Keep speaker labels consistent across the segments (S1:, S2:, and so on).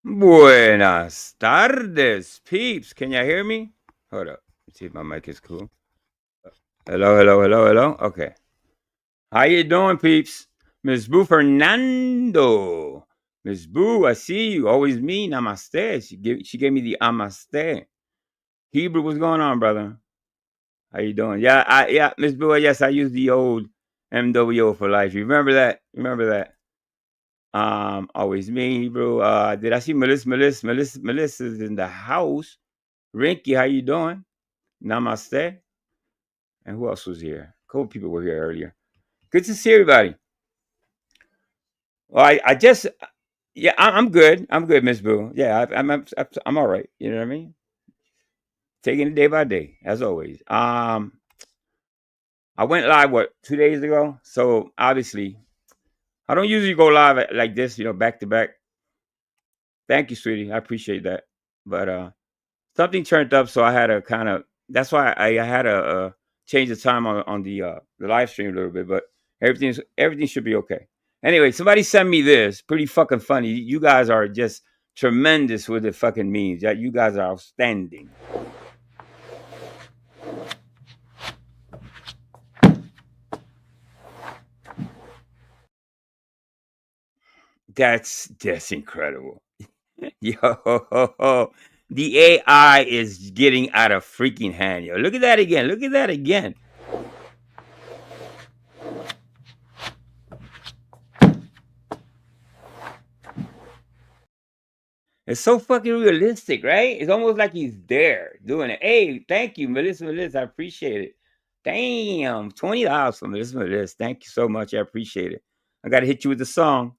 S1: Buenas tardes, peeps. Can y'all hear me? Hold up. Let's see if my mic is cool. Hello, hello, hello, hello. Okay. How you doing, peeps? Miss Boo Fernando. Miss Boo, I see you. Always me. Namaste. She gave me the namaste. Hebrew, what's going on, brother? How you doing? Yeah, Miss Boo, yes, I use the old MWO for life. You remember that? Remember that? Always me, Hebrew. Did I see Melissa's in the house. Rinky, how you doing? Namaste. And who else was here? A couple people were here earlier. Good to see everybody. Well, I just, yeah, I'm good. I'm good, Miss Boo. Yeah, I'm all right. You know what I mean? Taking it day by day, as always. I went live 2 days ago. So obviously, I don't usually go live like this, back to back. Thank you, sweetie. I appreciate that. But something turned up, so I had to kind of. That's why I had to change the time on the live stream a little bit. But everything should be okay. Anyway, somebody sent me this. Pretty fucking funny. You guys are just tremendous with the fucking memes. You guys are outstanding. That's incredible. Yo, the AI is getting out of freaking hand. Yo, look at that again. Look at that again. It's so fucking realistic, right? It's almost like he's there doing it. Hey, thank you, Melissa. I appreciate it. Damn, $20 for Melissa. Thank you so much. I appreciate it. I gotta hit you with the song.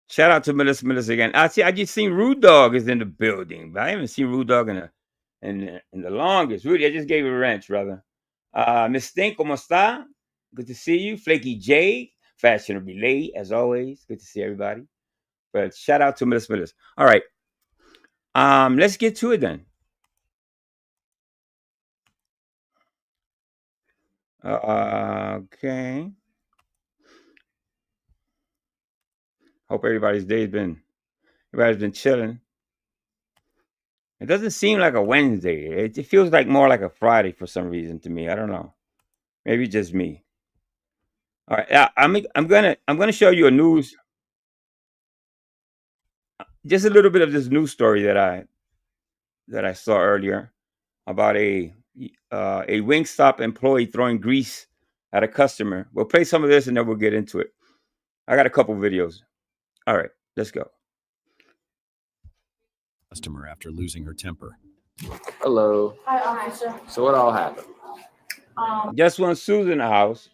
S1: Shout out to Melissa again. I just seen Rude Dog is in the building, but I haven't seen Rude Dog in the longest. Rudy, I just gave you a wrench, brother. Miss Stink, ¿cómo está? Good to see you. Flaky J, fashionably late as always. Good to see everybody. But shout out to Melissa. All right. Let's get to it then. Okay. Hope everybody's been chilling. It doesn't seem like a Wednesday. It feels like more like a Friday for some reason to me. I don't know. Maybe just me. All right. I'm gonna show you a news. Just a little bit of this news story that I saw earlier about a Wingstop employee throwing grease at a customer. We'll play some of this and then we'll get into it. I got a couple videos. All right, let's go.
S2: Customer after losing her temper.
S3: Hello.
S4: Hi, officer.
S3: So what all happened?
S1: Just when Sue's in the house.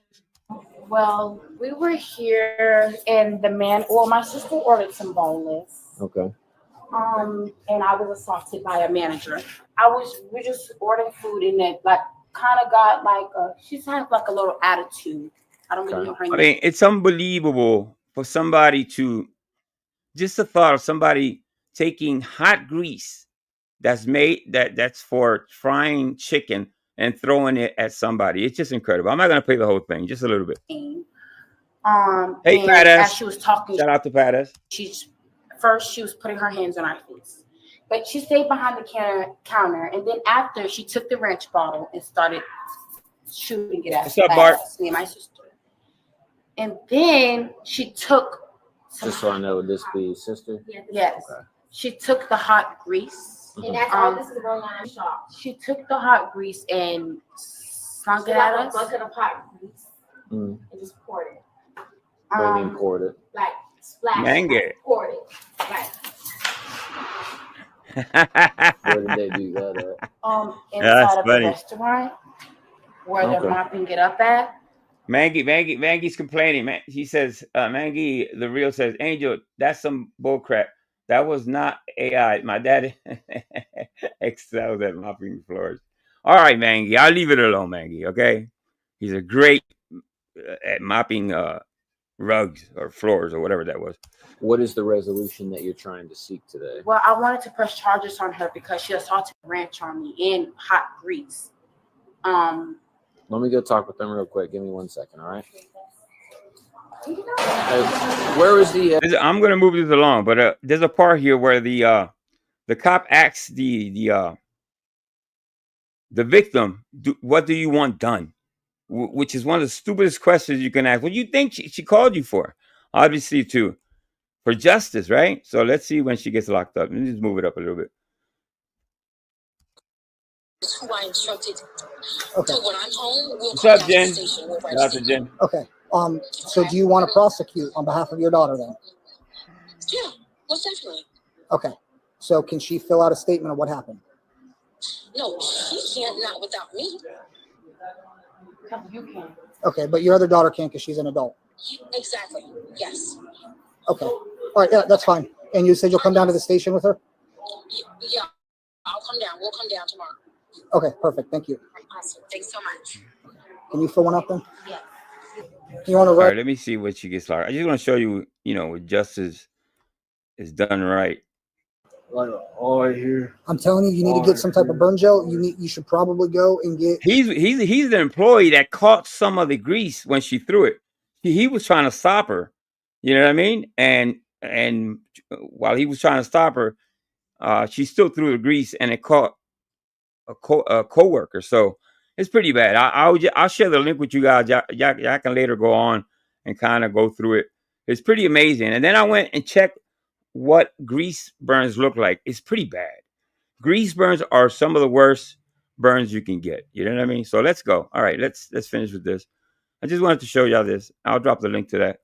S4: Well, we were here and my sister ordered some boneless.
S3: Okay.
S4: And I was assaulted by a manager. We just ordering food and it kind of got she's had a little attitude. I don't really know her name.
S1: I mean, it's unbelievable for somebody to, just the thought of somebody taking hot grease that's for frying chicken and throwing it at somebody. It's just incredible. I'm not going to play the whole thing, just a little bit. Hey, Patas.
S4: As she was talking,
S1: shout out to Patas.
S4: She was putting her hands on our face, but she stayed behind the counter, and then after she took the wrench bottle and started shooting it at
S1: What's up, Bart?
S4: Me and my sister. And then she took.
S3: Just so I know, would this be sister?
S4: Yes. Okay. She took the hot grease.
S5: And that's all this is going on in shop.
S4: She took the hot grease and slung it at us.
S5: A bucket of hot grease and just poured it.
S3: What do you mean poured it?
S5: Like splashed.
S1: It.
S5: Poured it. Right.
S3: Where did they do that at?
S4: Inside of the restaurant where they're mopping it up at.
S1: Maggie's complaining. Man, she says, Maggie, the real says, Angel, that's some bullcrap. That was not AI. My daddy excels at mopping floors. All right, Maggie, I'll leave it alone, Maggie. Okay, he's a great at mopping rugs or floors or whatever that was.
S3: What is the resolution that you're trying to seek today?
S4: Well, I wanted to press charges on her because she assaulted ranch on me in hot grease.
S3: Let me go talk with them real quick. Give me 1 second, all right? Where is the?
S1: I'm gonna move this along, but there's a part here where the cop asks the victim, "What do you want done?" Which is one of the stupidest questions you can ask. What do you think she called you for? Obviously, for justice, right? So let's see when she gets locked up. Let me just move it up a little bit.
S6: Who I instructed.
S7: Okay.
S6: So when I'm home, we'll
S1: What's
S6: come
S1: up,
S6: down to
S1: Jen?
S6: the station. We'll
S1: Dr. Jen.
S7: Okay. So do you want to prosecute on behalf of your daughter then?
S6: Yeah, most definitely.
S7: Okay. So can she fill out a statement of what happened?
S6: No, she can't, not without me.
S4: You can.
S7: Okay, but your other daughter can't because she's an adult.
S6: Exactly. Yes.
S7: Okay. All right, yeah, that's fine. And you said you'll come down to the station with her?
S6: Yeah, I'll come down. We'll come down tomorrow.
S7: Okay, perfect. Thank you.
S6: Awesome. Thanks so much.
S7: Can you fill one up then?
S6: Yeah.
S7: You want to
S1: All
S7: write?
S1: right, let me see what she gets locked. I just want to show you, when justice is done right.
S8: Like all right here.
S7: I'm telling you, you need to get some type of burn gel. You should probably go and get.
S1: He's the employee that caught some of the grease when she threw it. He was trying to stop her. You know what I mean? And while he was trying to stop her, she still threw the grease, and it caught a coworker. So it's pretty bad. I'll share the link with you guys. Y'all can later go on and kind of go through it. It's pretty amazing. And then I went and checked what grease burns look like. It's pretty bad. Grease burns are some of the worst burns you can get. You know what I mean? So let's go. All right, let's finish with this. I just wanted to show y'all this. I'll drop the link to that.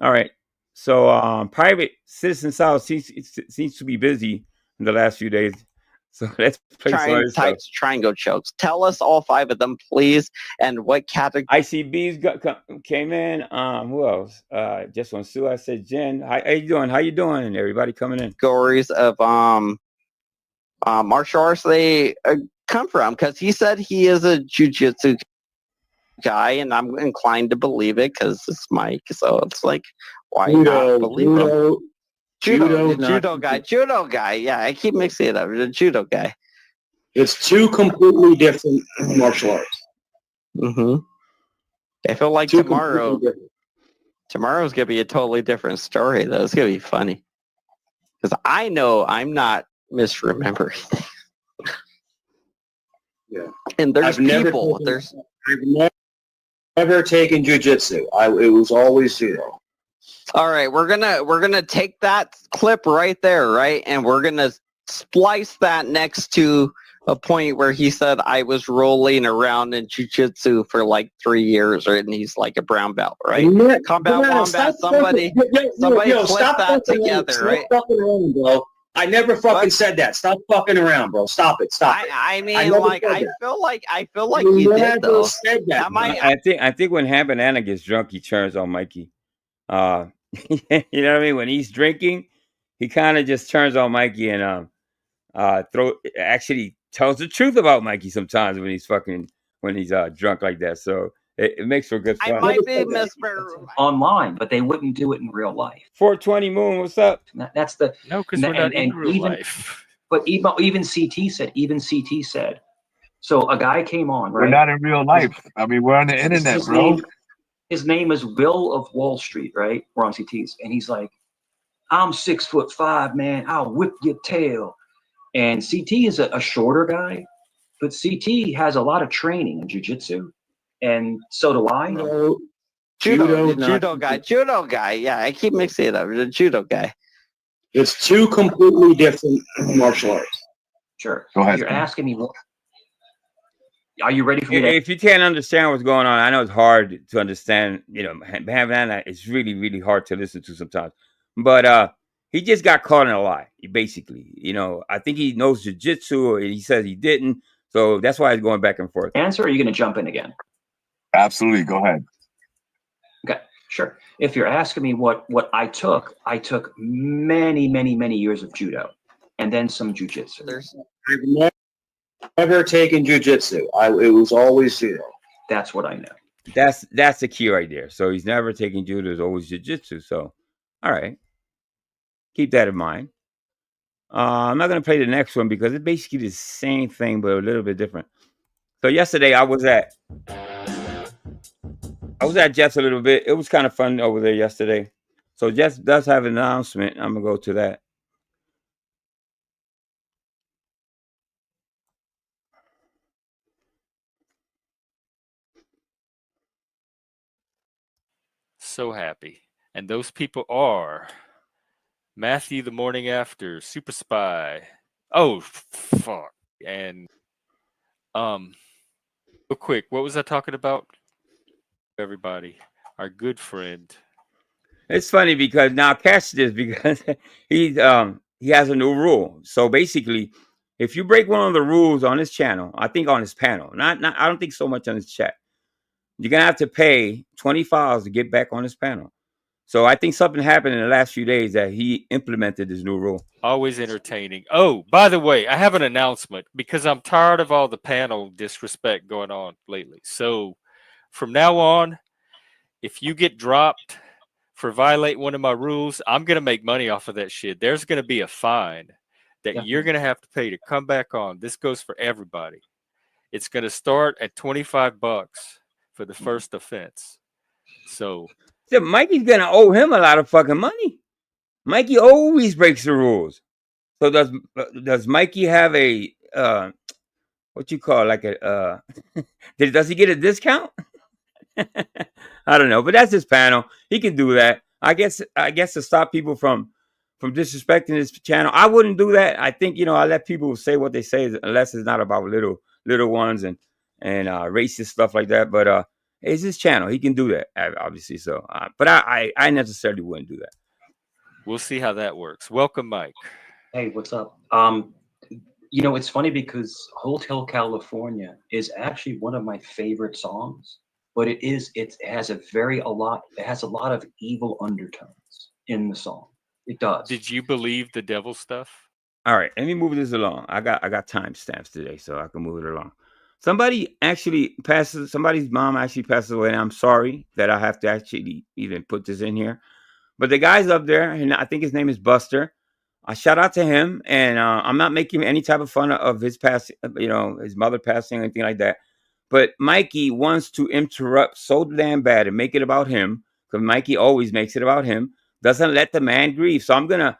S1: All right. So private citizen South seems to be busy in the last few days. So let's play some other stuff.
S9: Triangle chokes. Tell us all 5 of them, please, and what category.
S1: ICBs came in. Who else? Just one Sue. I said Jen. How you doing? How you doing? Everybody coming in.
S9: Categories of martial arts they come from, because he said he is a jiu-jitsu guy, and I'm inclined to believe it because it's Mike. So it's like, why not believe him? Judo guy. Yeah, I keep mixing it up. The judo guy.
S8: It's 2 completely different martial arts.
S9: Mm-hmm. I feel like tomorrow's gonna be a totally different story, though. It's gonna be funny because I know I'm not misremembering.
S8: Yeah,
S9: and there's people.
S8: I've never taken jiu-jitsu. It was always judo.
S9: All right, we're gonna take that clip right there, right, and we're gonna splice that next to a point where he said I was rolling around in jiu-jitsu for like 3 years, right, and he's like a brown belt, right? Combat Wombat, somebody clip that together, right?
S8: Stop fucking around, bro. I never fucking said that. Stop fucking around, bro. Stop it. Stop it.
S9: I mean, I feel like you did though.
S8: Said that,
S1: I think when Ham Banana gets drunk, he turns on Mikey. You know what I mean? When he's drinking, he kind of just turns on Mikey and actually tells the truth about Mikey sometimes when he's drunk like that. So it makes for good fun.
S9: I might be misremembering
S10: online, but they wouldn't do it in real life.
S1: 420 Moon, what's up?
S10: That's the
S11: no, because we're not in real life.
S10: But even CT said. So a guy came on, right?
S11: We're not in real life. I mean, we're on the internet, bro.
S10: His name is Will of Wall Street, right? We're on CT's, and he's like, "I'm 6'5", man. I'll whip your tail." And CT is a shorter guy, but CT has a lot of training in jiu-jitsu, and so do I.
S9: Judo guy. Yeah, I keep mixing it up. The judo guy.
S8: It's 2 completely different martial arts.
S10: Sure.
S11: Go ahead.
S10: You're asking me what? Are you ready for me?
S1: If you can't understand what's going on, I know it's hard to understand. Havana, it's really, really hard to listen to sometimes. But he just got caught in a lie, basically. I think he knows jiu-jitsu, or he says he didn't. So that's why he's going back and forth.
S10: Answer, or are you going to jump in again?
S11: Absolutely. Go ahead.
S10: Sure. If you're asking me what I took many, many, many years of judo, and then some jujitsu.
S8: I've never taken jujitsu. It was always judo.
S10: That's what I know.
S1: That's the key right there. So he's never taken judo. It's always jiu-jitsu. So, all right, keep that in mind. I'm not gonna play the next one because it's basically the same thing but a little bit different. So yesterday I was at Jeff's a little bit. It was kind of fun over there yesterday. So Jeff does have an announcement. I'm gonna go to that.
S12: So happy. And those people are Matthew the morning after, Super Spy. Oh fuck. And real quick, what was I talking about? Everybody. Our good friend.
S1: It's funny because now catch this because he has a new rule. So basically, if you break one of the rules on his channel, I think on his panel, not I don't think so much on his chat, you're gonna have to pay $20 to get back on his panel. So I think something happened in the last few days that he implemented this new rule.
S12: Always entertaining. Oh, by the way, I have an announcement because I'm tired of all the panel disrespect going on lately. So from now on, if you get dropped for violate one of my rules, I'm going to make money off of that shit. There's going to be a fine that you're going to have to pay to come back on. This goes for everybody. It's going to start at $25 for the first offense. So
S1: Mikey's going to owe him a lot of fucking money. Mikey always breaks the rules. So does Mikey have a what you call like a does he get a discount? I don't know, but that's his panel. He can do that. I guess to stop people from disrespecting his channel, I wouldn't do that. I think I let people say what they say unless it's not about little ones and racist stuff like that. But it's his channel. He can do that, obviously. So, but I necessarily wouldn't do that.
S12: We'll see how that works. Welcome, Mike.
S10: Hey, what's up? It's funny because Hotel California is actually one of my favorite songs, but it has a lot of evil undertones in the song. It does.
S12: Did you believe the devil stuff?
S1: All right, let me move this along. I got timestamps today, so I can move it along. Somebody's mom actually passes away, and I'm sorry that I have to actually even put this in here. But the guy's up there, and I think his name is Buster. I shout out to him, and I'm not making any type of fun of his passing, his mother passing or anything like that. But Mikey wants to interrupt so damn bad and make it about him, because Mikey always makes it about him, doesn't let the man grieve. So I'm going to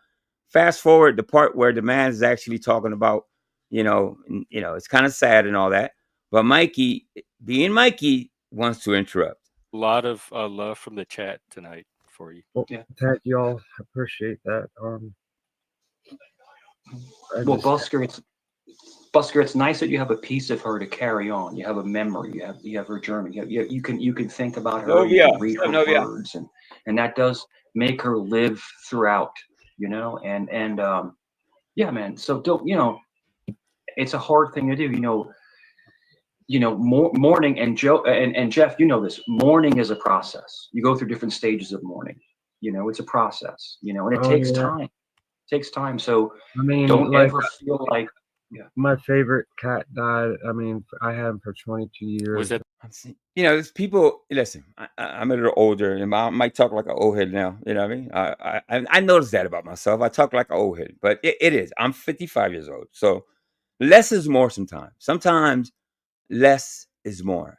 S1: fast forward the part where the man is actually talking about, it's kind of sad and all that. But Mikey, being Mikey, wants to interrupt.
S12: A lot of love from the chat tonight for you.
S13: Well, thank y'all. I appreciate that.
S10: Busker, it's nice that you have a piece of her to carry on. You have a memory. You have her journey. You can think about her. You can read her words, and that does make her live throughout. And yeah, man. So don't it's a hard thing to do. Mourning, and Joe and Jeff, this. Mourning is a process. You go through different stages of mourning. It's a process. And it takes time. It takes time. So don't ever feel like. Yeah.
S13: My favorite cat died. I had him for 22 years.
S12: Was it?
S1: There's people. Listen, I'm a little older, and I might talk like an old head now. You know what I mean? I noticed that about myself. I talk like an old head, but it is. I'm 55 years old, so less is more. Sometimes less is more.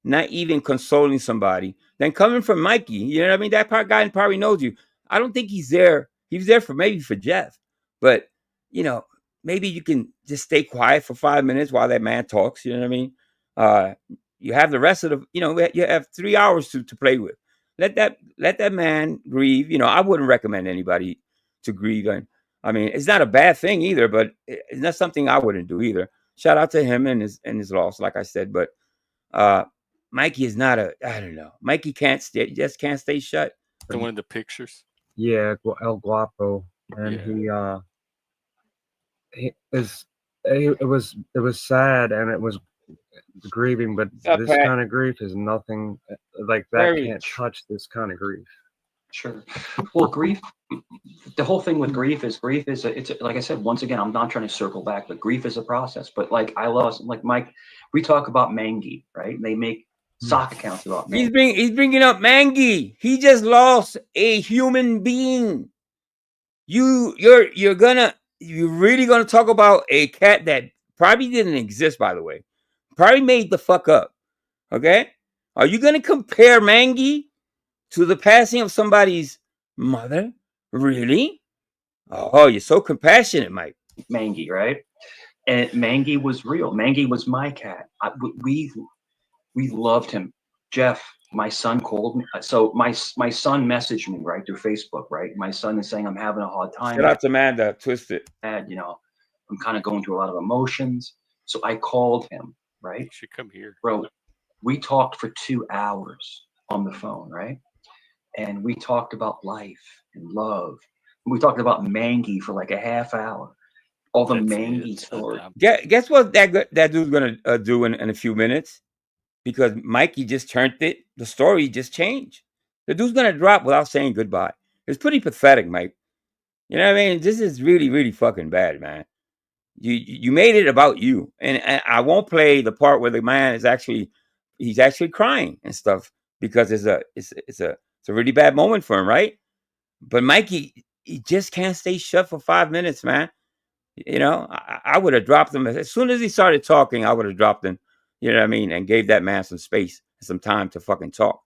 S1: Not even consoling somebody. Then coming from Mikey, you know what I mean? That guy probably knows you. I don't think he's there. He was there for Jeff, but maybe you can just stay quiet for 5 minutes while that man talks. You know what I mean? You have the rest of the, you have 3 hours to play with. Let that man grieve. I wouldn't recommend anybody to grieve. And it's not a bad thing either, but it's not something I wouldn't do either. Shout out to him and his loss, like I said. But Mikey is not I don't know. Mikey just can't stay shut.
S12: The one of the pictures.
S13: Yeah, El Guapo, and it was sad, and it was grieving, but this kind of grief is nothing like that
S1: Very.
S13: can't touch this kind of grief.
S10: Sure. Well, grief. The whole thing with grief is like I said, once again, I'm not trying to circle back, but grief is a process. But like I lost, like Mike, we talk about Mangy, right? And they make sock accounts about Mangy.
S1: He's bringing up Mangy. He just lost a human being. You're really gonna talk about a cat that probably didn't exist, by the way. Probably made the fuck up. Okay? Are you gonna compare Mangy to the passing of somebody's mother? Really? Oh, you're so compassionate, Mike.
S10: Mangy, right? And Mangy was real. Mangy was my cat. We loved him. Jeff, my son called me. So my son messaged me right through Facebook, right? My son is saying I'm having a hard time.
S1: Shout out to Amanda, Twisted.
S10: And I'm kind of going through a lot of emotions. So I called him, right?
S12: You should come here.
S10: Bro, we talked for 2 hours on the phone, right? And we talked about life and love. We talked about Mangy for like a half hour. All the Mangy stories.
S1: Guess what that dude's gonna do in a few minutes? Because Mikey just turned it. The story just changed. The dude's gonna drop without saying goodbye. It's pretty pathetic, Mike. You know what I mean? This is really, really fucking bad, man. You made it about you, and I won't play the part where the man is he's actually crying and stuff because it's a really bad moment for him, right? But Mikey, he just can't stay shut for 5 minutes, man. I would have dropped him as soon as he started talking. I would have dropped him. You know what I mean? And gave that man some space and some time to fucking talk.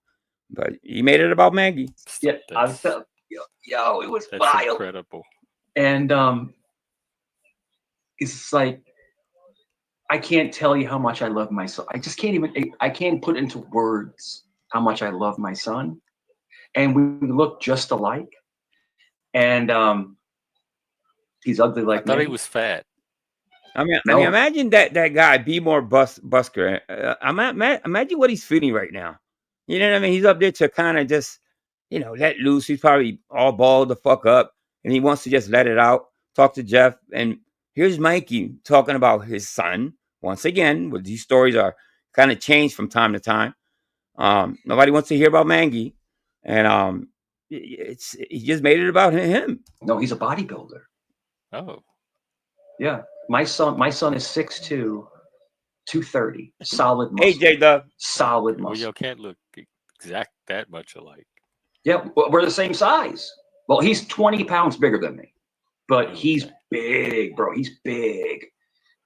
S1: But he made it about Maggie.
S10: Yeah, I felt, it was
S12: That's
S10: wild.
S12: incredible.
S10: And it's like, I can't tell you how much I love my son. I can't put into words how much I love my son. And we look just alike. And he's ugly like me.
S12: I thought he was fat.
S1: I mean, imagine that guy be more busker. Imagine what he's feeling right now. You know what I mean? He's up there to kind of just, let loose. He's probably all balled the fuck up, and he wants to just let it out. Talk to Jeff, and here's Mikey talking about his son once again. But these stories are kind of changed from time to time. Nobody wants to hear about Mangy, and he just made it about him.
S10: No, he's a bodybuilder.
S12: Oh,
S10: yeah. My son is 6'2", 230, solid muscle.
S1: Hey, J-Dub.
S10: Solid muscle.
S12: Well, you can't look exact that much alike.
S10: Yeah, we're the same size. Well, he's 20 pounds bigger than me, but he's big, bro. He's big.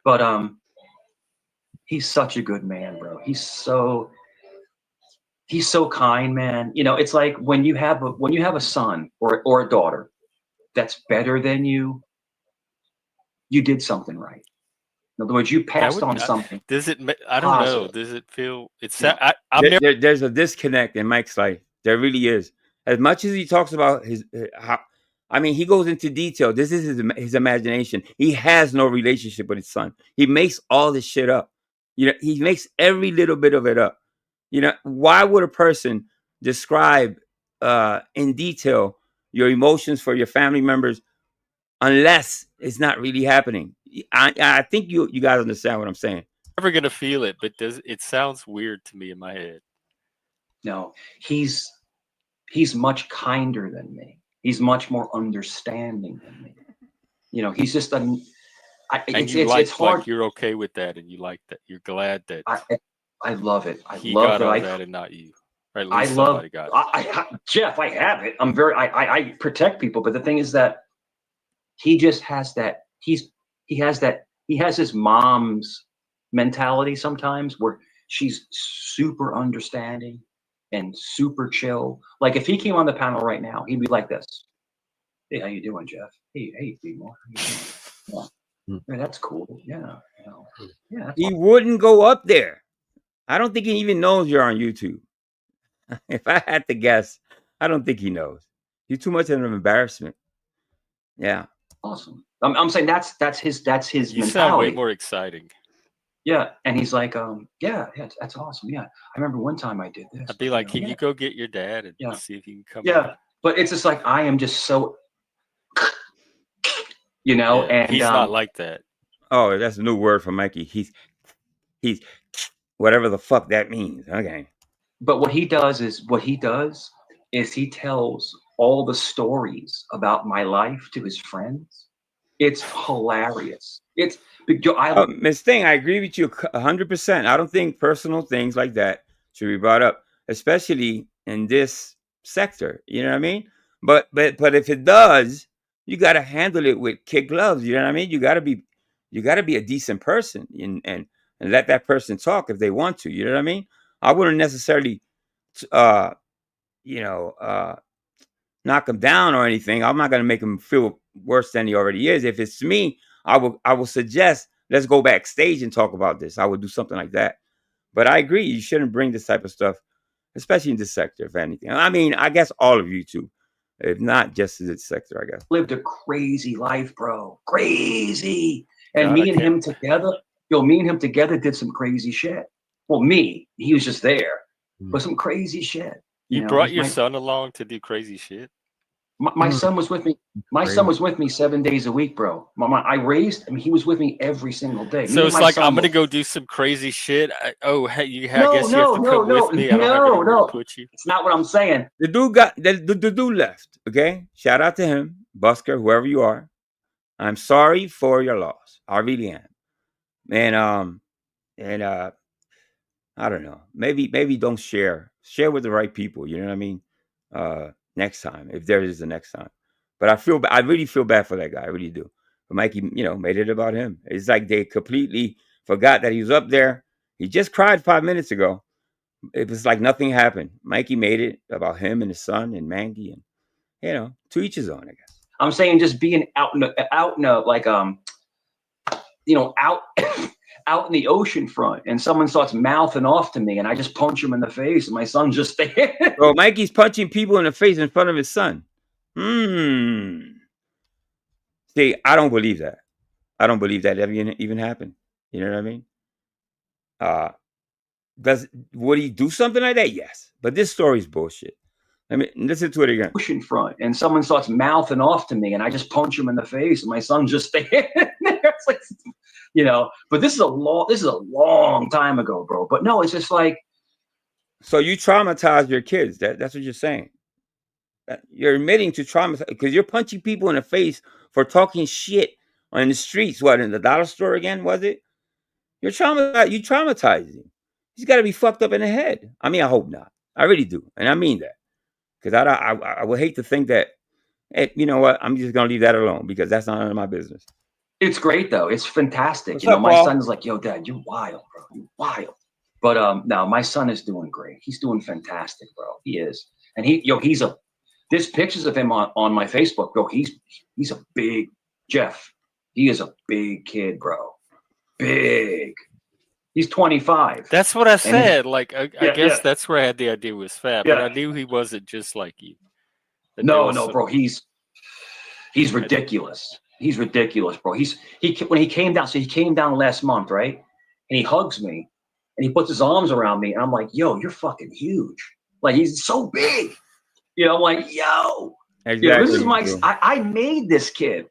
S10: But he's such a good man, bro. He's so kind, man. It's like when you have a son or a daughter that's better than you, you did something right. In other words, you passed on something.
S12: Does it? I don't know. Does it feel? It's.
S1: There's a disconnect in Mike's life. There really is. As much as he talks about he goes into detail. This is his imagination. He has no relationship with his son. He makes all this shit up. He makes every little bit of it up. Why would a person describe in detail your emotions for your family members unless it's not really happening? I think you guys understand what I'm saying.
S12: Never gonna feel it, but it sounds weird to me in my head.
S10: No, he's much kinder than me. He's much more understanding than me. He's just it's hard.
S12: Like you're okay with that, and you like that. You're glad that
S10: I love it.
S12: He got all that and not you. Or at least somebody got it.
S10: Jeff, I have it. I protect people, but the thing is that he just has that. He has his mom's mentality sometimes where she's super understanding and super chill. Like if he came on the panel right now, he'd be like this. Hey, how you doing, Jeff? Hey, B-More. Yeah, that's cool. Yeah. Yeah.
S1: He wouldn't go up there. I don't think he even knows you're on YouTube. If I had to guess, I don't think he knows. You're too much of an embarrassment. Yeah.
S10: Awesome. I'm saying that's his
S12: You
S10: mentality.
S12: sound way more exciting.
S10: Yeah, and he's like, yeah, that's awesome. Yeah, I remember one time I did this.
S12: I'd be like, can you go get your dad and see if he can come?
S10: Yeah, but it's just like I am just so, and
S12: he's not like that.
S1: Oh, that's a new word for Mikey. He's whatever the fuck that means. Okay.
S10: But what he does is he tells all the stories about my life to his friends. It's hilarious. It's
S1: Miss Thing, I agree with you 100%. I don't think personal things like that should be brought up, especially in this sector. You know what I mean? But if it does, you got to handle it with kid gloves. You know what I mean? You got to be a decent person and let that person talk if they want to. You know what I mean? I wouldn't necessarily, you know, knock him down or anything. I'm not going to make him feel worse than he already is. If it's me, I will suggest let's go backstage and talk about this. I would do something like that. But I agree, you shouldn't bring this type of stuff, especially in this sector, if anything. I mean, I guess all of you too, if not just in this sector, I guess.
S10: Lived a crazy life, bro. Crazy. And me and him together did some crazy shit. Well, he was just there, but some crazy shit.
S12: You brought your son along to do crazy shit?
S10: My son was with me. My son was with me 7 days a week, bro. He was with me every single day.
S12: So it's like, I'm going to go do some crazy shit. I guess you have to come with me. I don't have anywhere to put you.
S10: It's not what I'm saying.
S1: The dude left. Okay. Shout out to him, Busker, whoever you are. I'm sorry for your loss. I really am. And I don't know. Maybe don't share with the right people. You know what I mean? Next time, if there is a next time. But I really feel bad for that guy. I really do. But Mikey, made it about him. It's like they completely forgot that he was up there. He just cried 5 minutes ago. It was like nothing happened. Mikey made it about him and his son and Mangy, and to each his own, I guess.
S10: I'm saying just being out in out in the ocean front, and someone starts mouthing off to me, and I just punch him in the face, and my son's just there.
S1: Bro, Mikey's punching people in the face in front of his son. See, I don't believe that. I don't believe that even happened. You know what I mean? Would he do something like that? Yes. But this story's bullshit. I mean, listen to it again.
S10: Ocean front, and someone starts mouthing off to me, and I just punch him in the face, and my son's just there. It's like, but this is a long time ago, bro. But no, it's just like.
S1: So you traumatize your kids. That's what you're saying. You're admitting to trauma because you're punching people in the face for talking shit on the streets. What, in the dollar store again, was it? You traumatized him. He's got to be fucked up in the head. I mean, I hope not. I really do. And I mean that. Because I would hate to think that, hey, you know what? I'm just going to leave that alone because that's not none of my business.
S10: It's great, though. It's fantastic.
S1: What's up,
S10: my
S1: Paul?
S10: son's like, yo, Dad, you're wild, bro. You're wild. But no, my son is doing great. He's doing fantastic, bro. He is. And there's pictures of him on my Facebook, bro. He's a big Jeff. He is a big kid, bro. Big. He's 25.
S12: That's what I said. I guess that's where I had the idea was fat, but I knew he wasn't just like you.
S10: No, bro. He's ridiculous. He's ridiculous, bro. When he came down, so he came down last month, right? And he hugs me and he puts his arms around me, and I'm like, yo, you're fucking huge. Like, he's so big. I'm like, yo.
S1: Exactly.
S10: This is I made this kid.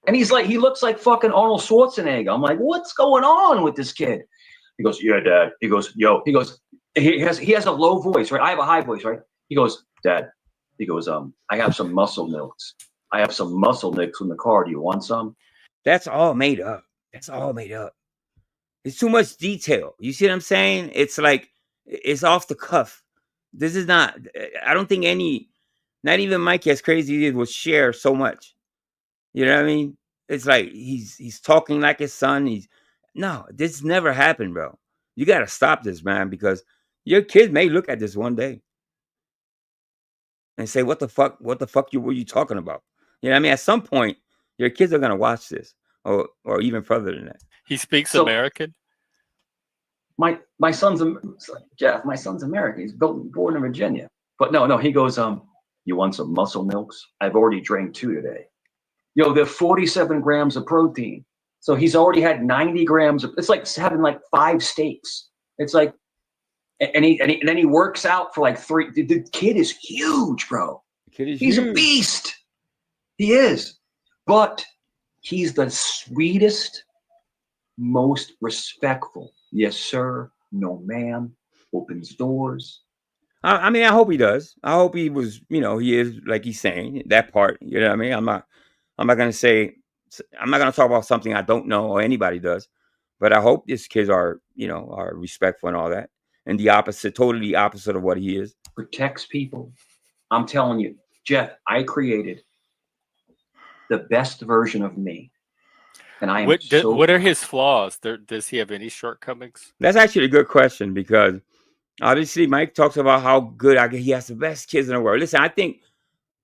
S10: And he looks like fucking Arnold Schwarzenegger. I'm like, what's going on with this kid? He goes, yeah, Dad. He goes, yo. He goes, he has a low voice, right? I have a high voice, right? He goes, Dad. He goes, I have some muscle milks. I have some muscle milks in the car. Do you want some?
S1: That's all made up. It's It's too much detail. You see what I'm saying? It's like, it's off the cuff. This is not, I don't think not even Mikey, as crazy as he is, will share so much. You know what I mean? It's like he's talking like his son. No, this never happened, bro. You got to stop this, man, because your kids may look at this one day and say, what the fuck were you talking about? You know what I mean? At some point, your kids are going to watch this or even further than that.
S12: He speaks American?
S10: My son's Jeff. My son's American. He's born in Virginia. But no. He goes, you want some muscle milks? I've already drank 2 today. They're 47 grams of protein. So he's already had 90 grams it's like having like 5 steaks. It's like, and then he works out for like 3. The kid is huge, bro. He's huge. A beast. He is. But he's the sweetest, most respectful. Yes, sir. No, ma'am. Opens doors.
S1: I mean, I hope he does. I hope he was, he is like he's saying that part. You know what I mean? I'm not gonna say, I'm not gonna talk about something I don't know or anybody does, but I hope his kids are, are respectful and all that, and the opposite, totally opposite of what he is.
S10: Protects people. I'm telling you, Jeff, I created the best version of me, and I am
S12: What are his flaws? Does he have any shortcomings?
S1: That's actually a good question, because obviously Mike talks about how good he has the best kids in the world. Listen, I think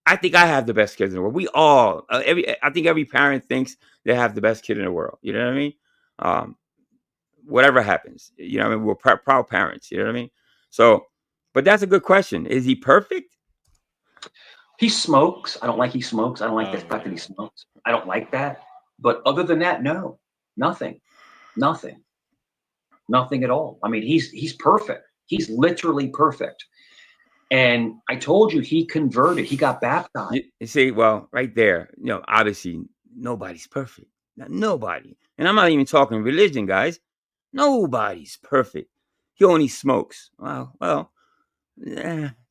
S1: I have the best kids in the world. We all, I think every parent thinks they have the best kid in the world. You know what I mean? Whatever happens, I mean, we're proud parents. You know what I mean? So, but that's a good question. Is he perfect?
S10: He smokes. I don't like he smokes. I don't like the fact that he smokes. I don't like that. But other than that, no, nothing at all. I mean, he's perfect. He's literally perfect. And I told you, he converted. He got baptized.
S1: You see, well, right there, obviously nobody's perfect. Nobody. And I'm not even talking religion, guys. Nobody's perfect. He only smokes. Well,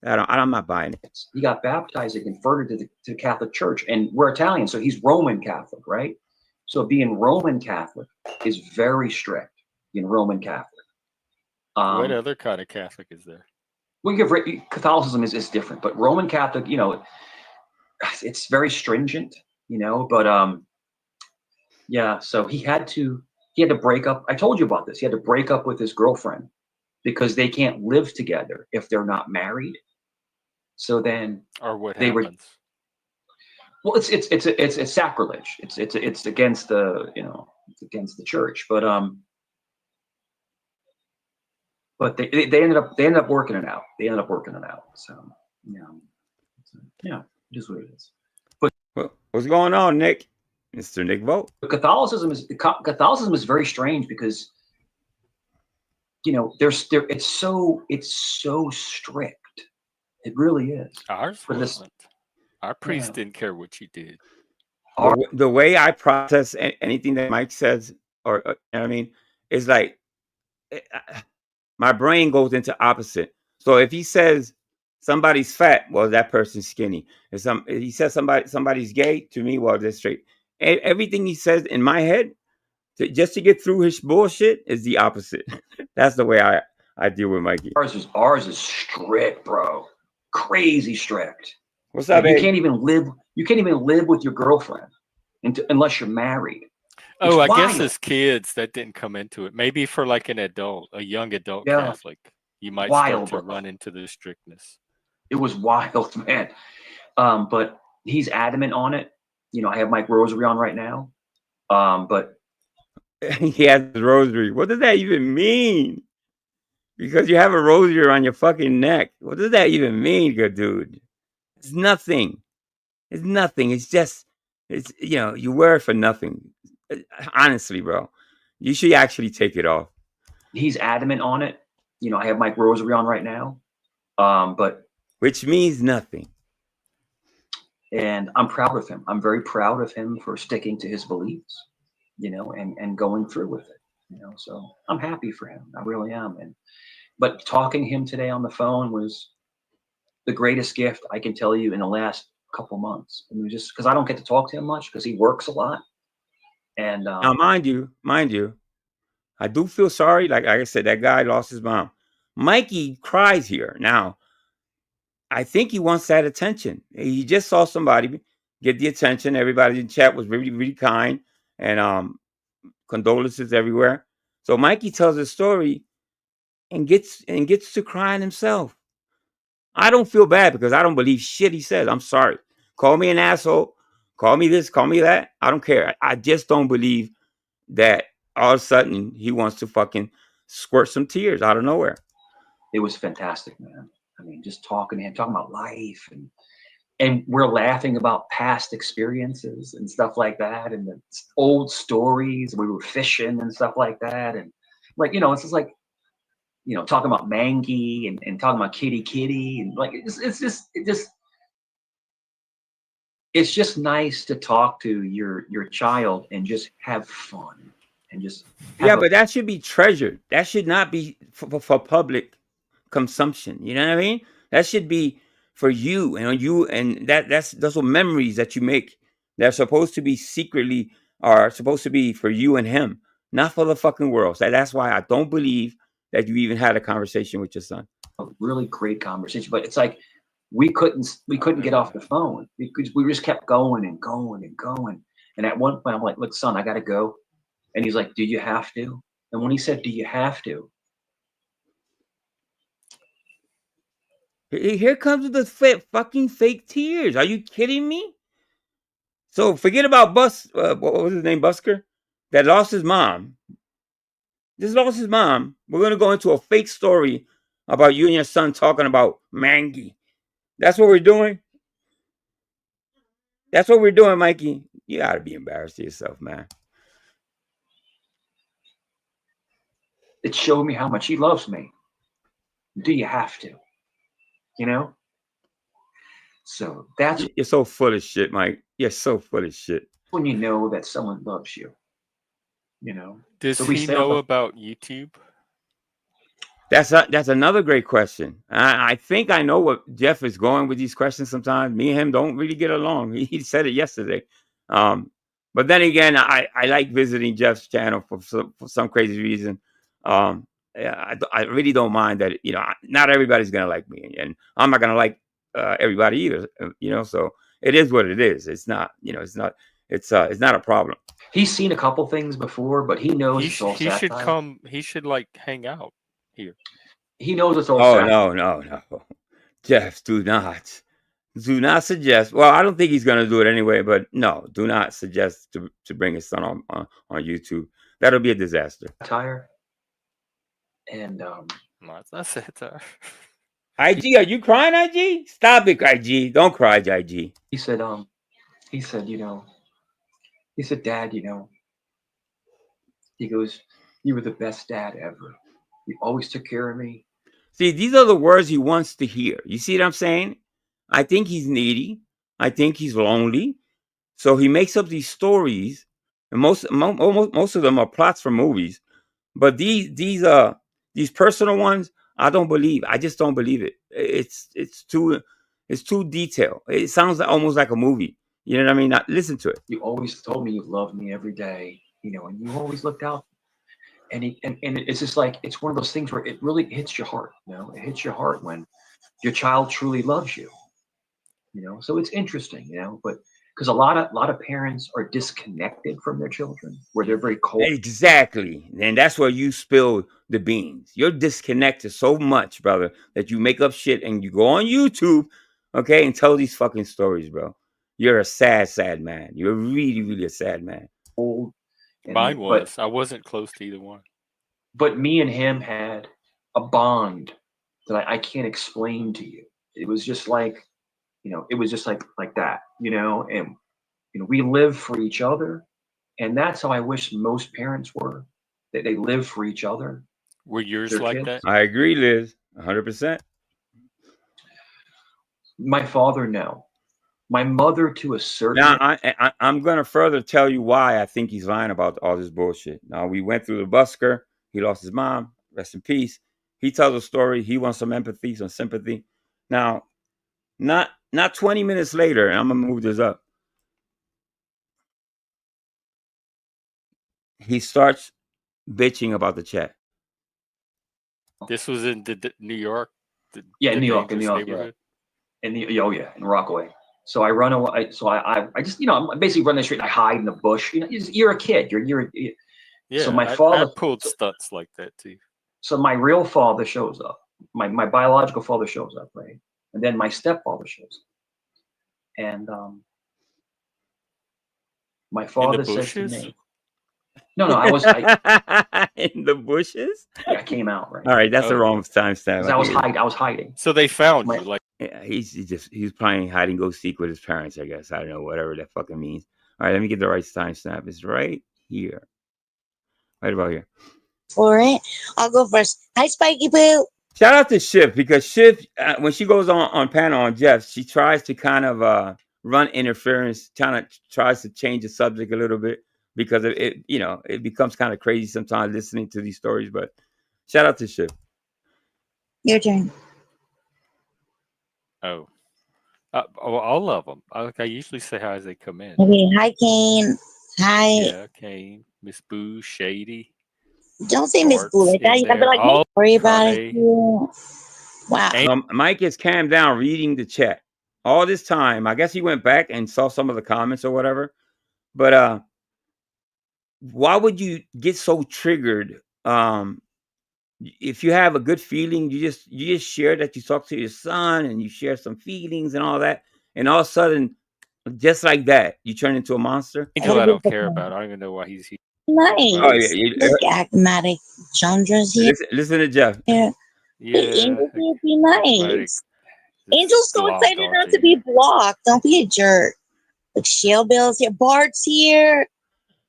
S1: I'm not buying it.
S10: He got baptized and converted to the Catholic Church. And we're Italian, so he's Roman Catholic, right? So being Roman Catholic is very strict. Being Roman Catholic.
S12: What other kind of Catholic is there?
S10: Catholicism is different, but Roman Catholic, it's very stringent, but yeah, so he had to break up. I told you about this. He had to break up with his girlfriend because they can't live together if they're not married. So then,
S12: or what happens?
S10: Well, it's sacrilege. It's against the it's against the church. But they ended up working it out. They ended up working it out. So yeah, it is what it is. But
S1: what's going on, Nick? Mr. Nick Vogt.
S10: Catholicism is very strange because it's so strict. It really is.
S12: Ours wasn't. Our priest didn't care what you did.
S1: The way I process anything that Mike says, or I mean, is like my brain goes into opposite. So if he says somebody's fat, well, that person's skinny. If he says somebody's gay, to me, well, they're straight. Everything he says in my head, just to get through his bullshit, is the opposite. That's the way I deal with Mikey.
S10: Ours is strict, bro. Crazy strict.
S1: What's up,
S10: you
S1: babe?
S10: can't even live with your girlfriend unless you're married.
S12: Oh, I guess as kids that didn't come into it. Maybe for like a young adult Catholic, you might start to run into the strictness.
S10: It was wild, man. But he's adamant on it. I have my rosary on right now. But
S1: he has his rosary. What does that even mean? Because you have a rosary on your fucking neck. What does that even mean, good dude? It's nothing. It's nothing. It's just, you wear it for nothing. Honestly, bro, you should actually take it off.
S10: He's adamant on it. I have my rosary on right now. But
S1: which means nothing.
S10: And I'm proud of him. I'm very proud of him for sticking to his beliefs, and going through with it, so I'm happy for him. I really am. But talking to him today on the phone was the greatest gift I can tell you in the last couple months. I mean, just because I don't get to talk to him much because he works a lot. And
S1: now, mind you, I do feel sorry. Like I said, that guy lost his mom. Mikey cries here. Now, I think he wants that attention. He just saw somebody get the attention. Everybody in chat was really, really kind, and condolences everywhere. So Mikey tells his story and gets to crying himself. I don't feel bad because I don't believe shit he says. I'm sorry. Call me an asshole. Call me this. Call me that. I don't care. I just don't believe that all of a sudden he wants to fucking squirt some tears out of nowhere.
S10: It was fantastic, man. I mean, just talking to him, talking about life, and we're laughing about past experiences and stuff like that, and the old stories. We were fishing and stuff like that, and it's just like, talking about Mangy and talking about Kitty, and like it's just nice to talk to your child and just have fun and just
S1: but that should be treasured. That should not be for public consumption. You know what I mean? That should be for you and that's those are memories that you make. They're supposed to be secretly are supposed to be for you and him, not for the fucking world. So that's why I don't believe that you even had a conversation with your son.
S10: A really great conversation, but it's like we couldn't get off the phone because we just kept going and going and going. And at one point, I'm like, "Look, son, I gotta go," and he's like, "Do you have to?" And when he said, "Do you have to?"
S1: Here comes the fucking fake tears. Are you kidding me? So forget about what was his name, Busker, that lost his mom. Just lost his mom. We're gonna go into a fake story about you and your son talking about Mangy. That's what we're doing. That's what we're doing, Mikey. You gotta be embarrassed of yourself, man.
S10: It showed me how much he loves me. Do you have to? You know? So that's
S1: You're so full of shit, Mike. You're so full of shit.
S10: when you know that someone loves you. You know?
S12: Does
S10: So
S12: he know about YouTube?
S1: That's another great question. I think I know what Jeff is going with these questions sometimes. Me and him don't really get along. He said it yesterday. But then again, I like visiting Jeff's channel for some crazy reason. Yeah, I really don't mind that, you know, not everybody's going to like me. And I'm not going to like everybody either, you know. So it is what it is. It's not, you know, it's not a problem.
S10: He's seen a couple things before, but he knows it's all
S12: He should
S10: satire.
S12: come. He should like hang out here.
S10: He knows it's all
S1: Oh,
S10: satire.
S1: no. Jeff, do not suggest. Well, I don't think he's going to do it anyway, but no, do not suggest to bring his son on YouTube. That'll be a disaster.
S10: Satire. And
S12: No, it's not satire.
S1: IG, are you crying, IG? Stop it, IG. Don't cry, IG.
S10: he said, you know, he said, "Dad, you know," he goes, "You were the best dad ever. You always took care of me."
S1: See, these are the words he wants to hear. You see what I'm saying? I think he's needy. I think he's lonely. So he makes up these stories, and most of them are plots for movies. But these personal ones, I don't believe. I just don't believe it. It's too detailed. It sounds almost like a movie. You know what I mean? Listen to it.
S10: You always told me you loved me every day, you know, and you always looked out. And it's just like, it's one of those things where it really hits your heart, you know, it hits your heart when your child truly loves you, you know. So it's interesting, you know, but because a lot of parents are disconnected from their children, where they're very cold.
S1: Exactly. And that's where you spill the beans. You're disconnected so much, brother, that you make up shit and you go on YouTube, okay, and tell these fucking stories, bro. You're a sad, sad man. You're really, really a sad man.
S12: Mine was. I wasn't close to either one.
S10: But me and him had a bond that I can't explain to you. It was just like, you know, it was just like that, you know, and, you know, we live for each other. And that's how I wish most parents were, that they live for each other.
S12: Were yours like that?
S1: I agree, Liz, 100%.
S10: My father, no. My mother, to a certain.
S1: Now, I'm going to further tell you why I think he's lying about all this bullshit. Now, we went through the busker. He lost his mom. Rest in peace. He tells a story. He wants some empathy, some sympathy. Now, not 20 minutes later, and I'm going to move this up. He starts bitching about the chat.
S12: This was in New York.
S10: New York, yeah. In Rockaway. So I run away. So I just, you know, I'm basically running the street. And I hide in the bush. You know, you're a kid.
S12: Yeah.
S10: So my father
S12: I pulled stunts like that too.
S10: So my real father shows up. My biological father shows up, right? And then my stepfather shows up. And my father says to me, No, I was
S1: in the bushes.
S10: Yeah, I came out, right.
S1: All right, that's the wrong timestamp.
S10: I was hiding.
S12: So they found you, like.
S1: Yeah, he's playing hide and go seek with his parents, I guess. I don't know, whatever that fucking means. All right, let me get the right timestamp. It's right here, right about here.
S14: All right, I'll go first. Hi, Spiky Poo.
S1: Shout out to Shiv, because Shiv, when she goes on panel on Jeff, she tries to kind of run interference, tries to change the subject a little bit, because it you know, it becomes kind of crazy sometimes listening to these stories. But shout out to Shiv.
S14: Your turn.
S12: Oh. All of them. I usually say hi as they come in.
S14: Okay, hi, Kane. Hi.
S12: Yeah, Kane, Miss Boo, Shady.
S14: Don't say Miss Boo like that. You gotta be like, don't worry about it. Wow.
S1: Mike is calmed down reading the chat all this time. I guess he went back and saw some of the comments or whatever. But why would you get so triggered? If you have a good feeling, you just share that you talk to your son and you share some feelings and all that, and all of a sudden, just like that, you turn into a monster.
S12: Angel, I don't care about. I don't even know why he's here.
S14: Nice.
S1: Oh, yeah,
S14: Look, Acmatic. Chandra's here.
S1: Listen to Jeff.
S14: Yeah. Angel, be nice. Angel's so excited not to be blocked. Don't be a jerk. Look, Shale Bill's here. Bart's here.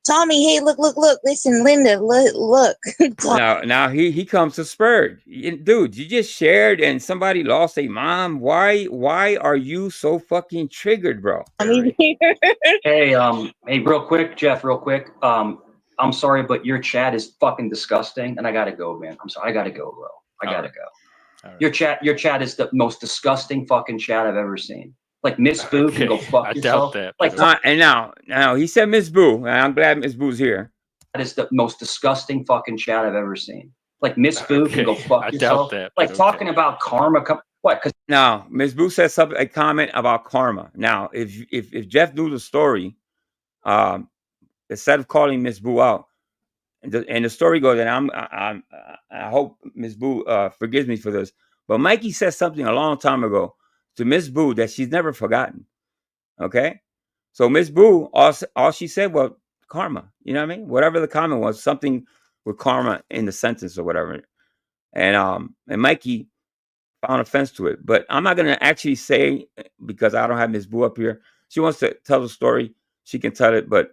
S14: Tommy, hey, look. Listen, Linda, look.
S1: Now he comes to spurred. Dude, you just shared and somebody lost a mom. Why are you so fucking triggered, bro?
S10: Hey, real quick, Jeff, real quick. I'm sorry, but your chat is fucking disgusting, and I gotta go, man. I'm sorry, I gotta go, bro. I gotta go. Right. Your chat is the most disgusting fucking chat I've ever seen. Like Miss Boo can go fuck yourself.
S12: Doubt that.
S10: Like,
S1: and now he said Miss Boo, and I'm glad Miss Boo's here.
S10: That is the most disgusting fucking chat I've ever seen. Like Miss Boo can go fuck yourself.
S12: Doubt that.
S10: Like talking about karma. What? Cause
S1: now Miss Boo said a comment about karma. Now, if Jeff knew the story, instead of calling Miss Boo out, and the story goes, and I hope Miss Boo forgives me for this, but Mikey said something a long time ago to Miss Boo that she's never forgotten. Okay, so Miss Boo, all she said was karma. You know what I mean? Whatever the comment was, something with karma in the sentence or whatever. And Mikey found offense to it, but I'm not gonna actually say, because I don't have Miss Boo up here. She wants to tell the story. She can tell it, but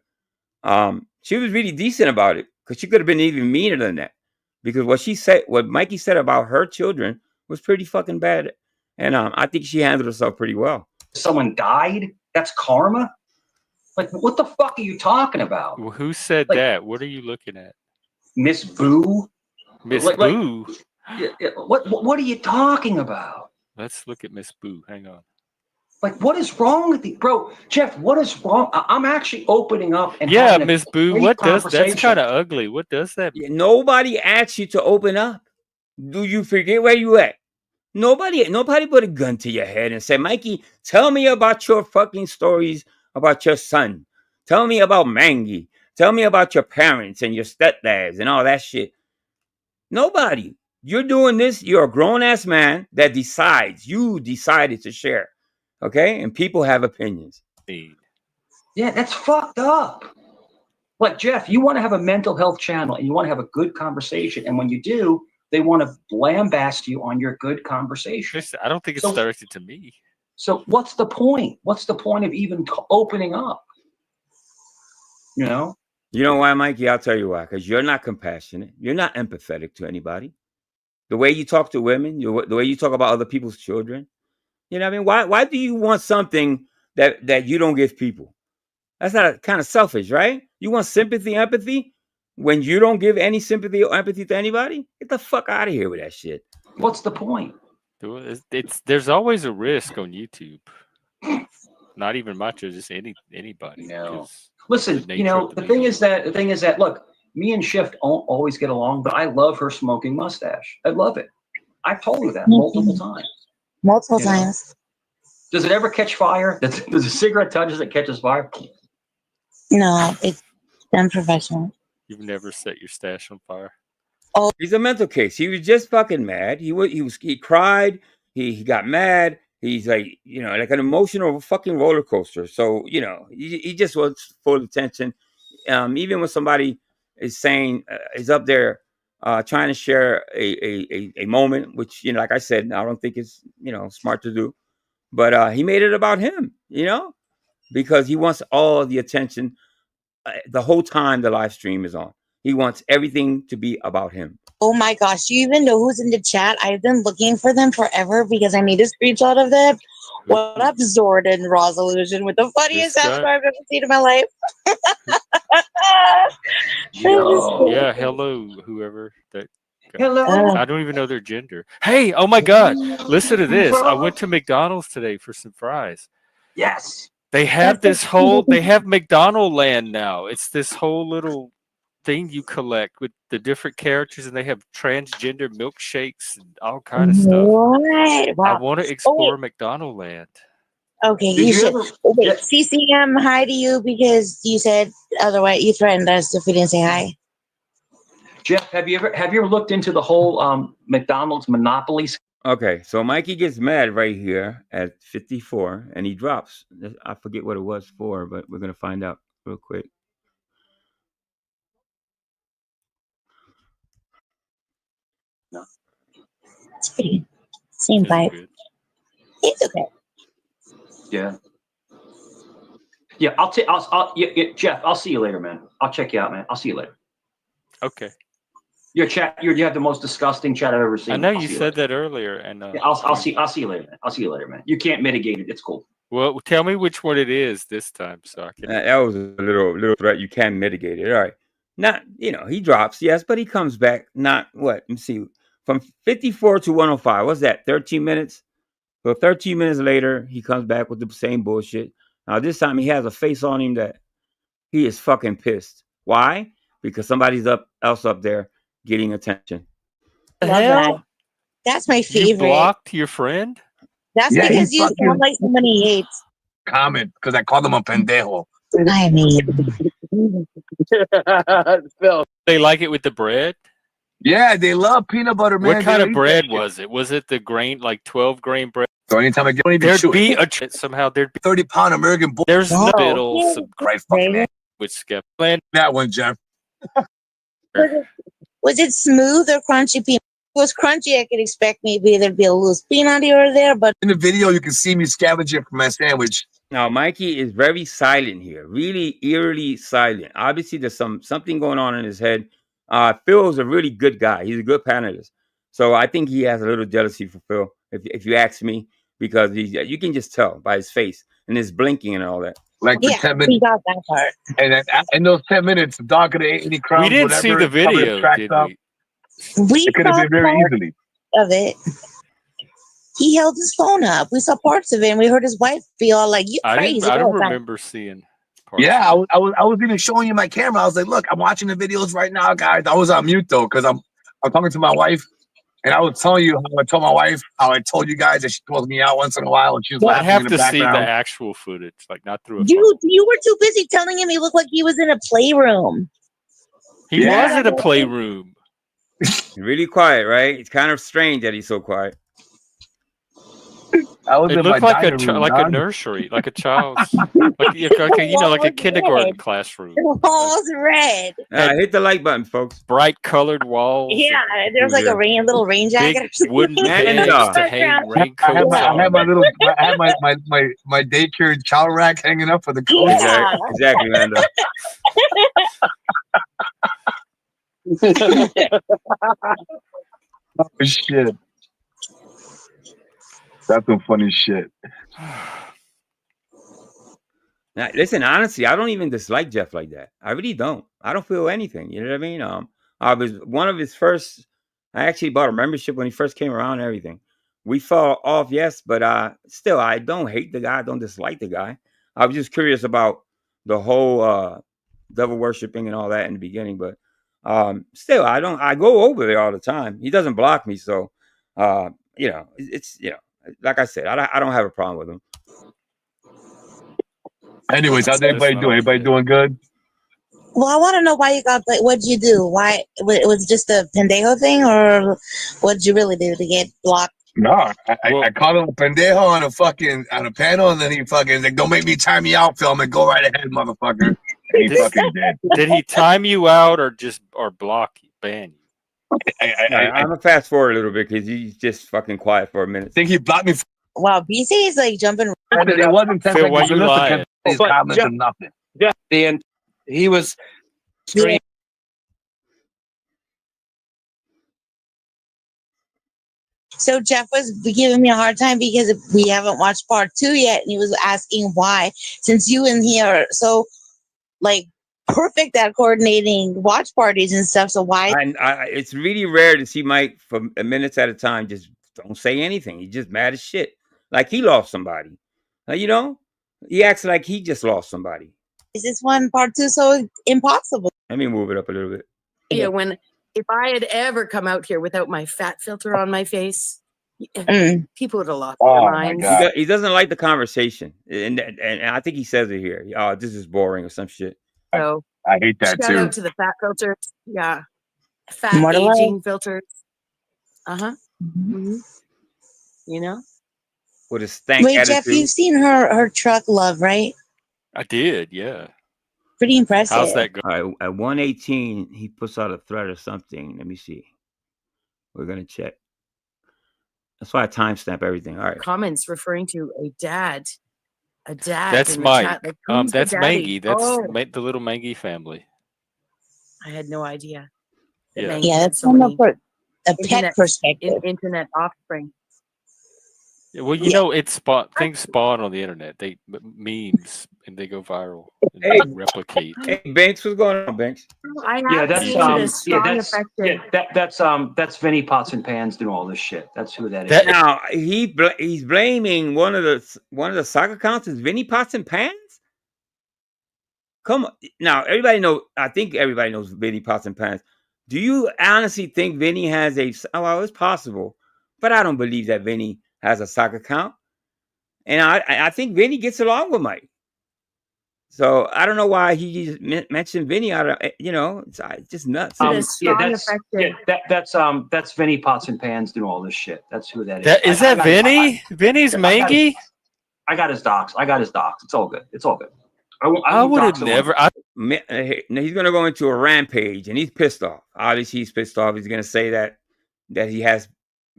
S1: she was really decent about it, because she could have been even meaner than that. Because what Mikey said about her children was pretty fucking bad. And I think she handled herself pretty well.
S10: someone died, that's karma? Like, what the fuck are you talking about?
S12: Well, who said that? What are you looking at?
S10: Miss Boo?
S12: Miss Boo?
S10: What are you talking about?
S12: Let's look at Miss Boo. Hang on.
S10: Like, what is wrong with you? Bro, Jeff, what is wrong? I'm actually opening up and
S12: yeah, Miss Boo, what does that's kind of ugly. What does that mean?
S1: Nobody asked you to open up. Do you forget where you at? Nobody put a gun to your head and said, Mikey, tell me about your fucking stories about your son. Tell me about Mangy. Tell me about your parents and your stepdads and all that shit. Nobody. You're doing this. You're a grown-ass man that you decided to share. Okay? And people have opinions.
S10: Yeah, that's fucked up. Like, Jeff, you want to have a mental health channel and you want to have a good conversation. And when you do, they want to lambast you on your good conversation.
S12: I don't think it's directed to me.
S10: So what's the point? What's the point of even opening up? You know?
S1: You know why, Mikey? I'll tell you why. Because you're not compassionate. You're not empathetic to anybody. The way you talk to women, the way you talk about other people's children. You know what I mean? Why do you want something that you don't give people? That's not kind of selfish, right? You want sympathy, empathy, when you don't give any sympathy or empathy to anybody? Get the fuck out of here with that shit.
S10: What's the point?
S12: There's always a risk on YouTube. Not even macho, just anybody.
S10: No. Listen, the thing is that look, me and Shift don't always get along, but I love her smoking mustache. I love it. I've told her that multiple times.
S14: Multiple times.
S10: Does it ever catch fire? Does a cigarette touches it catches fire?
S14: No, it's unprofessional.
S12: You've never set your stash on fire.
S14: Oh,
S1: he's a mental case. He was just fucking mad. He cried. He got mad. He's like, like an emotional fucking roller coaster. So, he just wants full attention. Even when somebody is saying, is up there trying to share a moment, which, like I said, I don't think it's, smart to do. But he made it about him, because he wants all the attention the whole time the live stream is on. He wants everything to be about him.
S14: Oh my gosh, do you even know who's in the chat? I've been looking for them forever because I need a screenshot of them. What up, Zordon Resolution, with the funniest avatar I've ever seen in my life.
S12: Yeah, hello, whoever.
S10: Hello.
S12: I don't even know their gender. Hey, oh my God. Listen to this. I went to McDonald's today for some fries.
S10: Yes.
S12: They have they have McDonald Land now. It's this whole little thing you collect with the different characters, and they have transgender milkshakes and all kind of stuff.
S14: What?
S12: I
S14: Wow.
S12: want to explore McDonald Land.
S14: Okay,
S10: Did
S14: you
S10: you
S14: should.
S10: ever-
S14: Wait, CCM, hi to you because you said otherwise. You threatened us if we didn't say hi.
S10: Jeff, have you ever looked into the whole McDonald's monopoly?
S1: Okay, so Mikey gets mad right here at 54, and he drops. I forget what it was for, but we're gonna find out real quick.
S10: No.
S14: It's pretty. Same vibe. It's okay.
S10: Yeah. Yeah, Jeff, I'll see you later, man. I'll check you out, man. I'll see you later.
S12: Okay.
S10: Your chat, you have the most disgusting chat I've ever seen.
S12: I know
S10: I'll
S12: you
S10: see
S12: said that earlier, and
S10: Yeah, I'll see you later, man. I'll see you later, man. You can't mitigate it. It's cool.
S12: well, tell me which one it is this time, so I can.
S1: That was a little threat. You can mitigate it. All right. Not, he drops, yes, but he comes back. Not what? Let me see. From 54 to 105. What's that? 13 minutes? So 13 minutes later, he comes back with the same bullshit. Now, this time he has a face on him that he is fucking pissed. Why? Because somebody's else up there getting attention.
S12: The
S14: Love
S12: hell?
S14: that. That's my
S12: You
S14: favorite.
S12: blocked your friend?
S14: That's
S11: Yeah,
S14: because
S11: he
S14: you
S11: fucking-
S14: sound like someone he hates.
S11: Comment because I called him a pendejo.
S14: I mean,
S12: They like it with the bread?
S11: Yeah, they love peanut butter, man.
S12: What kind
S11: They
S12: of
S11: eat
S12: bread
S11: that shit.
S12: was it? Was it the grain, like 12 grain bread?
S11: So anytime I get, don't even
S12: There'd
S11: chew
S12: be
S11: it.
S12: somehow there'd be
S11: 30-pound American bull.
S12: there's
S14: Wow.
S12: no middle some
S11: Right fucking man.
S12: with skip. Land.
S11: That one, Jeff.
S14: was it smooth or crunchy peanut? If it was crunchy, I could expect maybe there'd be a loose peanut here or there, but
S11: In the video, you can see me scavenging for my sandwich.
S1: Now, Mikey is very silent here, really eerily silent. Obviously, there's something going on in his head. Phil is a really good guy. He's a good panelist. So I think he has a little jealousy for Phil, if you ask me, because you can just tell by his face and his blinking and all that.
S11: Like for
S14: yeah,
S11: 10
S14: we
S11: minutes.
S14: got that part.
S11: And then in those 10 minutes, the dog could have ate any crumbs,
S12: We didn't
S11: whatever.
S12: see the
S11: covered his
S12: video,
S11: tracks
S12: did
S11: up.
S12: we?
S14: We
S11: It could have
S14: saw
S11: been very
S14: parts
S11: easily.
S14: of it. He held his phone up. We saw parts of it, and we heard his wife be all like, "You crazy?"
S12: I don't
S14: all the time.
S12: remember seeing parts
S11: Yeah,
S12: of it.
S11: I was even showing you my camera. I was like, look, I'm watching the videos right now, guys. I was on mute though, because I'm talking to my wife, and I was telling you how I told my wife how I told you guys that she calls me out once in a while, and she was
S12: I
S11: laughing
S12: have
S11: in the
S12: to see the
S11: background.
S12: actual footage, like not through a phone.
S14: Dude, you were too busy telling him he looked like he was in a playroom.
S12: He
S11: Yeah.
S12: was in a playroom.
S1: Really quiet, right? It's kind of strange that he's so quiet.
S11: I was
S12: It
S11: in my
S12: looked like
S11: dining room,
S12: like a
S11: dog.
S12: nursery, like a child's, like a kindergarten classroom.
S14: The wall was red.
S1: Hit the like button, folks.
S12: Bright colored walls.
S14: Yeah, there was like a little rain jacket.
S12: Big wooden pegs to hang raincoats
S11: I
S12: on.
S11: had my little, I had my daycare chow rack hanging up for the coat.
S14: Yeah.
S1: Exactly, Mando.
S11: Oh shit. That's some funny shit.
S1: Now, listen, honestly, I don't even dislike Jeff like that. I really don't. I don't feel anything. You know what I mean? I was one of his first. I actually bought a membership when he first came around and everything. We fell off, yes, but still, I don't hate the guy. I don't dislike the guy. I was just curious about the whole devil worshiping and all that in the beginning, but still, I don't. I go over there all the time. He doesn't block me, so it's like I said, I don't have a problem with him.
S11: Anyways, how's everybody doing? Everybody doing good?
S14: Well, I want to know why you got. Like, what'd you do? Why it was just a pendejo thing, or what'd you really do to get blocked?
S11: No, I called him a pendejo on a panel, and then he fucking like, "Don't make me time you out, film it. Go right ahead, motherfucker." And he fucking did.
S12: Did he time you out or block you, ban you?
S1: I'm gonna fast forward a little bit because he's just fucking quiet for a minute.
S11: I think he blocked me.
S14: Wow, BC is like jumping.
S11: It wasn't 10
S12: Phil, why
S11: seconds.
S12: you lying?
S11: His comments and nothing.
S3: Yeah, and he was screaming.
S14: So Jeff was giving me a hard time because we haven't watched part 2 yet, and he was asking why, since you and he are so like perfect at coordinating watch parties and stuff. So why?
S1: And it's really rare to see Mike for minutes at a time just don't say anything. He's just mad as shit, like he lost somebody. You know, he acts like he just lost somebody.
S14: Is this one part two so impossible?
S1: Let me move it up a little bit.
S15: Yeah, if I had ever come out here without my fat filter on my face, people would have lost their minds.
S1: He doesn't like the conversation, and I think he says it here. Oh, this is boring or some shit.
S15: So
S11: I hate that
S15: shout
S11: too.
S15: out to the fat filters. Yeah, fat
S14: More to
S15: aging filters. You know.
S1: With his stank
S14: Wait,
S1: attitude.
S14: Jeff, you've seen her truck love, right?
S12: I did, yeah.
S14: Pretty impressive.
S12: How's that going?
S1: All right, at 118, he puts out a threat or something. Let me see. We're gonna check. That's why I timestamp everything. All right.
S15: Comments referring to a dad. A dad.
S12: That's
S15: in the
S12: Mike.
S15: chat. Like, who's the
S12: That's
S15: daddy?
S12: Mangy. That's
S15: Oh,
S12: the little Mangy family.
S15: I had no idea. that
S12: Yeah.
S15: Mangy
S14: Yeah,
S15: had
S14: that's
S15: so
S14: from
S15: many
S14: a pet
S15: internet-
S14: perspective.
S15: internet offspring.
S12: Yeah, well, you know, things spawn on the internet. They memes and they go viral and
S1: Hey.
S12: they replicate.
S1: Hey, Banks, what's going on, Banks?
S15: I
S10: Yeah,
S15: have
S10: that's
S15: seen the strong affection.
S10: that's Vinny Pots and Pans doing all this shit. That's who that is.
S1: Now he's blaming one of the soccer accounts is Vinny Pots and Pans. Come on, now everybody knows. I think everybody knows Vinny Pots and Pans. Do you honestly think Vinny has a? Oh, well, it's possible, but I don't believe that Vinny has a soccer account. And I think Vinny gets along with Mike. So I don't know why he just mentioned Vinny out of, it's just nuts.
S10: That's Vinny Pots and Pans doing all this shit. That's who that is.
S12: Is that Vinny? Vinny's Mangy?
S10: I got his docs. It's all good. It's all good.
S12: I would have never.
S1: He's going to go into a rampage, and he's pissed off. Obviously, he's pissed off. He's going to say that he has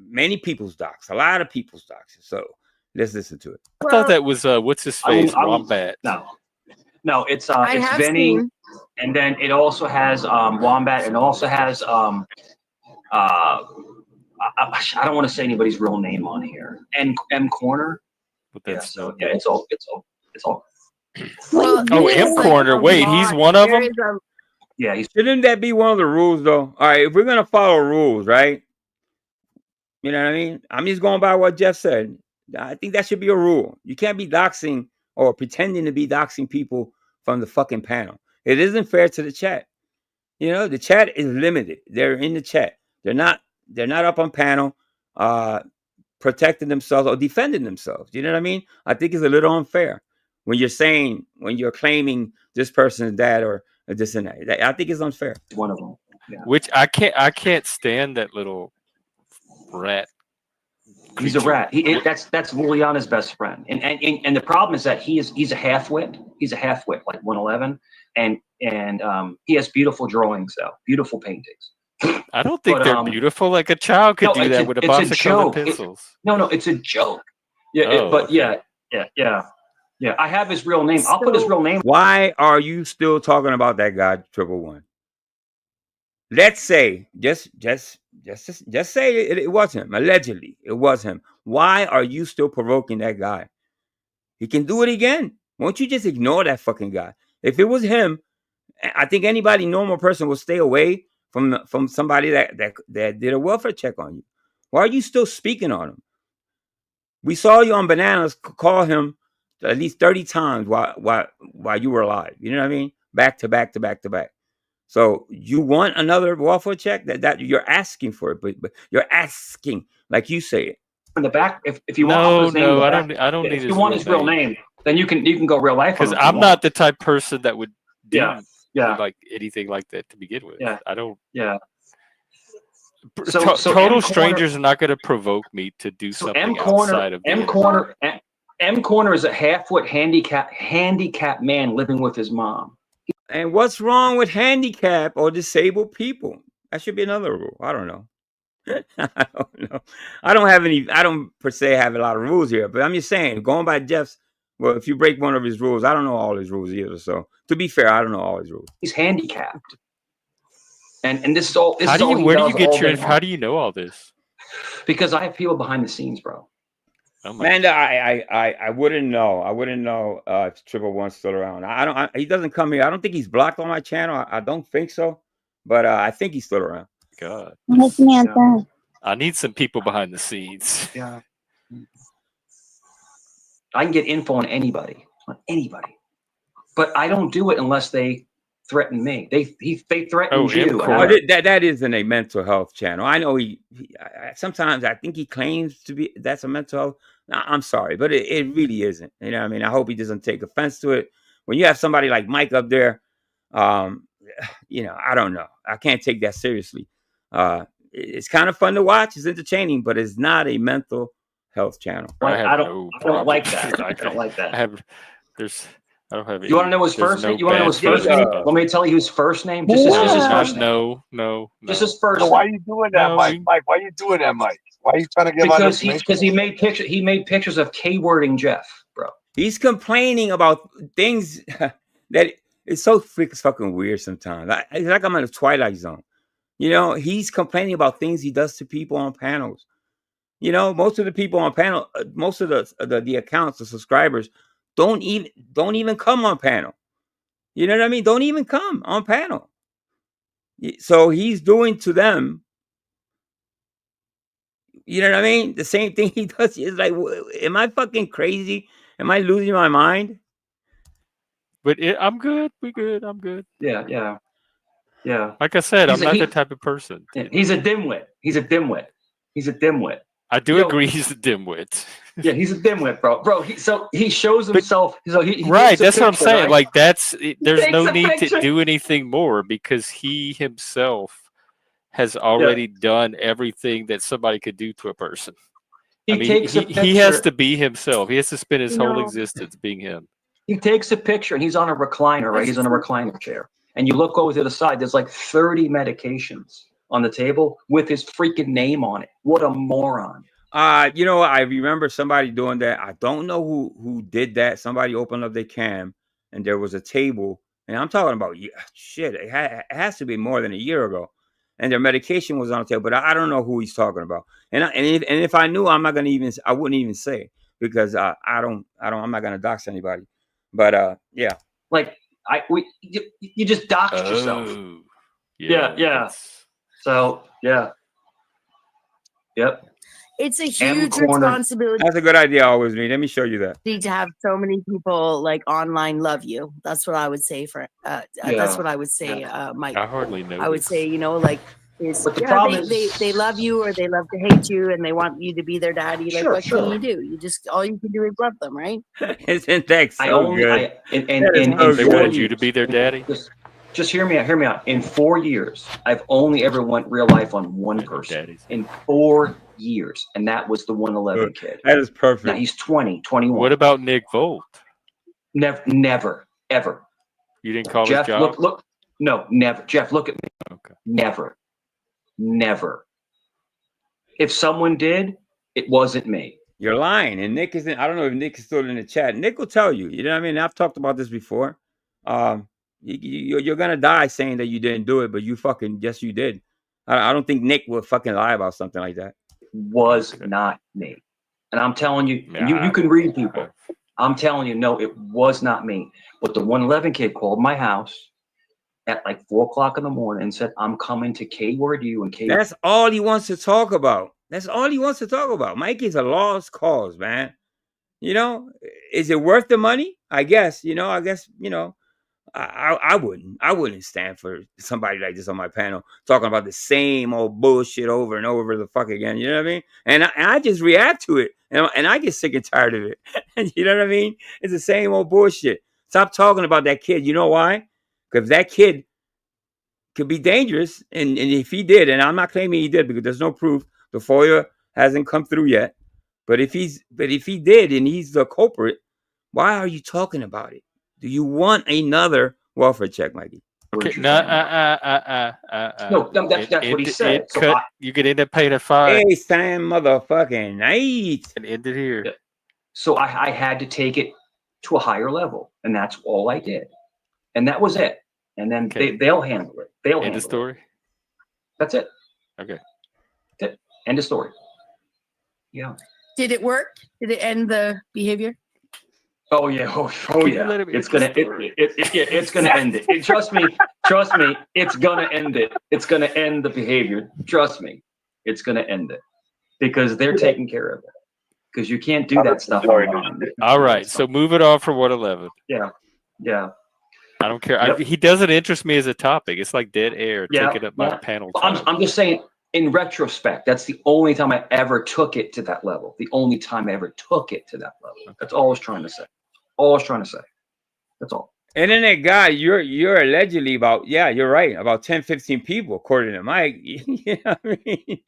S1: many people's docs, a lot of people's docs. So let's listen to it.
S12: I thought that was what's his face, Wombat.
S10: No, it's Vinny, and then it also has Wombat, and also has I don't want to say anybody's real name on here. M Corner.
S12: But that's
S10: it's all.
S12: Well, M Corner. Wait, he's one of them.
S10: Yeah,
S1: shouldn't that be one of the rules, though? All right, if we're gonna follow rules, right? You know what I mean? I'm just going by what Jeff said. I think that should be a rule. You can't be doxing or pretending to be doxing people from the fucking panel. It isn't fair to the chat. You know, the chat is limited. They're in the chat. They're not up on panel, protecting themselves or defending themselves. You know what I mean? I think it's a little unfair when you're claiming this person's dad or this and that. I think it's unfair.
S10: One of them. Yeah.
S12: Which I can't stand that little rat.
S10: He's a rat. That's Liliana's best friend, and the problem is that he's a half-wit. He's a half-wit, like 111, and he has beautiful drawings, though, beautiful paintings.
S12: I don't think they're beautiful. Like a child could do that with a box of colored pencils.
S10: No, it's a joke. Yeah, yeah. I have his real name. I'll put his real name.
S1: Why are you still talking about that guy, 111? Let's say just say it was him. Allegedly, it was him. Why are you still provoking that guy? He can do it again. Won't you just ignore that fucking guy? If it was him, I think anybody normal person will stay away from somebody that did a welfare check on you. Why are you still speaking on him? We saw you on Bananas call him at least 30 times while you were alive. You know what I mean? Back to back to back to back. So you want another welfare check? That you're asking for it, but you're asking like you say it.
S10: In the back, if you want his name,
S12: I don't need
S10: if you want his real name, then you can go real life.
S12: Because I'm not the type of person that would do
S10: yeah,
S12: like anything like that to begin with.
S10: Yeah,
S12: I don't.
S10: Yeah.
S12: So total strangers are not going to provoke me to do something outside of
S10: M Corner is a half-wit handicapped man living with his mom.
S1: And what's wrong with handicapped or disabled people? That should be another rule. I don't know. I don't know. I don't per se have a lot of rules here, but I'm just saying, going by Jeff's, well, if you break one of his rules, I don't know all his rules either. So to be fair, I don't know all his rules.
S10: He's handicapped. And this is all.
S12: How do you know all this?
S10: Because I have people behind the scenes, bro.
S12: Oh my
S1: Man, I wouldn't know. I wouldn't know if Triple One's still around. He doesn't come here. I don't think he's blocked on my channel. I don't think so, but I think he's still around.
S12: God.
S14: Make me answer.
S12: I need some people behind the scenes.
S10: Yeah. I can get info on anybody, but I don't do it unless they threaten me. They threatened you.
S1: That isn't a mental health channel. I know sometimes I think he claims to be that's a mental health. I'm sorry, but it really isn't. You know what I mean? I hope he doesn't take offense to it. When you have somebody like Mike up there, you know, I don't know. I can't take that seriously. It's kind of fun to watch. It's entertaining, but it's not a mental health channel.
S10: I don't like that. I don't like that.
S12: I don't have.
S10: You want to know his first name? You want to know his first name? Want me to tell you his first name? Just his first name.
S12: No.
S10: Just his first name.
S11: Why are you doing that, Mike? Mike, why are you doing that, Mike? Why are you trying to get
S10: because he made pictures. He made pictures of K-wording Jeff, bro.
S1: He's complaining about things that is so fucking weird sometimes. It's like I'm in a Twilight Zone. You know, he's complaining about things he does to people on panels. You know, most of the people on panel, most of the accounts, the subscribers, don't even come on panel. You know what I mean? Don't even come on panel. So he's doing to them, you know what I mean? The same thing he does. It's like, am I fucking crazy? Am I losing my mind?
S12: But I'm good. We good. I'm good.
S10: Yeah.
S12: Like I said, I'm not the type of person.
S10: He's a dimwit.
S12: I do agree he's a dimwit.
S10: Yeah, he's a dimwit, bro. He shows himself.
S12: Right, that's what I'm saying.
S10: Right?
S12: Like there's no need to do anything more because he himself has already done everything that somebody could do to a person. He has to be himself. He has to spend his whole existence being him.
S10: He takes a picture and he's on a recliner, right? He's on a recliner chair. And you look over to the side, there's like 30 medications on the table with his freaking name on it. What a moron.
S1: You know, I remember somebody doing that. I don't know who did that. Somebody opened up their cam and there was a table. And I'm talking about, shit, it has to be more than a year ago. And their medication was on the table, but I don't know who he's talking about. And if I knew, I wouldn't even say because I'm not gonna dox anybody. But yeah,
S10: like you just doxed yourself. Yeah. So yeah, yep.
S15: It's a huge responsibility.
S1: That's a good idea, always me. Let me show you that.
S15: To have so many people like online love you. That's what I would say that's what I would say, Mike.
S12: I hardly know.
S15: I would say, you know, like
S10: the problem is
S15: they love you or they love to hate you and they want you to be their daddy. Like what can you do? All you can do is love them, right?
S1: Isn't that so good?
S12: They wanted you to be their daddy.
S10: Just hear me out. In 4 years, I've only ever went real life on one person. In 4 years, and that was the 111 kid.
S1: That is perfect.
S10: Now he's 20, 21.
S12: What about Nick Volt?
S10: Never, ever.
S12: You didn't call
S10: Jeff,
S12: his job?
S10: Look, no, never. Jeff, look at me.
S12: Okay.
S10: Never. If someone did, it wasn't me.
S1: You're lying. And Nick isn't. I don't know if Nick is still in the chat. Nick will tell you. You know what I mean? I've talked about this before. You're gonna die saying that you didn't do it, but you did. I don't think Nick would fucking lie about something like that.
S10: Was not me. And I'm telling you, you can read people. I'm telling you, no, it was not me. But the 111 kid called my house at like 4 o'clock in the morning and said, I'm coming to K-word you and K-word.
S1: That's all he wants to talk about. Mikey's a lost cause, man. You know, is it worth the money? I guess, I wouldn't stand for somebody like this on my panel talking about the same old bullshit over and over the fuck again. You know what I mean? And I just react to it, and I get sick and tired of it. And you know what I mean? It's the same old bullshit. Stop talking about that kid. You know why? Because that kid could be dangerous, and if he did, and I'm not claiming he did because there's no proof. The FOIA hasn't come through yet. But if he did, and he's the culprit, why are you talking about it? Do you want another welfare check, Mikey?
S12: Okay, no,
S10: that's what he said.
S12: You could end up paying a fine.
S1: Hey, Sam, motherfucking night.
S12: And end it here.
S10: So I had to take it to a higher level, and that's all I did, and that was it. And then they'll handle it. End of
S12: story.
S10: That's it.
S12: Okay.
S10: That's it. End of story. Yeah.
S15: Did it work? Did it end the behavior?
S10: Oh yeah, yeah. It's gonna end it. Trust me. It's gonna end it. It's gonna end the behavior. Trust me, it's gonna end it because they're taking care of it. Because you can't do that stuff.
S12: All right, so move it on for 111.
S10: Yeah.
S12: I don't care.
S10: Yep.
S12: He doesn't interest me as a topic. It's like dead air taking up my panel time.
S10: I'm just saying. In retrospect, that's the only time I ever took it to that level. The only time I ever took it to that level. That's all I was trying to say. That's all.
S1: Internet guy, you're allegedly about, yeah, you're right, about 10, 15 people, according to Mike. You know what I mean?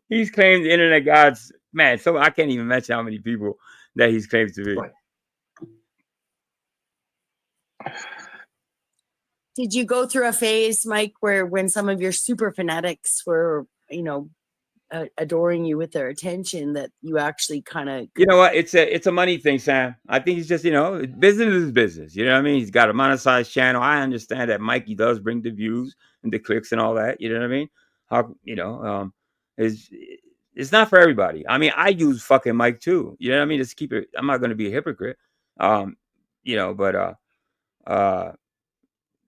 S1: He's claimed the internet gods, man, so I can't even mention how many people that he's claimed to be.
S10: Right.
S15: Did you go through a phase, Mike, where when some of your super fanatics were, adoring you with their attention, that you actually kind of...
S1: You know what? It's a money thing, Sam. I think it's just, business is business. You know what I mean? He's got a monetized channel. I understand that Mikey does bring the views and the clicks and all that. You know what I mean? It's not for everybody. I mean, I use fucking Mike too. You know what I mean? Just keep it. I'm not going to be a hypocrite.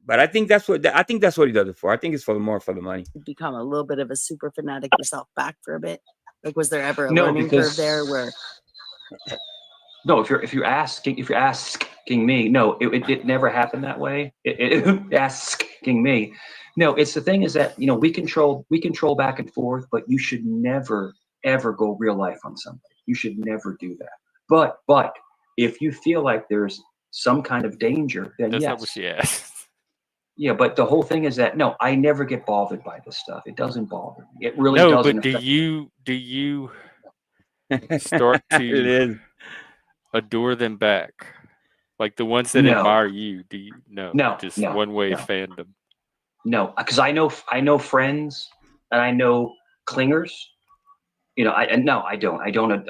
S1: But I think that's what he does it for. I think it's more for the money.
S15: Become a little bit of a super fanatic yourself back for a bit. Like, was there ever a learning curve there where?
S10: No, if you're asking me, no, it never happened that way. Asking me, no. It's the thing is that we control back and forth, but you should never ever go real life on somebody. You should never do that. But if you feel like there's some kind of danger, then
S12: that's
S10: yes.
S12: not what she asked.
S10: Yeah, but the whole thing is that no, I never get bothered by this stuff. It doesn't bother me. It really doesn't.
S12: No, but do you start to adore them back, like the ones that admire you? Do you? No, just one way fandom.
S10: No, because I know friends and I know clingers. I don't.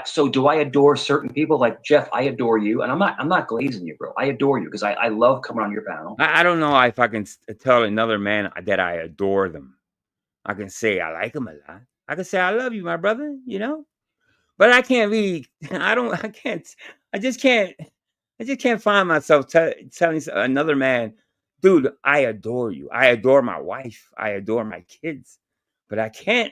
S10: So do I adore certain people? Like Jeff, I adore you, and I'm not glazing you, bro. I adore you because I love coming on your panel.
S1: I don't know if I can tell another man that I adore them. I can say I like them a lot. I can say I love you, my brother. But I can't really. I just can't find myself telling another man, dude, I adore you. I adore my wife. I adore my kids. But I can't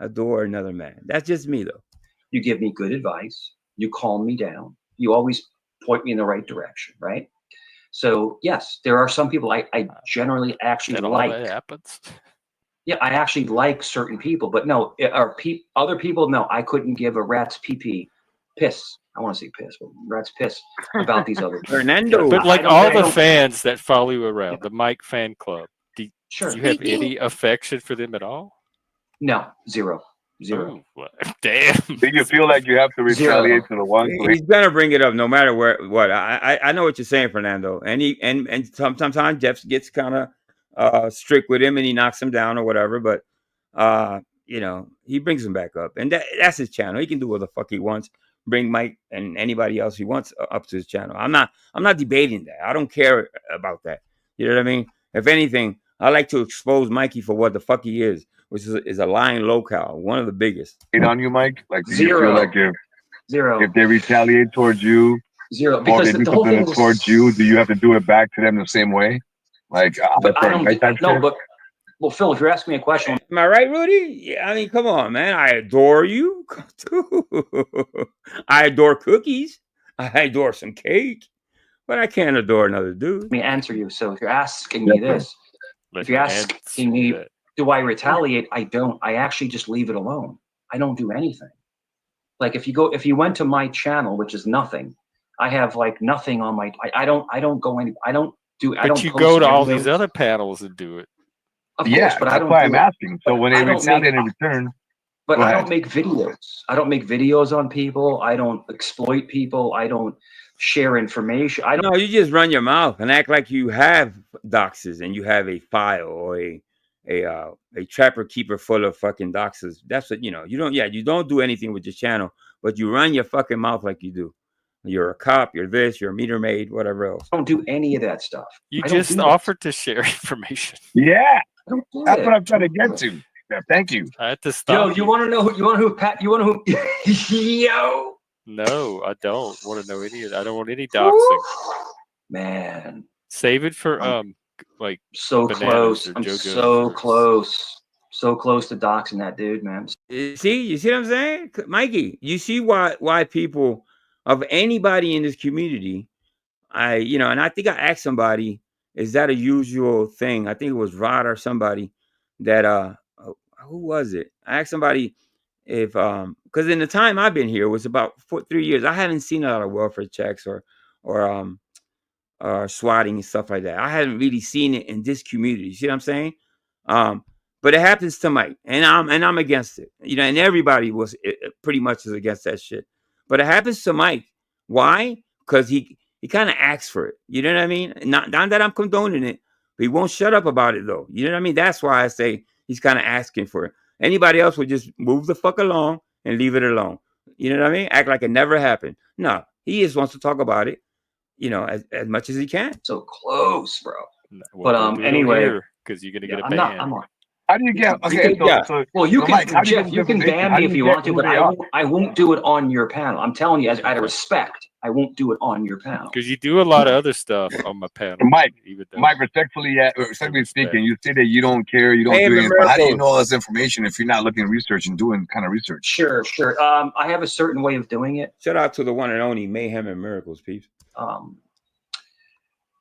S1: adore another man. That's just me, though.
S10: You give me good advice. You calm me down. You always point me in the right direction, right? So yes, there are some people I generally actually like.
S12: That happens.
S10: Yeah, I actually like certain people, but no, other people, no, I couldn't give a rat's piss. I want to say piss, but rat's piss about these other people.
S1: Fernando.
S12: But like all the fans that follow you around, the Mike fan club, do you have any affection for them at all?
S10: No, zero.
S12: Oh, damn.
S11: Do you feel like you have to retaliate to the one?
S1: He's gonna bring it up no matter what. I know what you're saying, Fernando. And sometimes Jeff gets kind of strict with him and he knocks him down or whatever. But he brings him back up, and that's his channel. He can do what the fuck he wants. Bring Mike and anybody else he wants up to his channel. I'm not debating that. I don't care about that. You know what I mean? If anything, I like to expose Mikey for what the fuck he is, which is a lying locale, one of the biggest.
S11: On you, Mike? Like, do
S10: zero.
S11: You feel like
S10: zero.
S11: If they retaliate towards you,
S10: zero,
S11: because or they do something towards you, do you have to do it back to them the same way? Like,
S10: but I don't. No, but well, Phil, if you're asking me a question,
S1: am I right, Rudy? Yeah, I mean, come on, man. I adore you. I adore cookies. I adore some cake, but I can't adore another dude.
S10: Let me answer you. So if you're asking me this, if you're asking me, do I retaliate? I don't. I actually just leave it alone. I don't do anything. Like if you went to my channel, which is nothing, I have like nothing on my. I don't go any. I don't do.
S12: But you go to all these other panels and do it.
S10: Of course, but
S11: that's why I'm asking. So when they retaliate in return,
S10: but I don't make videos. I don't make videos on people. I don't exploit people. I don't share information. I don't.
S1: No, you just run your mouth and act like you have doxes and you have a file or a trapper keeper full of fucking doxes. That's what you don't. Yeah, you don't do anything with your channel, but you run your fucking mouth like you do. You're a cop. You're this. You're a meter maid. Whatever else.
S10: I don't do any of that stuff.
S12: You just offered to share information.
S11: Yeah. That's what I'm trying to get to. Yeah, thank you.
S12: I had to stop.
S10: Yo, you want to know who? You want who? Pat? You want who? Yo.
S12: No, I don't want to know any of that. I don't want any doxing.
S10: Man,
S12: save it for like
S10: so
S12: bananas
S10: close.
S12: or
S10: I'm
S12: JoJo's
S10: so
S12: or-
S10: so close to doxing that dude, man.
S1: See, you see what I'm saying, Mikey? You see why people of anybody in this community, and I think I asked somebody, is that a usual thing? I think it was Rod or somebody that who was it? I asked somebody if because in the time I've been here, it was about 3 years. I haven't seen a lot of welfare checks or swatting and stuff like that. I haven't really seen it in this community. You see what I'm saying? But it happens to Mike, and I'm against it. And everybody was pretty much is against that shit. But it happens to Mike. Why? Because he kind of asks for it. You know what I mean? Not that I'm condoning it, but he won't shut up about it though. You know what I mean? That's why I say he's kind of asking for it. Anybody else would just move the fuck along and leave it alone. You know what I mean? Act like it never happened. No, he just wants to talk about it. As much as he can.
S10: So close, bro.
S12: Well,
S10: But
S12: don't do it
S10: anyway,
S12: because you're gonna get a
S10: I'm
S12: ban.
S10: not. I'm on.
S11: How do you get? Okay,
S10: Well, you can,
S11: Mike, how do you
S10: Jeff.
S11: get
S10: You can
S11: information?
S10: ban
S11: How
S10: me
S11: do
S10: if
S11: you
S10: you
S11: get
S10: want to,
S11: who
S10: but
S11: they
S10: I won't do it on your panel. I'm telling you, out of respect, I won't do it on your panel.
S12: Because you do a lot of other stuff on my panel.
S11: Mike,
S12: even though
S11: Mike, respectfully speaking, you say that you don't care, you don't do anything. But how do you know all this information if you're not looking at research and doing kind of research?
S10: Sure. I have a certain way of doing it.
S1: Shout out to the one and only Mayhem and Miracles, peeps.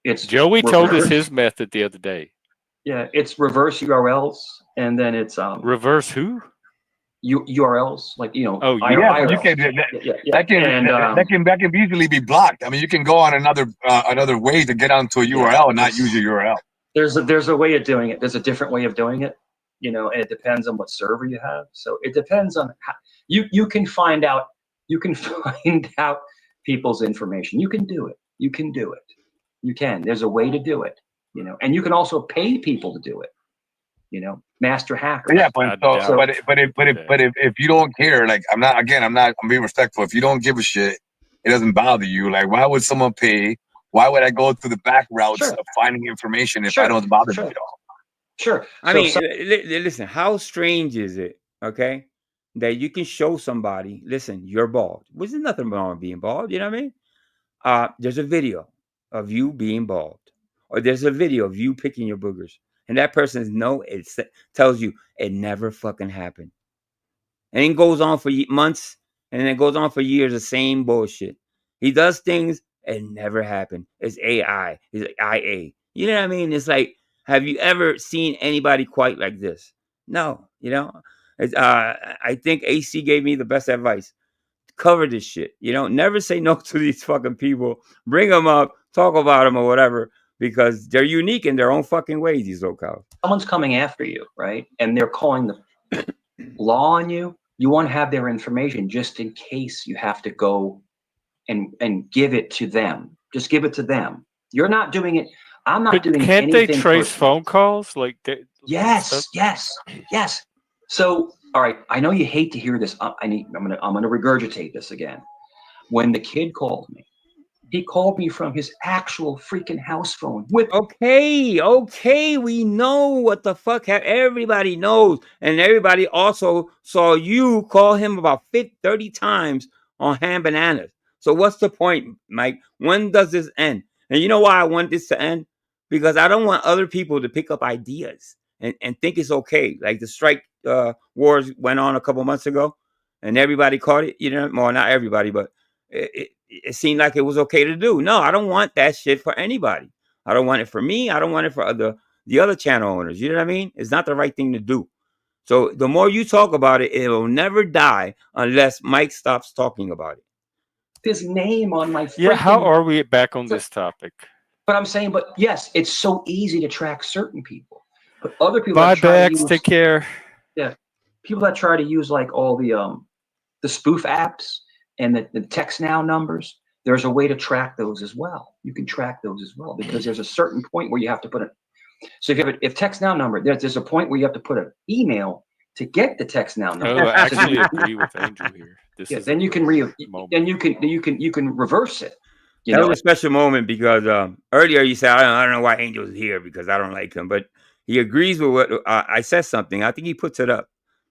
S10: It's
S12: Joey told us his method the other day.
S10: Yeah, it's reverse URLs, and then it's
S12: reverse who?
S10: URLs, like
S12: Oh,
S11: yeah, you can. That can easily be blocked. I mean, you can go on another way to get onto a URL and not use your URL.
S10: There's a way of doing it. There's a different way of doing it, and it depends on what server you have. So it depends on how you can find out. You can find out people's information. You can do it. You can do it. You can. There's a way to do it. And you can also pay people to do it. Master hackers.
S11: Yeah, but if you don't care, like I'm being respectful. If you don't give a shit, it doesn't bother you. Like, why would someone pay? Why would I go through the back routes of finding information if I don't bother me at all?
S10: Sure.
S1: I mean, listen, how strange is it, okay, that you can show somebody, listen, you're bald. There's nothing wrong with being bald, you know what I mean? There's a video of you being bald, or there's a video of you picking your boogers, and that person tells you it never fucking happened. And it goes on for months, and it goes on for years, the same bullshit. He does things, it never happened. It's AI, it's IA. You know what I mean? It's like, have you ever seen anybody quite like this? No, I think AC gave me the best advice. Cover this shit. Never say no to these fucking people. Bring them up, talk about them or whatever, because they're unique in their own fucking ways, these locals.
S10: Someone's coming after you, right? And they're calling the law on you. You want to have their information just in case you have to go and give it to them. Just give it to them. You're not doing it. I'm not doing anything.
S12: Can't they trace phone calls?
S10: Yes. So, all right. I know you hate to hear this. I'm gonna regurgitate this again. When the kid called me, he called me from his actual freaking house phone.
S1: Okay, we know what the fuck. Everybody knows, and everybody also saw you call him about 30 times on Ham Bananas. So what's the point, Mike? When does this end? And you know why I want this to end? Because I don't want other people to pick up ideas and think it's okay. Like the strike wars went on a couple months ago, and everybody caught it. Well, not everybody, but it seemed like it was okay to do. No, I don't want that shit for anybody. I don't want it for me. I don't want it for the other channel owners. You know what I mean? It's not the right thing to do. So the more you talk about it, it will never die unless Mike stops talking about it.
S10: His name on my
S12: Yeah, how are we back on this topic?
S10: But I'm saying, yes, it's so easy to track certain people. But other people
S12: buybacks, take care.
S10: Yeah. People that try to use like all the spoof apps and the text now numbers, there's a way to track those as well. You can track those as well because there's a certain point where you have to put it. So if you have if text now number, there's a point where you have to put an email to get the text now number.
S12: I actually agree with Angel here.
S10: Then you can you can reverse it.
S1: That was a special moment because earlier you said I don't know why Angel's here because I don't like him, but He agrees with what I said something. I think he puts it up.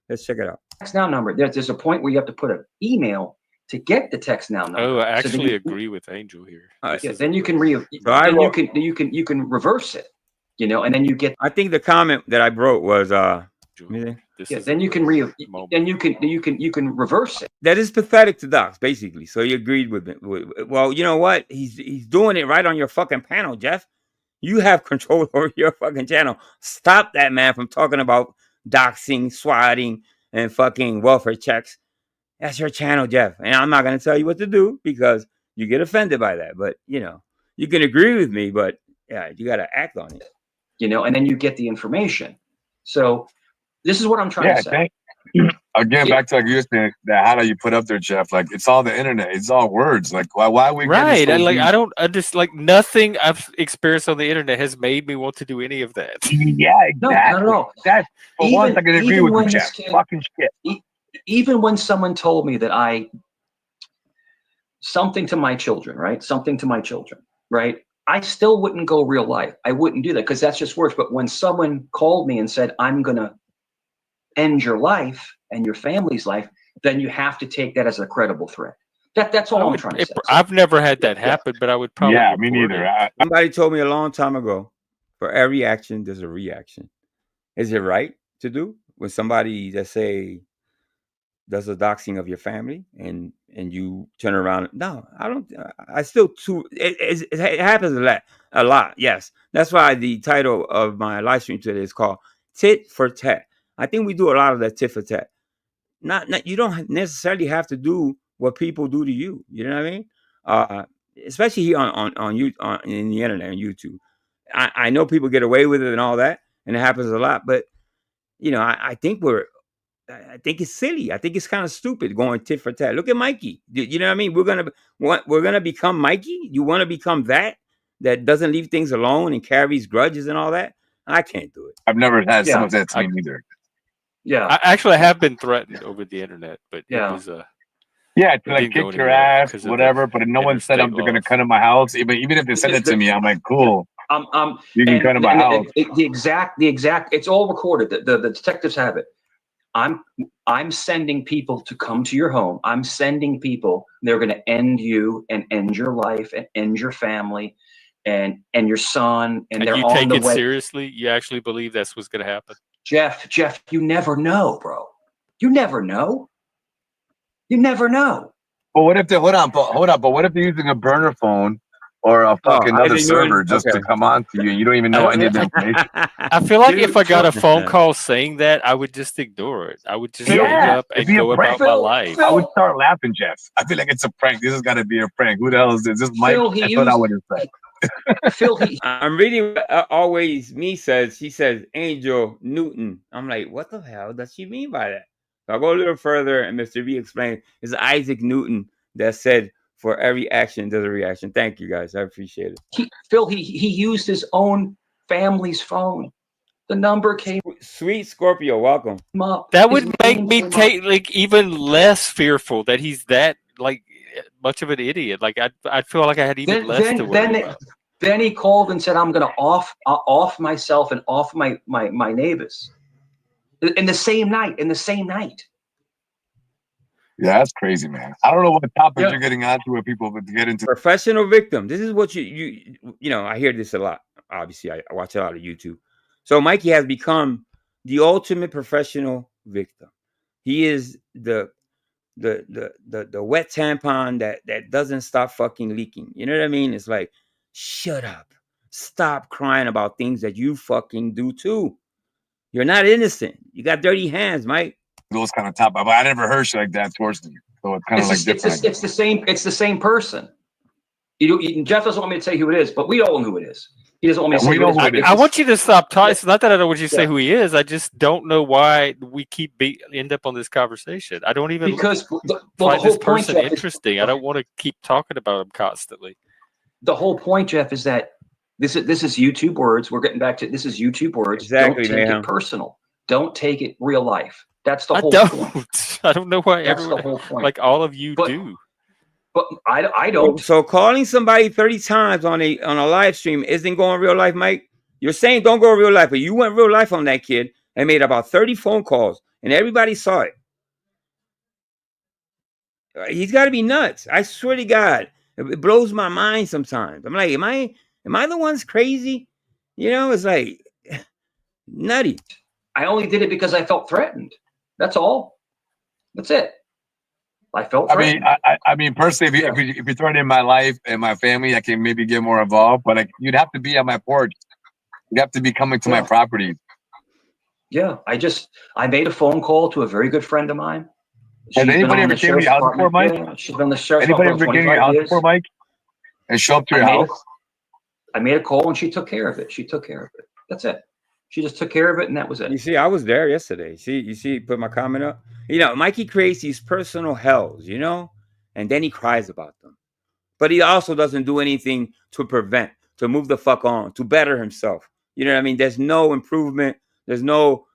S1: Let's check it out.
S10: Text now number. There's a point where you have to put an email to get the text now number.
S12: Oh, I
S10: So then
S12: actually
S10: you-
S12: agree with Angel here.
S10: Yeah, then you can you can reverse it, you know, and then you get.
S1: I think the comment that I wrote was
S10: then you can you can reverse it.
S1: that is pathetic to Docs, basically. So he agreed with it. Well, you know what? He's doing it right on your fucking panel, Jeff. You have control over your fucking channel. Stop that man from talking about doxing, swatting, and fucking welfare checks. That's your channel, Jeff. And I'm not gonna tell you what to do because you get offended by that. But you know, you can agree with me, but yeah, you gotta act on it.
S10: You know, and then you get the information. So this is what I'm trying to say.
S11: Again, back to like you were saying, that how do you put up there, Jeff? Like it's all the internet, it's all words. Like why are we
S12: Right?
S11: getting so
S12: And
S11: deep?
S12: I just like nothing I've experienced on the internet has made me want to do any of that.
S11: Yeah,
S10: No, not at all.
S11: That's for once I can agree
S10: even
S11: with
S10: when
S11: you,
S10: this
S11: Jeff.
S10: kid-
S11: Fucking shit.
S10: Even when someone told me that something to my children, right? Something to my children, right? I still wouldn't go real life. I wouldn't do that because that's just worse. But when someone called me and said, I'm going to end your life and your family's life, then you have to take that as a credible threat. That's all I'm trying to say.
S12: I've never had that happen, but I would probably.
S11: Yeah, me
S12: report
S11: neither.
S12: it.
S1: Somebody told me a long time ago, for every action, there's a reaction. Is it right to do when somebody, let's say, does a doxing of your family and you turn around? No, I don't. I still it happens a lot. Yes, that's why the title of my live stream today is called "Tit for Tat." I think we do a lot of that tit for tat. Not you don't necessarily have to do what people do to you. You know what I mean? Especially here on in the internet on YouTube. I know people get away with it and all that, and it happens a lot. But you know, I think it's silly. I think it's kind of stupid going tit for tat. Look at Mikey. You know what I mean? We're gonna become Mikey. You want to become that doesn't leave things alone and carries grudges and all that. I can't do it.
S11: I've never had someone say that to me either.
S10: Yeah,
S12: I actually have been threatened over the internet, but it was
S11: yeah,
S12: it
S11: to like
S12: didn't go
S11: kick your
S12: anywhere
S11: ass,
S12: because of
S11: whatever. But no one said they're gonna come to my house. Even if they said it to me, I'm like, cool. You can come to my house.
S10: The exact. It's all recorded. The detectives have it. I'm sending people to come to your home. I'm sending people. They're going to end you and end your life and end your family and your son. And they're
S12: you
S10: on
S12: take
S10: the
S12: it
S10: way.
S12: seriously? You actually believe that's what's going to happen?
S10: Jeff, you never know, bro. You never know. You never know.
S11: But what if they hold on? But what if they're using a burner phone or a fucking
S1: I
S11: other
S1: didn't know
S11: server just to come on to you and you don't even know any of the information?
S12: I feel like if I got a phone call saying that, I would just ignore it. I would just hang up and go about my life.
S11: I would start laughing, Jeff. I feel like it's a prank. This has got to be a prank. Who the hell is this? This Mike? I thought I would have said.
S1: I'm reading always me says. She says Angel Newton. I'm like, what the hell does she mean by that? So I'll go a little further, and Mr. B explained it's Isaac Newton that said, for every action, there's a reaction. Thank you, guys. I appreciate it.
S10: He used his own family's phone. The number came.
S1: Sweet Scorpio, welcome.
S12: That would make me take like even less fearful that he's that like much of an idiot. Like I'd feel like I had even less to worry about.
S10: Then he called and said, "I'm going to off myself and off my neighbors." In the same night.
S11: Yeah, that's crazy, man. I don't know what topic you're getting onto with people, but to get into
S1: Professional victim. This is what you know. I hear this a lot. Obviously, I watch a lot of YouTube. So Mikey has become the ultimate professional victim. He is the wet tampon that doesn't stop fucking leaking. You know what I mean? It's like, shut up. Stop crying about things that you fucking do too. You're not innocent. You got dirty hands, Mike.
S11: those kind of topics, but I never heard shit like that towards you. So it's kind of like different.
S10: It's the same person. Jeff doesn't want me to tell you who it is, but we all know who it is. He doesn't want me to say who it is.
S12: I want you to stop talking. It's not that I don't want you to say who he is. I just don't know why we keep end up on this conversation. I don't even find this person interesting. I don't want to keep talking about him constantly.
S10: The whole point, Jeff, is that this is YouTube words. We're getting back to this is YouTube words.
S1: Exactly,
S10: don't take it personal. Don't take it real life. That's the whole point.
S12: I don't know why
S10: That's
S12: everyone,
S10: the whole point.
S12: like all of you do.
S10: But I don't.
S1: So calling somebody 30 times on a live stream isn't going real life, Mike. You're saying don't go real life, but you went real life on that kid and made about 30 phone calls, and everybody saw it. He's got to be nuts. I swear to God, it blows my mind sometimes. I'm like, am I the ones crazy? You know, it's like nutty.
S10: I only did it because I felt threatened. That's all. That's it. I felt threatened.
S11: I mean, personally, if you threaten my life and my family, I can maybe get more involved. But like, you'd have to be on my porch. You'd have to be coming to my property.
S10: Yeah, I made a phone call to a very good friend of mine.
S11: Has anybody ever came to your house before, Mike?
S10: Yeah, she's been on the sheriff's
S11: Anybody
S10: department
S11: ever came to your house before, Mike? And show up to your house?
S10: I made a call and she took care of it. She took care of it. That's it. She just took care of it, and that was it.
S1: You see, I was there yesterday. You see, put my comment up. You know, Mikey creates these personal hells, you know, and then he cries about them. But he also doesn't do anything to prevent, to move the fuck on, to better himself. You know what I mean? There's no improvement. There's no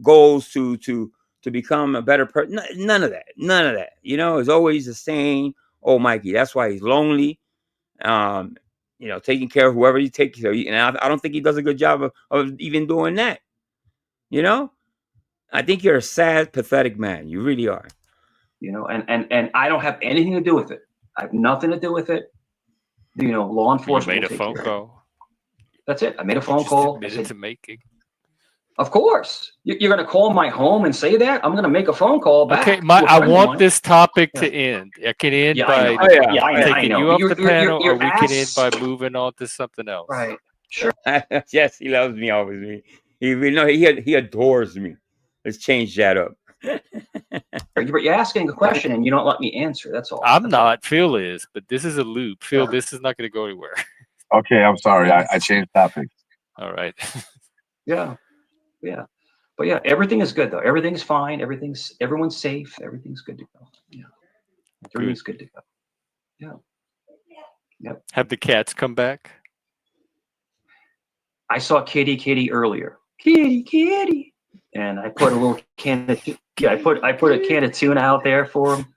S1: goals to become a better person. None of that. None of that. You know, it's always the same old Mikey. That's why he's lonely. You know, taking care of whoever he takes care of. And I don't think he does a good job of even doing that. You know? I think you're a sad, pathetic man. You really are.
S10: You know, and I don't have anything to do with it. I have nothing to do with it. You know, law enforcement.
S12: You made a phone call.
S10: That's it. I made a phone call.
S12: Admitted to making.
S10: Of course. You're going to call my home and say that? I'm going to make a phone call back.
S12: Okay, I want this topic to end. It can end by taking you off the panel, or we can end by moving on to something else.
S10: Right. Sure.
S1: Yes, he loves me always. He adores me. Let's change that up.
S10: You're asking a question and you don't let me answer. That's all.
S12: I'm not. Phil is, but this is a loop. Phil, this is not going to go anywhere.
S11: Okay, I'm sorry. I changed topics.
S12: All right.
S10: Yeah. Yeah. But yeah, everything is good though. Everything's fine. Everyone's safe. Everything's good to go. Yeah. Everything's good to go. Yeah. Yep.
S12: Have the cats come back?
S10: I saw Kitty earlier. Kitty. And I put a little can of I put a can of tuna out there for him.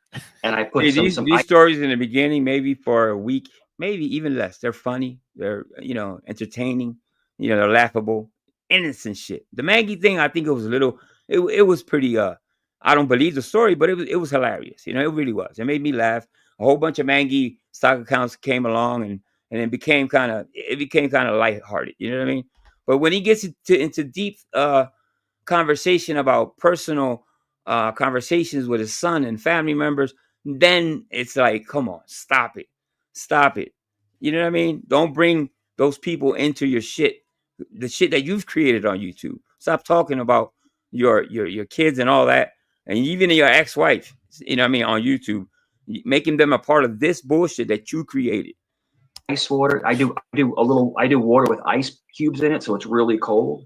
S10: And I put
S1: these stories in the beginning, maybe for a week, maybe even less. They're funny. They're, you know, entertaining. You know, they're laughable. Innocent shit. The Maggie thing, I think it was a little, it was pretty, I don't believe the story, but it was hilarious. You know, it really was. It made me laugh. A whole bunch of Maggie stock accounts came along and it became kind of lighthearted. You know what I mean? But when he gets into deep conversation about personal conversations with his son and family members, then it's like, come on, stop it. You know what I mean? Don't bring those people into your shit. The shit that you've created on YouTube. Stop talking about your kids and all that, and even your ex-wife. You know what I mean, on YouTube, making them a part of this bullshit that you created.
S10: Ice water. I do water with ice cubes in it, so it's really cold.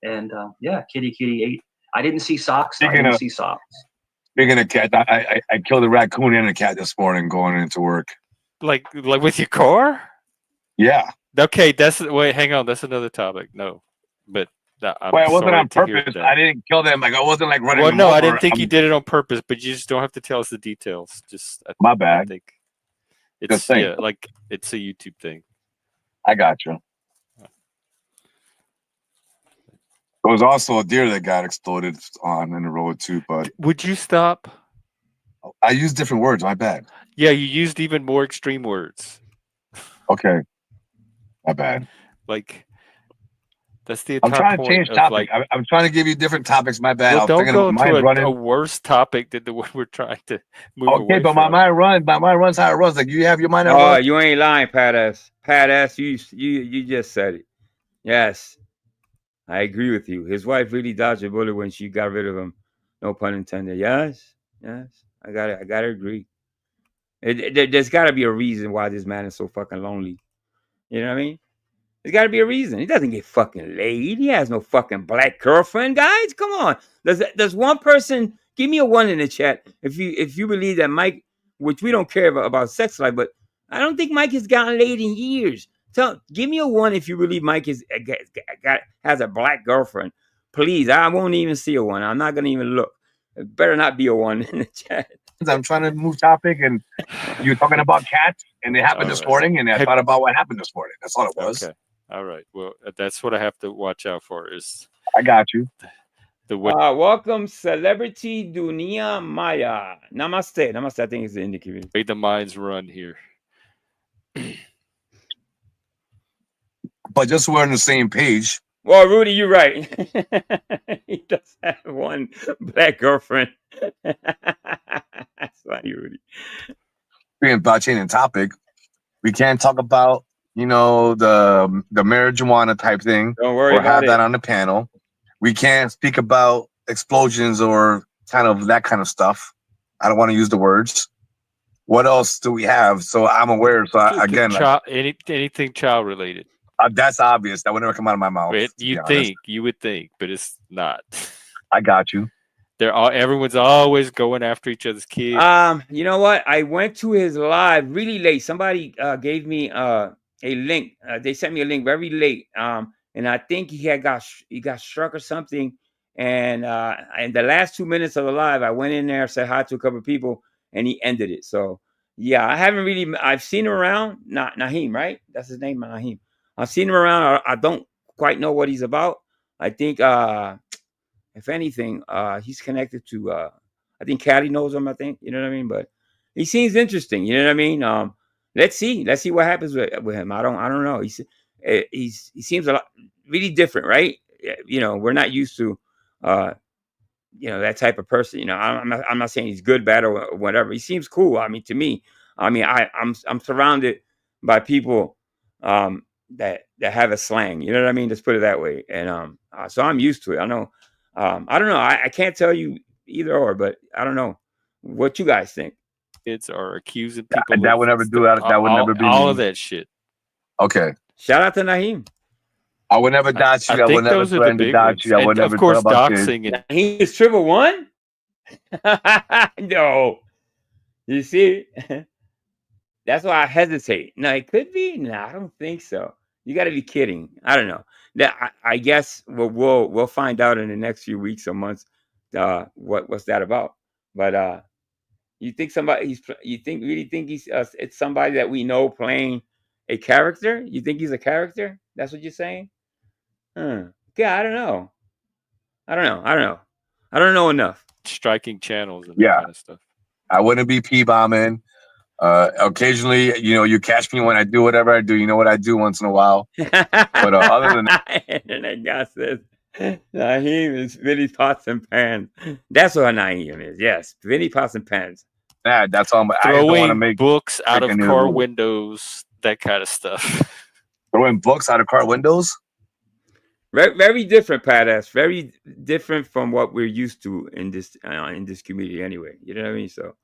S10: And yeah, Kitty ate. I didn't see socks. Speaking of
S11: cat, I killed a raccoon and a cat this morning going into work.
S12: Like with your car?
S11: Yeah.
S12: Okay, wait, hang on. That's another topic. No, but it
S11: wasn't on purpose. I didn't kill them. Like I wasn't like running.
S12: Well, no, I didn't think you did it on purpose, but you just don't have to tell us the details.
S11: My bad.
S12: I think it's it's a YouTube thing.
S11: I got you. There was also a deer that got exploded on in the road too. But
S12: would you stop?
S11: I used different words. My bad.
S12: Yeah, you used even more extreme words.
S11: Okay. My bad.
S12: Like that's the.
S11: I'm trying to change topic. I'm trying to give you different topics. My bad.
S12: Well, don't go to a worse topic than the one we're trying to move away
S11: Okay, but
S12: from.
S11: my mind runs how it runs. Like you have your mind.
S1: Oh, you ain't lying, Pat ass. You just said it. Yes, I agree with you. His wife really dodged a bullet when she got rid of him. No pun intended. Yes. I gotta agree. There's got to be a reason why this man is so fucking lonely. You know what I mean? There's got to be a reason. He doesn't get fucking laid. He has no fucking black girlfriend, guys. Come on. Does one person give me a 1 in the chat if you believe that Mike, which we don't care about sex life, but I don't think Mike has gotten laid in years. Give me a 1 if you believe Mike has a black girlfriend. Please, I won't even see a 1. I'm not gonna even look. It better not be a 1 in the chat.
S11: I'm trying to move topic, and you're talking about cats, and it happened this morning, and I thought about what happened this morning. That's all it was.
S12: Okay. All right. Well, that's what I have to watch out for. Is
S11: I got you.
S12: The way.
S1: Welcome, Celebrity Dunia Maya. Namaste. Namaste. I think it's the Indian community.
S12: The minds run here.
S11: But just so we're on the same page.
S1: Well, Rudy, you're right. He does have one black girlfriend. That's funny, Rudy.
S11: Being about changing topic, we can't talk about, you know, the marijuana type thing.
S1: Don't worry
S11: or
S1: about
S11: have
S1: it.
S11: that on the panel. We can't speak about explosions or kind of that kind of stuff. I don't want to use the words. What else do we have? So I'm aware. So again,
S12: anything child related.
S11: That's obvious. That would never come out of my mouth.
S12: You would think, but it's not.
S11: I got you.
S12: Everyone's always going after each other's kids.
S1: You know what? I went to his live really late. Somebody gave me a link. They sent me a link very late. And I think he got struck or something. And in the last 2 minutes of the live, I went in there, said hi to a couple of people, and he ended it. So yeah, I've seen him around. Naheem, right? That's his name, Naheem. I've seen him around. I don't quite know what he's about. I think if anything, he's connected to I think Caddy knows him, I think. You know what I mean? But he seems interesting, you know what I mean? Let's see what happens with him. I don't know. He seems a lot really different, right? You know, we're not used to you know, that type of person. You know, I'm not saying he's good, bad, or whatever. He seems cool. I mean, to me, I'm surrounded by people that have a slang. You know what I mean? Let's put it that way. And so I'm used to it. I know. I don't know. I can't tell you either or, but I don't know what you guys think.
S12: Kids are accusing people.
S11: That would never do that. That would never be
S12: all
S11: me.
S12: of that shit.
S11: Okay.
S1: Shout out to Naheem.
S11: I would never dodge you. I would never threaten to dodge you. I would never.
S12: Of course, Doxxing.
S1: Naheem is triple one. No, you see, that's why I hesitate. No, it could be. No, I don't think so. You got to be kidding. I don't know. I guess we'll find out in the next few weeks or months what's that about. But you think really think he's it's somebody that we know playing a character? You think he's a character? That's what you're saying? Yeah, I don't know. I don't know enough.
S12: Striking channels and
S11: Yeah.
S12: that kind of stuff.
S11: I wouldn't be p-bombing. Occasionally, you know, you catch me when I do whatever I do. You know what I do once in a while. But other than that,
S1: and that guy says, Naheem is Vinny Pots and Pans. That's what Naheem is. Yes, Vinny Pots and Pans.
S11: that's all. I don't want to
S12: Throwing
S11: make
S12: books out of
S11: any
S12: car
S11: rules.
S12: windows, that kind of stuff.
S11: Throwing books out of car windows.
S1: Very different, Padass. Very different from what we're used to in this community. Anyway, you know what I mean. So,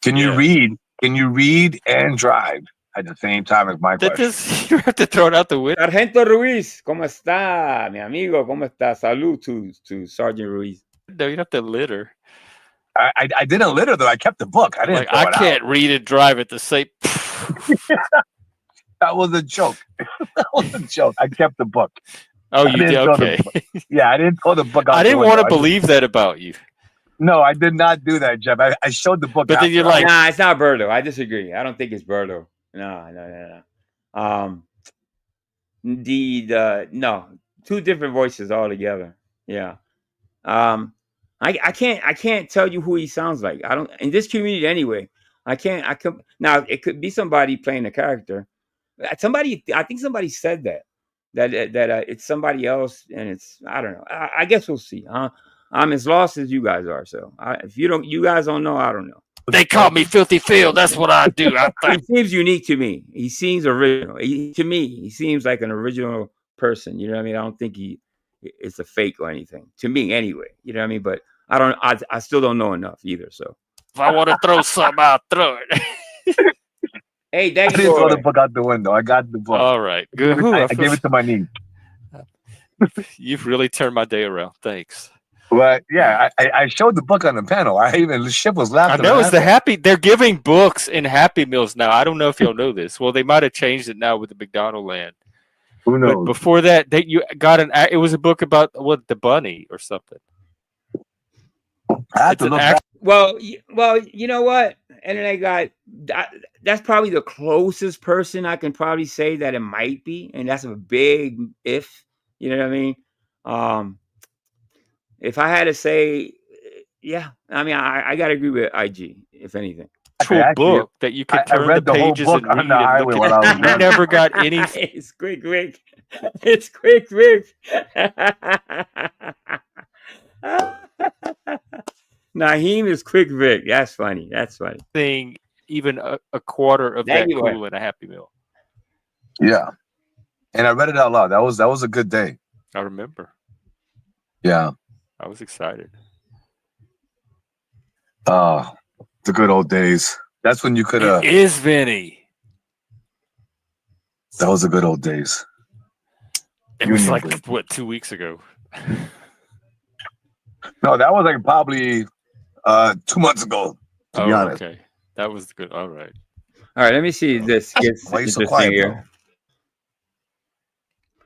S11: Can you read? Can you read and drive at the same time? Is my question.
S12: You have to throw it out the window.
S1: Sargento Ruiz, ¿cómo está, mi amigo? ¿Cómo está? Salud to Sergeant Ruiz.
S12: No, you don't have to litter.
S11: I didn't litter though. I kept the book. I didn't.
S12: Like, I can't read and drive at the same.
S11: That was a joke. That was a joke. I kept the book.
S12: Oh, you did? Okay.
S11: Yeah, I didn't throw the book out.
S12: I didn't
S11: the
S12: want to
S11: window.
S12: believe that about you.
S11: No, I did not do that, Jeff. I showed the book.
S12: But then you're like,
S1: nah, it's not Birdo. I disagree. I don't think it's Birdo. No. No, two different voices altogether. Yeah. I can't tell you who he sounds like. I don't in this community anyway. I can now it could be somebody playing a character. I think somebody said that it's somebody else, and it's I don't know. I guess we'll see. I'm as lost as you guys are. So if you guys don't know, I don't know.
S12: They call me Filthy Phil. That's what I do.
S1: He seems unique to me. He seems original. To me, he seems like an original person. You know what I mean? I don't think it's a fake or anything. To me, anyway. You know what I mean? But I still don't know enough either. So
S12: if I want to throw something, I'll throw it.
S1: Hey,
S11: I didn't throw the book out the window. I got the book.
S12: All right, good.
S11: I gave it to my niece.
S12: You've really turned my day around. Thanks.
S11: But yeah, I showed the book on the panel. The ship was laughing.
S12: I know it's the Happy. They're giving books in Happy Meals now. I don't know if y'all know this. Well, they might have changed it now with the McDonald Land.
S11: Who knows?
S12: But before that, you got it was a book about the bunny or something.
S11: I have to look back.
S1: Well, you know what? and then I got that's probably the closest person I can probably say that it might be, and that's a big if. You know what I mean? If I had to say, yeah, I mean, I got to agree with IG, if anything.
S12: Actual book that you could turn the pages and read and look at. You never got any.
S1: It's quick, Rick. It's quick, Rick. Naheem is quick, Rick. That's funny. That's funny.
S12: Thing, even a quarter of that cool in a Happy Meal.
S11: Yeah, and I read it out loud. That was a good day.
S12: I remember.
S11: Yeah,
S12: I was excited.
S11: The good old days. That's when you could.
S12: It is Vinny.
S11: That was the good old days.
S12: It was like what, 2 weeks ago.
S11: No, that was like probably 2 months ago. To be honest.
S12: Okay, that was good. All right.
S1: Let me see if this gets
S11: Why are you so quiet,
S1: here.
S11: bro?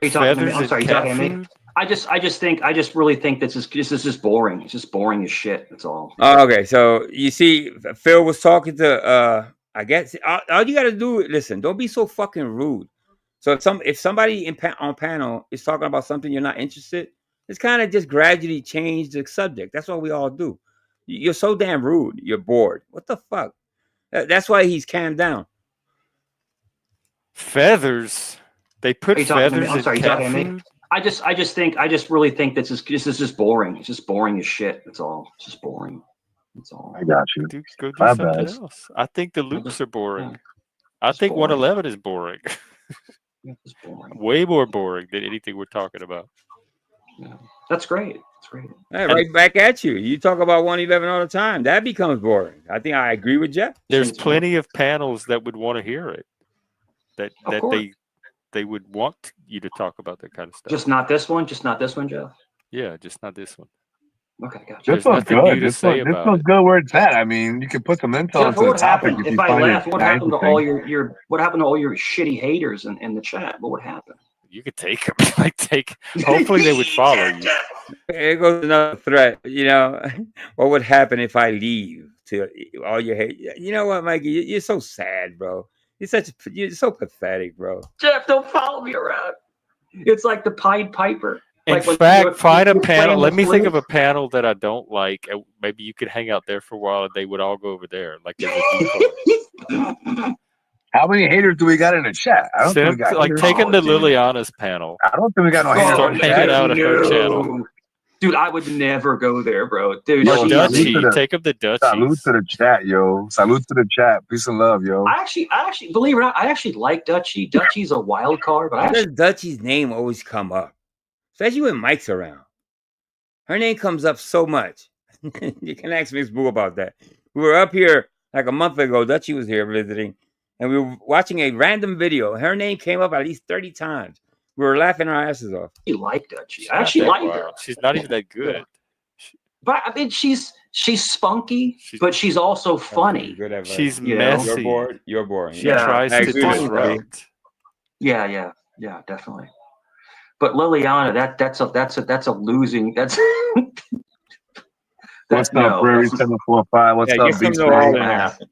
S10: Are you talking to me? I'm sorry, you talking to me?
S12: food?
S10: I just really think this is just boring. It's just boring as shit. That's all.
S1: Oh, okay, so you see, Phil was talking to I guess all you got to do. Listen, don't be so fucking rude. So if somebody on panel is talking about something you're not interested, it's kind of just gradually change the subject. That's what we all do. You're so damn rude. You're bored. What the fuck? That's why he's calmed down.
S12: Feathers. They put feathers
S10: I'm
S12: in
S10: sorry, you
S12: cat
S10: talking to me?
S12: food.
S10: I just really think this is just boring. It's just boring as shit. That's all. It's just boring. That's all.
S11: I got you.
S12: Go do
S11: My
S12: something
S11: bad.
S12: else. I think the loops are boring.
S10: Yeah.
S12: I
S10: It's
S12: think
S10: boring.
S12: 111 is boring.
S10: It's boring.
S12: Way more boring than anything we're talking about.
S10: Yeah. That's great. That's great.
S1: Hey, right back at you. You talk about 111 all the time. That becomes boring. I think I agree with Jeff.
S12: There's plenty of panels that would want to hear it. That they would want you to talk about that kind of stuff.
S10: Just not this one. Just not this one, Jeff.
S12: Yeah, just not this one.
S10: Okay, gotcha.
S12: There's
S11: This one's
S12: nothing new
S11: good.
S12: to
S11: This
S12: say
S11: one,
S12: about
S11: feels
S12: it.
S11: good where it's at. I mean, you can put some info
S10: Jeff,
S11: into
S10: what
S11: the
S10: would
S11: topic
S10: happen
S11: if you
S10: if I
S11: find
S10: left?
S11: it
S10: What happened to
S11: interesting.
S10: all your what happened to all your shitty haters in the chat? What would happen?
S12: You could take them. Hopefully they would follow you.
S1: Here goes another threat. You know, what would happen if I leave to all your hate? You know what, Mikey? You're so sad, bro. You're so pathetic, bro.
S10: Jeff, don't follow me around. It's like the Pied Piper.
S12: In
S10: Like when
S12: fact, find a
S10: you're
S12: panel.
S10: playing
S12: Let
S10: the
S12: me think
S10: flute.
S12: of a panel that I don't like. Maybe you could hang out there for a while, and they would all go over there, like as a default.
S11: How many haters do we got in the chat? I don't think we got haters.
S12: Take them to Liliana's panel.
S11: I don't think we got no haters.
S12: Start
S11: in the
S12: hanging
S11: chat.
S12: out at her channel.
S10: Dude, I would never go there, bro. Dude,
S12: Or
S10: she's-
S12: Dutchie. Take them to Dutchie.
S11: Salute to the chat, yo. Salute to the chat. Peace and love, yo.
S10: I actually, believe it or not, I actually like Dutchie. Dutchie's a wild card, but I
S1: Why does
S10: actually,
S1: Dutchie's name always come up? Especially when Mike's around. Her name comes up so much. You can ask Miss Boo about that. We were up here like a month ago. Dutchie was here visiting, and we were watching a random video. Her name came up at least 30 times. We were laughing our asses off.
S10: I like Dutchie. I actually like her.
S12: She's not even that good.
S10: But I mean, she's spunky, but she's also funny.
S1: Good advice.
S12: She's
S10: You know?
S12: messy.
S1: You're bored. You're boring.
S12: She tries
S1: I
S12: to
S1: agree with you, buddy.
S12: disrupt.
S10: Yeah, definitely. But Liliana, that's a losing. That's
S11: What's up, Prairie 745? What's up, Beast?
S10: Not gonna happen.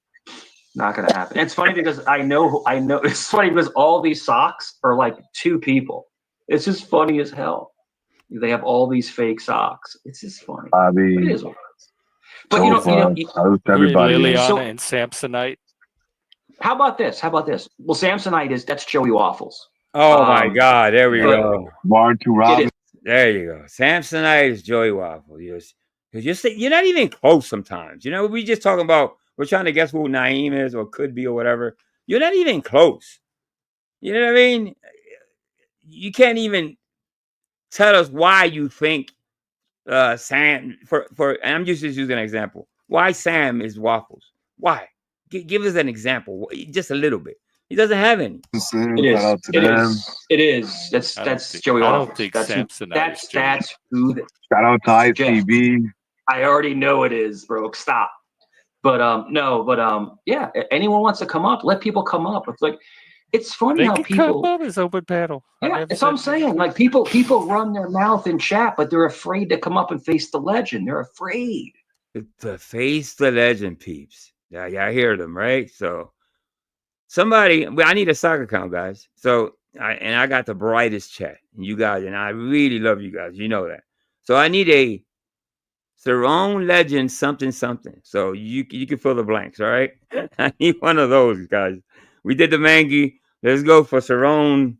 S10: Not gonna happen. It's funny because I know. It's funny because all these socks are like two people. It's just funny as hell. They have all these fake socks. It's just funny.
S11: Bobby.
S10: It is what it is. But you know,
S11: salute to everybody.
S12: Liliana and Samsonite.
S10: How about this? Well, Samsonite that's Joey Waffles.
S1: Oh my God! There we go.
S11: Martin to Robin.
S1: There you go. Samsonite is Joey Waffle. You're not even close sometimes. You know, we just talking about, we're trying to guess who Naeem is or could be or whatever. You're not even close. You know what I mean? You can't even tell us why you think Sam, and I'm just using an example. Why Sam is Waffles? Why? Give us an example. Just a little bit. He doesn't have any.
S10: It is. That's Joey Waffles.
S12: I don't think Samsonite is Joey.
S10: That's who.
S11: Shout out to ITV.
S10: I already know it is, bro. Stop. But yeah. Anyone wants to come up? Let people come up. It's like, it's funny
S12: They
S10: how
S12: can
S10: people.
S12: come up as open panel.
S10: Yeah, that's what I'm saying. Like people run their mouth in chat, but they're afraid to come up and face the legend. They're afraid.
S1: To face the legend, peeps. Yeah, I hear them, right? So somebody, well, I need a soccer account, guys. So I got the brightest chat, you guys, and I really love you guys. You know that. So I need a Cerrone Legend something something. So you can fill the blanks, all right? I need one of those, guys. We did the Mangi. Let's go for Cerrone,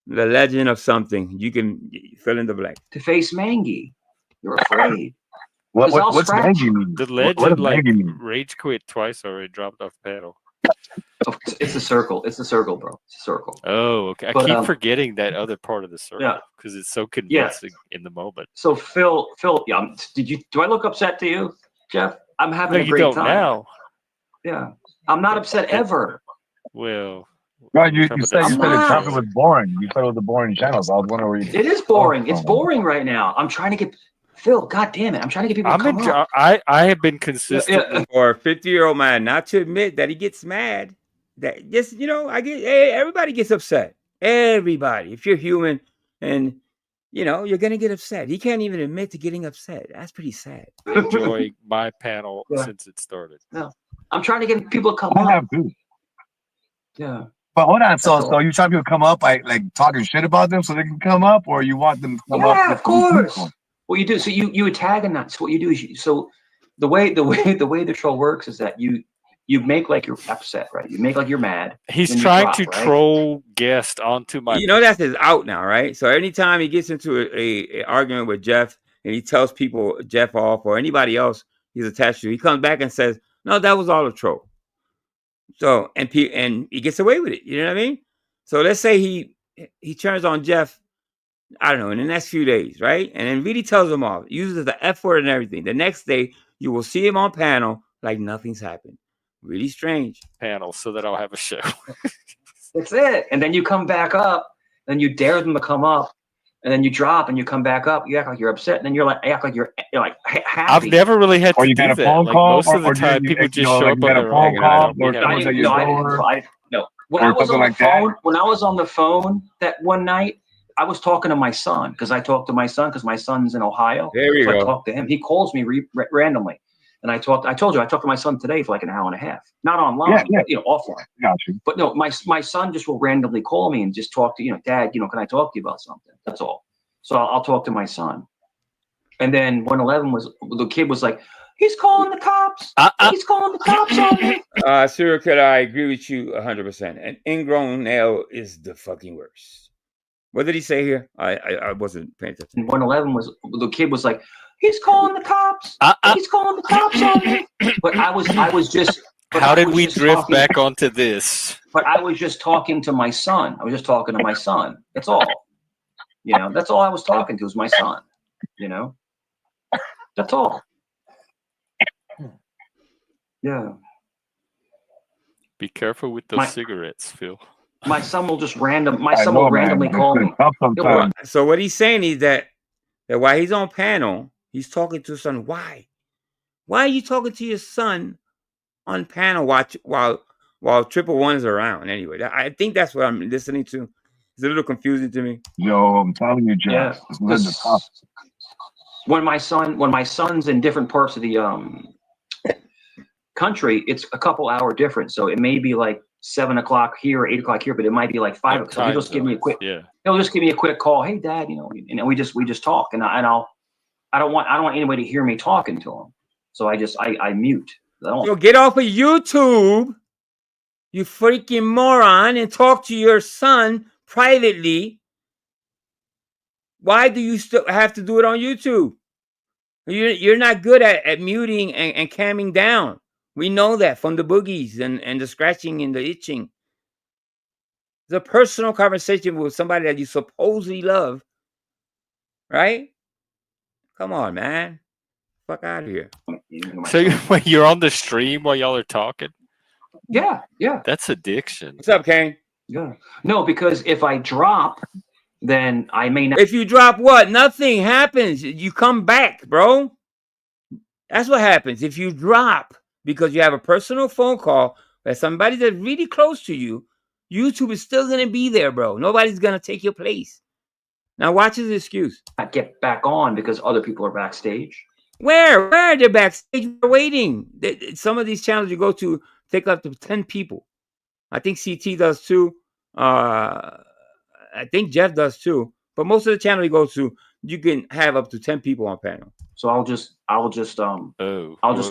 S1: the Legend of something. You can fill in the blank.
S10: To face Mangi, you're afraid.
S11: What's
S10: scratch.
S11: Maggie mean?
S12: The
S11: What
S12: legend
S11: does
S12: like
S11: Maggie mean?
S12: rage quit twice already, dropped off panel.
S10: It's a circle. It's a circle, bro. It's a circle.
S12: Oh, okay. I
S10: But,
S12: keep forgetting that other part of the circle because it's so convincing in the moment.
S10: So Phil, yeah. Do I look upset to you, Jeff? I'm having
S12: No,
S10: a
S12: you
S10: great
S12: don't
S10: time.
S12: now.
S10: Yeah, I'm not upset ever.
S12: Well,
S11: Right, you
S12: Some of
S11: said
S12: that
S11: the
S10: stuff.
S11: topic was boring. You said it was a boring channel, so I was wondering where you.
S10: It is boring. It's boring right now. I'm trying to get Phil. God damn it! I'm trying to get people to come up.
S12: I have been consistent.
S1: For a 50-year-old man not to admit that he gets mad, that just everybody gets upset. Everybody. If you're human, and you're gonna get upset. He can't even admit to getting upset. That's pretty sad.
S12: Enjoy my panel since it started.
S10: No, I'm trying to get people to come
S11: I
S10: up.
S11: have too.
S10: Yeah.
S11: But hold on, so
S10: all.
S11: you trying people to come up like talking shit about them so they can come up, or you want them to come up?
S10: Yeah, of course. What you do, so you antagonize. So what you do is the way the troll works is that you make like you're upset, right? You make like you're mad.
S12: He's
S10: then you
S12: trying
S10: drop,
S12: to
S10: right?
S12: troll guest onto my.
S1: That's his out now, right? So anytime he gets into a argument with Jeff and he tells people Jeff off or anybody else he's attached to, he comes back and says, "No, that was all a troll." So and he gets away with it. You know what I mean? So let's say he turns on Jeff, I don't know, in the next few days, right? And then really tells him off, uses the F word and everything. The next day, you will see him on panel like nothing's happened. Really strange.
S12: Panel so that I'll have a show.
S10: That's it. And then you come back up, then you dare them to come up, and then you drop and you come back up. You act like you're upset, and then you're like act like you're like happy.
S12: I've never really had
S11: Or
S12: to
S11: you
S12: do
S11: got a
S12: that.
S11: phone
S12: Like
S11: call,
S12: most of the
S11: or
S12: time,
S11: you
S12: people
S11: you
S12: just
S11: know,
S12: show
S11: like
S12: up
S11: you
S12: on
S11: got a
S12: their
S11: phone
S12: own.
S11: call, or
S12: Yeah.
S11: someone's at your door,
S10: When
S11: or
S10: I was
S11: something
S10: on
S11: like
S10: the phone, when I was on the phone that one night, I was talking to my son because I talked to my son because my son's in Ohio.
S1: There you
S10: so
S1: go.
S10: I talked to him. He calls me randomly, and I told you I talked to my son today for like an hour and a half, not online,
S11: Yeah.
S10: but, offline.
S11: Got you.
S10: But no, my son just will randomly call me and just talk to Dad. Can I talk to you about something? That's all. So I'll talk to my son. And then 111 the kid was like, he's calling the cops. He's calling the cops on me.
S1: Serial killer, I agree with you 100%. An ingrown nail is the fucking worst. What did he say here? I wasn't paying attention.
S10: And 111 the kid was like, he's calling the cops. He's calling the cops on me. But I was just.
S12: How did we drift back onto this?
S10: But I was just talking to my son. I was just talking to my son. That's all. That's all I was talking to was my son. That's all. Yeah.
S12: Be careful with those cigarettes, Phil.
S10: My son will just randomly call me.
S1: So what he's saying is that while he's on panel, he's talking to his son. Why? Why are you talking to your son on panel while 111 is around? Anyway, I think that's what I'm listening to. It's a little confusing to me.
S11: Yo, I'm telling you, Jeff.
S10: Yeah. When my son's in different parts of the country, it's a couple hour difference. So it may be like 7 o'clock here or 8 o'clock here, but it might be like 5 o'clock. So he'll just give me a quick.
S12: Yeah.
S10: He'll just give me a quick call. Hey, Dad, and we just talk, and I don't want anybody to hear me talking to him, so I mute.
S1: So get off of YouTube, you freaking moron, and talk to your son privately. Why do you still have to do it on YouTube? You're not good at muting and calming down. We know that from the boogies and the scratching and the itching. It's a personal conversation with somebody that you supposedly love, right? Come on, man. Fuck out of here.
S12: So when you're on the stream while y'all are talking?
S10: Yeah.
S12: That's addiction.
S1: What's up, Kane?
S10: Yeah. No, because if I drop, then I may not.
S1: If you drop what? Nothing happens. You come back, bro. That's what happens. If you drop because you have a personal phone call with somebody that's really close to you, YouTube is still going to be there, bro. Nobody's going to take your place. Now watch his excuse.
S10: I get back on because other people are backstage.
S1: Where they're backstage, they're waiting. Some of these channels you go to take up to 10 people. I think CT does too. I think Jeff does too. But most of the channel you go to, you can have up to 10 people on panel.
S10: So I'll just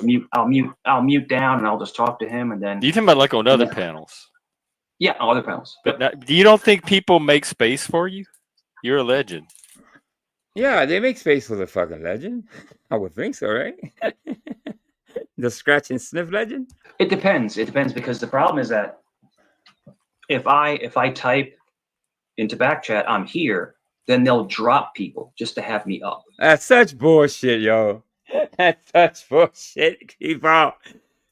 S10: mute down and I'll just talk to him and then.
S12: You talking about like on other panels?
S10: Yeah, on other panels.
S12: But now, you don't think people make space for you? You're a legend.
S1: Yeah, they make space for the fucking legend. I would think so, right? The scratch and sniff legend.
S10: It depends. It depends because the problem is that if I type into backchat, I'm here, then they'll drop people just to have me up.
S1: That's such bullshit, yo. That's such bullshit, people.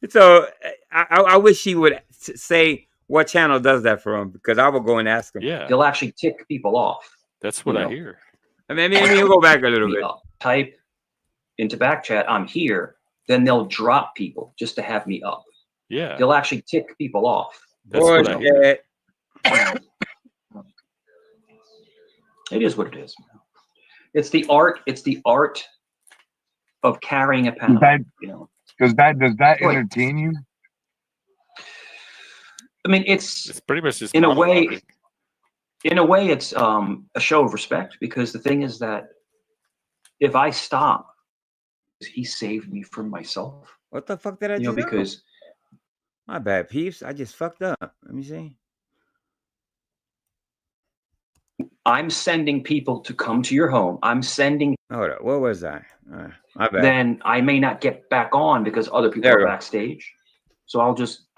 S1: So I wish he would say what channel does that for him, because I will go and ask him.
S12: Yeah,
S10: they'll actually tick people off.
S12: That's what I hear.
S1: I mean, maybe he'll go back a little bit.
S10: Type into backchat, I'm here, then they'll drop people just to have me up.
S12: Yeah,
S10: they'll actually tick people off.
S12: That's what I hear.
S10: It is what it is. It's the art. It's the art of carrying a panel.
S11: Does that entertain you?
S10: I mean, it's
S12: pretty much just
S10: in a way. In a way, it's a show of respect because the thing is that if I stop, he saved me from myself.
S1: What the fuck did I do?
S10: Because
S1: my bad, peeps. I just fucked up. Let me see.
S10: I'm sending people to come to your home. I'm sending.
S1: Hold up. What was I? My bad.
S10: Then I may not get back on because other people are backstage. So I'll just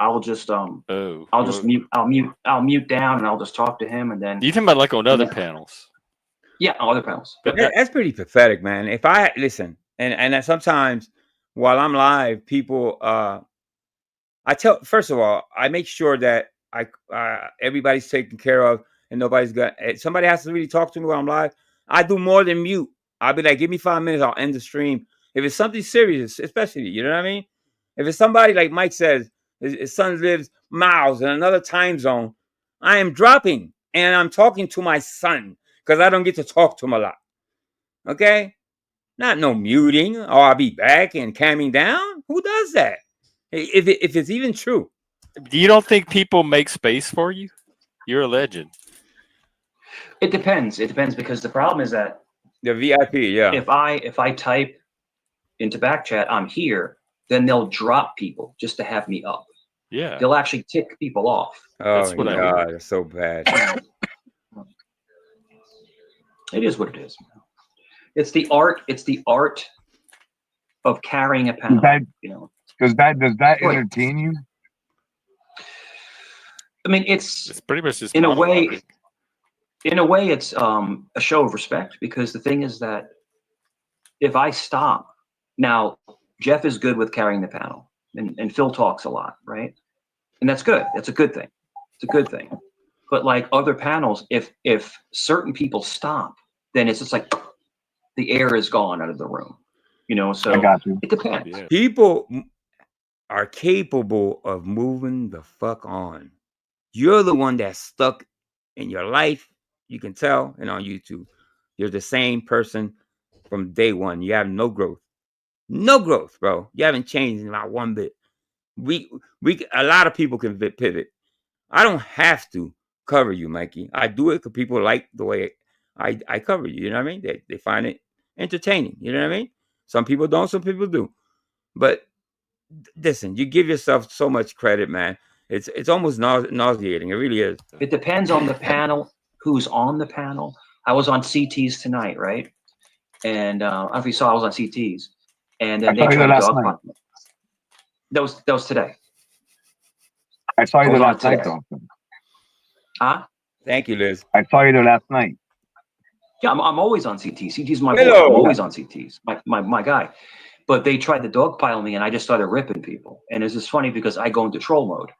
S10: mute down and I'll just talk to him and then.
S12: You talking about like on other panels?
S10: Yeah, on other panels.
S1: But that's pretty pathetic, man. If I listen, and sometimes while I'm live, people, first of all, I make sure that everybody's taken care of and nobody's got. Somebody has to really talk to me while I'm live. I do more than mute. I'll be like, give me 5 minutes, I'll end the stream. If it's something serious, especially, you know what I mean? If it's somebody like Mike says, his son lives miles in another time zone, I am dropping and I'm talking to my son because I don't get to talk to him a lot. Okay? Not no muting or I'll be back and calming down. Who does that? If it's even true.
S12: You don't think people make space for you? You're a legend.
S10: It depends. It depends because the problem is that
S1: the VIP, yeah.
S10: If I type into backchat, I'm here, then they'll drop people just to have me up.
S12: Yeah.
S10: They'll actually tick people off.
S1: Oh, that's what I hear. It's so bad.
S10: It is what it is. It's the art. It's the art of carrying a panel.
S11: Does that entertain you?
S10: I mean, it's
S12: pretty much just
S10: in a way. In a way, it's a show of respect because the thing is that if I stop now, Jeff is good with carrying the panel, and Phil talks a lot, right? And that's good. That's a good thing. It's a good thing. But like other panels, if certain people stop, then it's just like the air is gone out of the room, So
S11: I got you.
S10: It depends.
S1: Yeah. People are capable of moving the fuck on. You're the one that's stuck in your life. You can tell, and on YouTube, you're the same person from day one. You have no growth. No growth, bro. You haven't changed not one bit. A lot of people can pivot. I don't have to cover you, Mikey. I do it because people like the way I cover you. You know what I mean? They find it entertaining. You know what I mean? Some people don't, some people do. But listen, you give yourself so much credit, man. It's almost nauseating. It really is.
S10: It depends on the panel, who's on the panel. I was on CTs tonight, right? And I don't know if you saw I was on CTs. And then they tried to dog hunt me. That was today.
S11: I saw you there last night, though.
S10: Huh?
S1: Thank you, Liz.
S11: I saw you there last night.
S10: Yeah, I'm always on CTs. CT's my boy. I'm always on CTs. My guy. But they tried to dogpile me, and I just started ripping people. And it's just funny because I go into troll mode.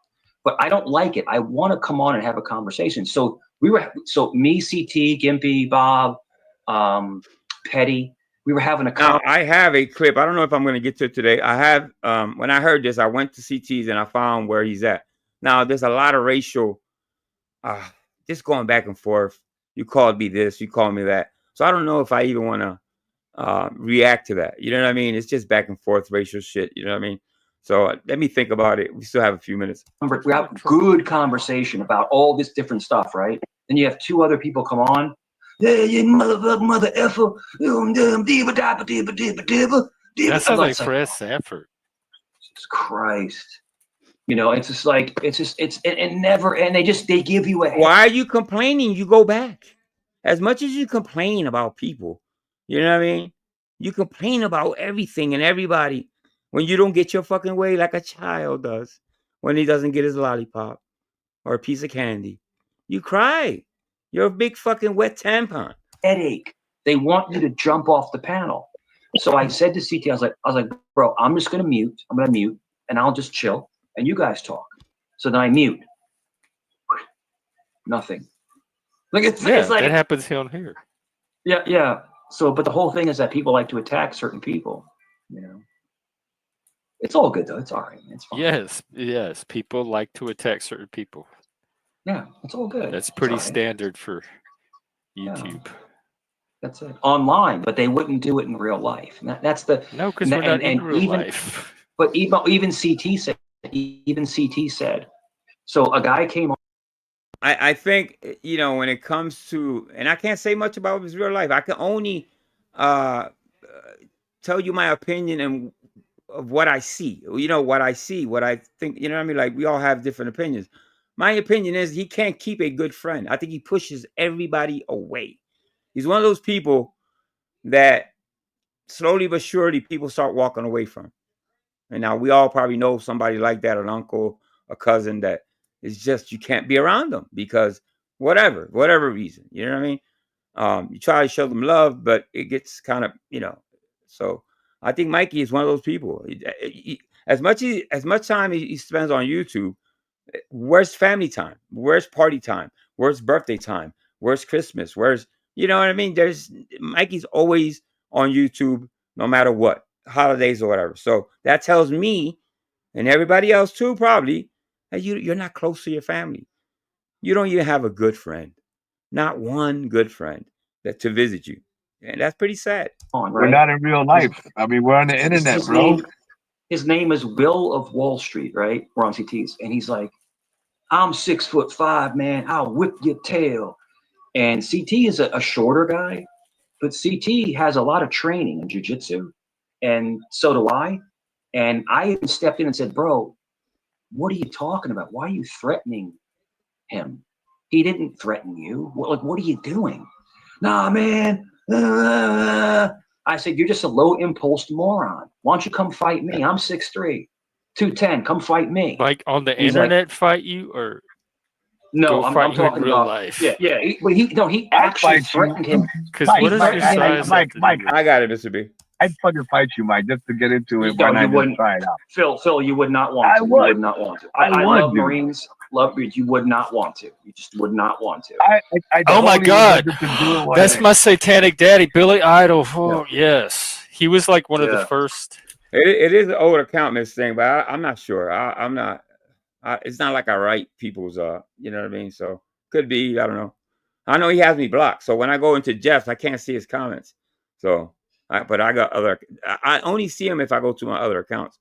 S10: But I don't like it. I want to come on and have a conversation. So me, CT, Gimpy, Bob, Petty, we were having a
S1: conversation. Now, I have a clip. I don't know if I'm going to get to it today. I have, when I heard this, I went to CT's and I found where he's at. Now, there's a lot of racial, just going back and forth. You called me this, you called me that. So I don't know if I even want to react to that. You know what I mean? It's just back and forth racial shit. You know what I mean? So let me think about it. We still have a few minutes.
S10: We have good conversation about all this different stuff, right? Then you have two other people come on. Yeah, you mother effer.
S12: That's how they press Sanford.
S10: Jesus Christ. You know, it's just like, it never, and they give you a.
S1: Why are you complaining? You go back. As much as you complain about people, you know what I mean? You complain about everything and everybody when you don't get your fucking way like a child does when he doesn't get his lollipop or a piece of candy. You cry. You're a big fucking wet tampon.
S10: Headache. They want you to jump off the panel. So I said to CT, I was like, bro, I'm just gonna mute. I'm gonna mute and I'll just chill and you guys talk. So then I mute. Nothing. Like it's like
S12: that happens on here.
S10: Yeah, yeah. So, but the whole thing is that people like to attack certain people. You know, it's all good though. It's all right. It's fine.
S12: Yes. People like to attack certain people.
S10: Yeah, it's all good.
S12: That's pretty standard for YouTube.
S10: Yeah. That's it. Online, but they wouldn't do it in real life. And that's the
S12: no, because we're not in real life.
S10: But even CT said. So a guy came on.
S1: I think, you know, when it comes to, and I can't say much about his real life. I can only tell you my opinion and of what I see. You know, what I see, what I think. You know what I mean? Like we all have different opinions. My opinion is he can't keep a good friend. I think he pushes everybody away. He's one of those people that slowly but surely people start walking away from. And now we all probably know somebody like that, an uncle, a cousin that is just, you can't be around them because whatever reason, you know what I mean? You try to show them love, but it gets kind of, you know, so I think Mikey is one of those people. As much time he spends on YouTube, where's family time? Where's party time? Where's birthday time? Where's Christmas? Where's, you know what I mean? Mikey's always on YouTube, no matter what, holidays or whatever. So that tells me, and everybody else too, probably, that you're not close to your family. You don't even have a good friend, not one good friend to visit you, and that's pretty sad.
S11: We're not in real life. I mean, we're on the internet, bro.
S10: His name is Will of Wall Street, right? We're on CT's, and he's like, I'm 6'5", man. I'll whip your tail. And CT is a shorter guy, but CT has a lot of training in jiu-jitsu, and so do I. And I even stepped in and said, bro, what are you talking about? Why are you threatening him? He didn't threaten you. Like, what are you doing? Nah, man. I said, you're just a low impulse moron. Why don't you come fight me? I'm 6'3", 210. Come fight me.
S12: Like on the internet, fight you or
S10: no? I'm talking
S12: real
S10: about
S12: life.
S10: Yeah. He actually threatened him.
S12: Because what is your size?
S11: Mike,
S1: I got it, Mr. B.
S11: I'd fucking fight you, Mike, just to get into it.
S10: No, you wouldn't. Try it out. Phil, you would not want to. You would not want to. I love Marines. Love you. You would not want to. You just would not want to.
S12: Oh my God, that's my satanic daddy, Billy Idol. Oh yes, he was like one of the first.
S1: It is an old account, Miss thing, but I'm not sure. I'm not. It's not like I write people's. You know what I mean? So could be. I don't know. I know he has me blocked, so when I go into Jeff's, I can't see his comments. So. But I got other. I only see him if I go to my other accounts.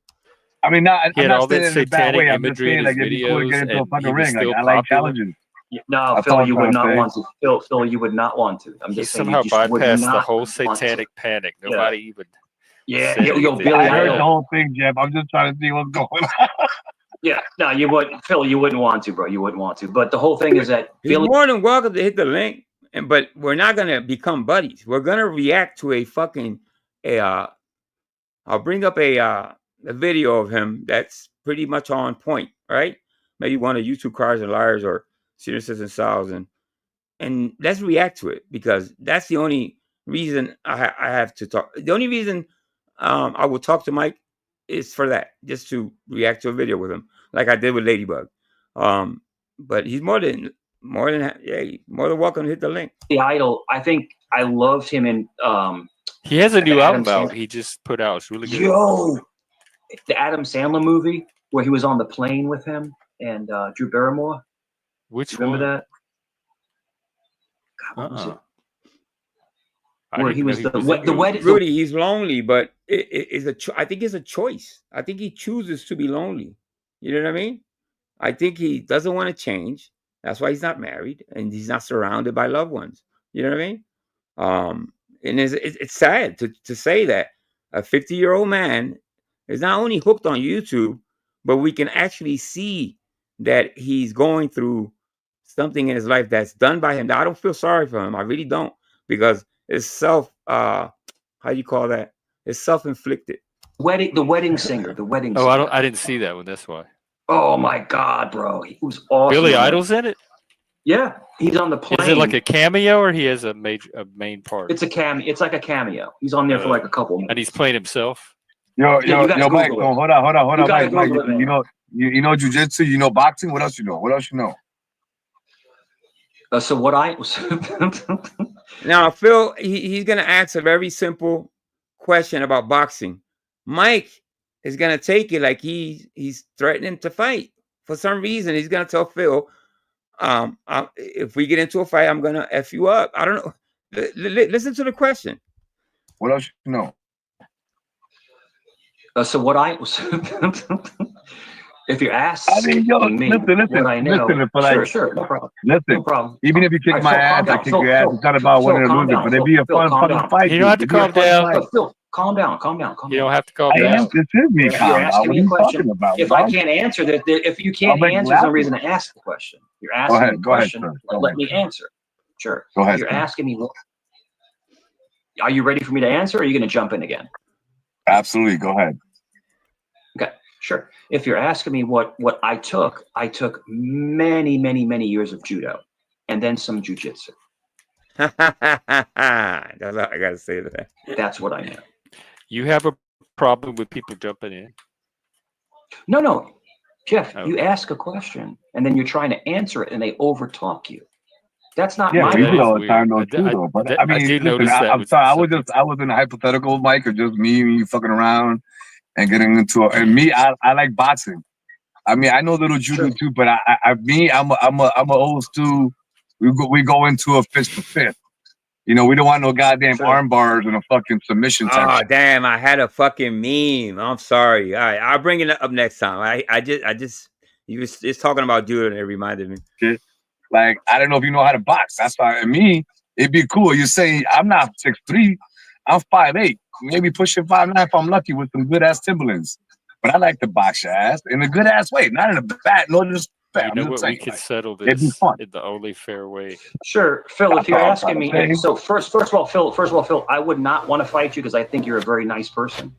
S11: I mean,
S12: he had all that satanic imagery in his videos,
S11: get into a fucking ring.
S12: Like,
S11: I like challenges.
S10: No, Phil, you would not want to. Phil, you would not want to. I'm just saying.
S12: Somehow bypassed the whole satanic panic. Nobody even.
S10: Yeah, Billy,
S11: I heard the whole thing, Jeff. I'm just trying to see what's going on.
S10: Yeah, no, you wouldn't, Phil. You wouldn't want to, bro. You wouldn't want to. But the whole thing is that
S1: he's more than welcome to hit the link, but we're not gonna become buddies. We're gonna react to a fucking. I'll bring up a video of him that's pretty much on point, right? Maybe one of YouTube Cars and Liars or Senior Citizen Styles, and let's react to it because that's the only reason I have to talk. The only reason I will talk to Mike is for that, just to react to a video with him, like I did with Ladybug. But he's more than welcome to hit the link.
S10: The Idol, I think I loved him in.
S12: He has a new album out. He just put out. It's really good.
S10: Yo, the Adam Sandler movie where he was on the plane with him and Drew Barrymore.
S12: Which
S10: remember
S12: one?
S10: that? God, what was it? where he was the wedding.
S1: Rudy, he's lonely, but I think it's a choice. I think he chooses to be lonely. You know what I mean? I think he doesn't want to change. That's why he's not married and he's not surrounded by loved ones. You know what I mean? And it's sad to say that a 50-year-old man is not only hooked on YouTube, but we can actually see that he's going through something in his life that's done by him. I don't feel sorry for him. I really don't, because it's how you call that? It's self-inflicted.
S10: The wedding singer.
S12: Oh, I didn't see that one. That's why.
S10: Oh my God, bro, he was awesome.
S12: Billy Idol's in it.
S10: Yeah, he's on the plane.
S12: Is it like a cameo, or he has a main part?
S10: It's a cameo. It's like a cameo. He's on there for like a couple minutes.
S12: And he's playing himself.
S11: Yo, Mike. No, hold on, Mike. You know jujitsu. You know boxing. What else you know?
S10: So what I
S1: now, Phil, he's gonna ask a very simple question about boxing. Mike is gonna take it like he's threatening to fight. For some reason, he's gonna tell Phil, if we get into a fight, I'm gonna F you up. I don't know. Listen to the question.
S11: What else you know?
S10: So what if you're asking me what I know, sure, no problem.
S11: Listen,
S10: no problem.
S11: Even if you kick my ass, I kick your ass. It's not about winning or losing, but it'd be a fun fucking fight.
S12: You don't have to calm down.
S10: Phil, calm down.
S12: You don't have to calm down.
S11: This is me calm down. What are you talking about?
S10: If I can't answer that, if you can't answer, there's no reason to ask the question. You're asking the question. Let me answer. Sure.
S11: Go ahead.
S10: You're asking me. Are you ready for me to answer, or are you going to jump in again?
S11: Absolutely. Go ahead.
S10: Okay. Sure. If you're asking me what I took many years of judo, and then some jujitsu.
S1: That's all I gotta say to that.
S10: That's what I know.
S12: You have a problem with people jumping in?
S10: No, Jeff. Okay. You ask a question, and then you're trying to answer it, and they overtalk you. That's not my.
S11: Yeah, we do all the time, though, too, though. But I mean,
S12: I did notice that.
S11: I'm sorry. I was in a hypothetical, Mike, of just me and you fucking around and getting into it. And me, I like boxing. I mean, I know little judo too, but I'm a old school. We go into a fist to fist. You know, we don't want no goddamn arm bars and a fucking submission.
S1: Oh damn! I had a fucking meme. I'm sorry. All right, I'll bring it up next time. I just you was just talking about judo and it reminded me.
S11: Okay. Like, I don't know if you know how to box. That's why, me, it'd be cool. You say, I'm not 6'3", I'm 5'8", maybe pushing 5'9" if I'm lucky with some good-ass Timberlands. But I like to box your ass in a good-ass way, not in a bad, no just bad.
S12: You know what, we could settle this in the only fair way.
S10: Sure, Phil, if you're asking me, so first of all, Phil, I would not want to fight you because I think you're a very nice person.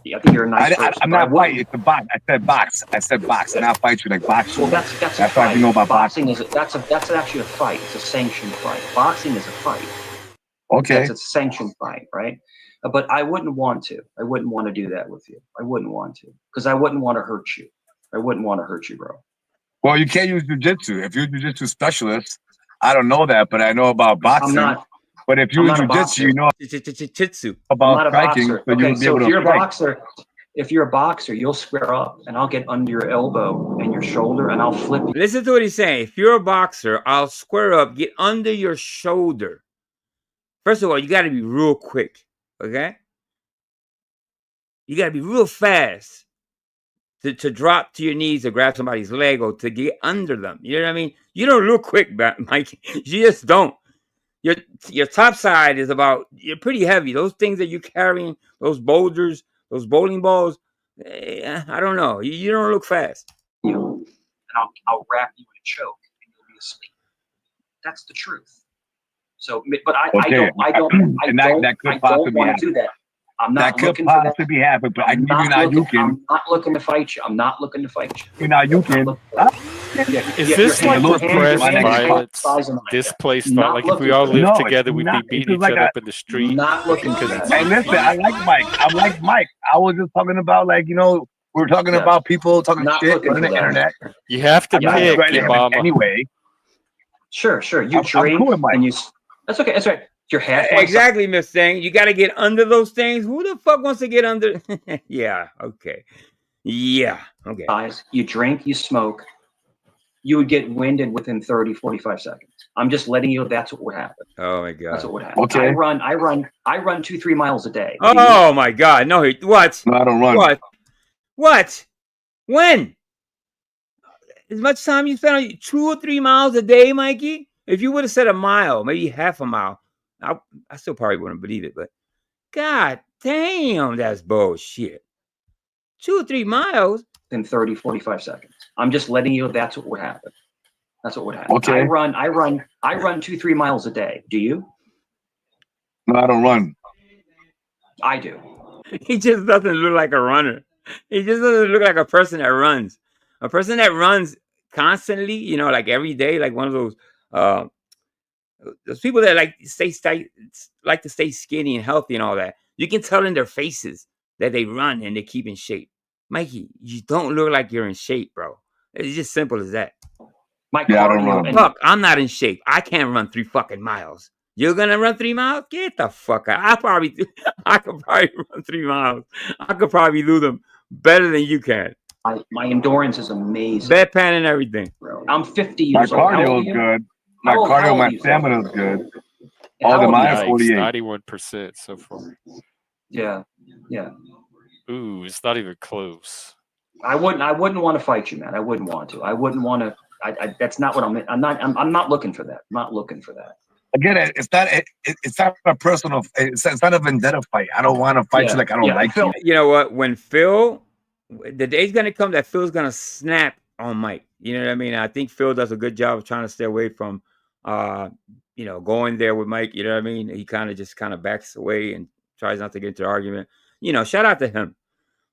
S10: Yeah, I think you're a nice person.
S11: I'm not fighting. It's a box. I said box, and I'll fight you like boxing.
S10: Well, that's a fight. You know about boxing. That's actually a fight. It's a sanctioned fight. Boxing is a fight.
S11: Okay.
S10: It's a sanctioned fight, right? But I wouldn't want to. I wouldn't want to do that with you. I wouldn't want to, because I wouldn't want to hurt you. I wouldn't want to hurt you, bro.
S11: Well, you can't use jujitsu. If you're a jujitsu specialist, I don't know that, but I know about boxing. I'm not. But if you're jujitsu, you know
S1: jujitsu
S11: about striking.
S10: So if you're a boxer, you'll square up, and I'll get under your elbow and your shoulder, and I'll flip you.
S1: Listen to what he's saying. If you're a boxer, I'll square up, get under your shoulder. First of all, you got to be real quick, okay? You got to be real fast to drop to your knees or grab somebody's leg or to get under them. You know what I mean? You don't look quick, Mike. You just don't. Your top side is you're pretty heavy. Those things that you're carrying, those boulders, those bowling balls, I don't know. You don't look fast.
S10: And I'll wrap you in a choke and you'll be asleep. That's the truth. So, but I don't want to do that. I'm not looking for that. That could possibly happen, but I'm not looking to fight you. I'm not looking to fight you.
S11: You're not looking.
S12: Is this like repressed violence? Displaced violence? Like if we all lived together, we'd be beating each other up in the street.
S10: Not looking for that.
S11: Hey, listen, I like Mike. I was just talking about, like, you know, we're talking about people talking shit on the internet.
S12: You have to pick your mama.
S11: Anyway.
S10: Sure. You drink and you. That's okay. That's right. Your hat.
S1: Exactly, Miss Thing. You got to get under those things. Who the fuck wants to get under? Yeah. Okay. Yeah. Okay.
S10: Guys, you drink, you smoke. You would get winded within 30, 45 seconds. I'm just letting you know that's what would happen.
S1: Oh my god.
S10: That's what would happen.
S11: Okay.
S10: I run 2-3 miles a day.
S1: Oh my god. No, what?
S11: No, I don't run.
S1: What? When? As much time you spend on 2 or 3 miles a day, Mikey? If you would have said a mile, maybe half a mile, I still probably wouldn't believe it, but god damn, that's bullshit. 2 or 3 miles?
S10: In 30, 45 seconds. I'm just letting you know that's what would happen. That's what would happen.
S11: Okay.
S10: I run 2-3 miles a day. Do you?
S11: No, I don't run.
S10: I do.
S1: He just doesn't look like a runner. He just doesn't look like a person that runs. A person that runs constantly, you know, like every day, like one of those people that like to stay skinny and healthy and all that. You can tell in their faces that they run and they keep in shape. Mikey, you don't look like you're in shape, bro. It's just simple as that.
S10: My
S11: Yeah, I don't run.
S1: Fuck, I'm not in shape. I can't run 3 fucking miles. You're gonna run 3 miles? Get the fuck out. I could probably run 3 miles. I could probably do them better than you can.
S10: My endurance is amazing.
S1: Bedpan and everything.
S10: I'm 50
S11: My
S10: years old. How
S11: cardio
S10: old
S11: is
S10: are you?
S11: good. My
S10: How old
S11: cardio,
S10: are
S11: my
S10: you?
S11: stamina is good.
S10: And
S11: All
S10: how
S11: the
S10: old are you?
S11: mine 48.
S12: 91% so far.
S10: Yeah.
S12: Ooh, it's not even close.
S10: I wouldn't want to fight you, man. I wouldn't want to. I wouldn't want to. That's not what I'm not looking for that. I'm not looking for that.
S11: Again, it's not a personal. It's not a vendetta fight. I don't want to fight you like I don't like you.
S1: You know what? When Phil, the day's gonna come that Phil's gonna snap on Mike. You know what I mean? I think Phil does a good job of trying to stay away from, going there with Mike. You know what I mean? He kind of backs away and tries not to get into the argument. You know, shout out to him.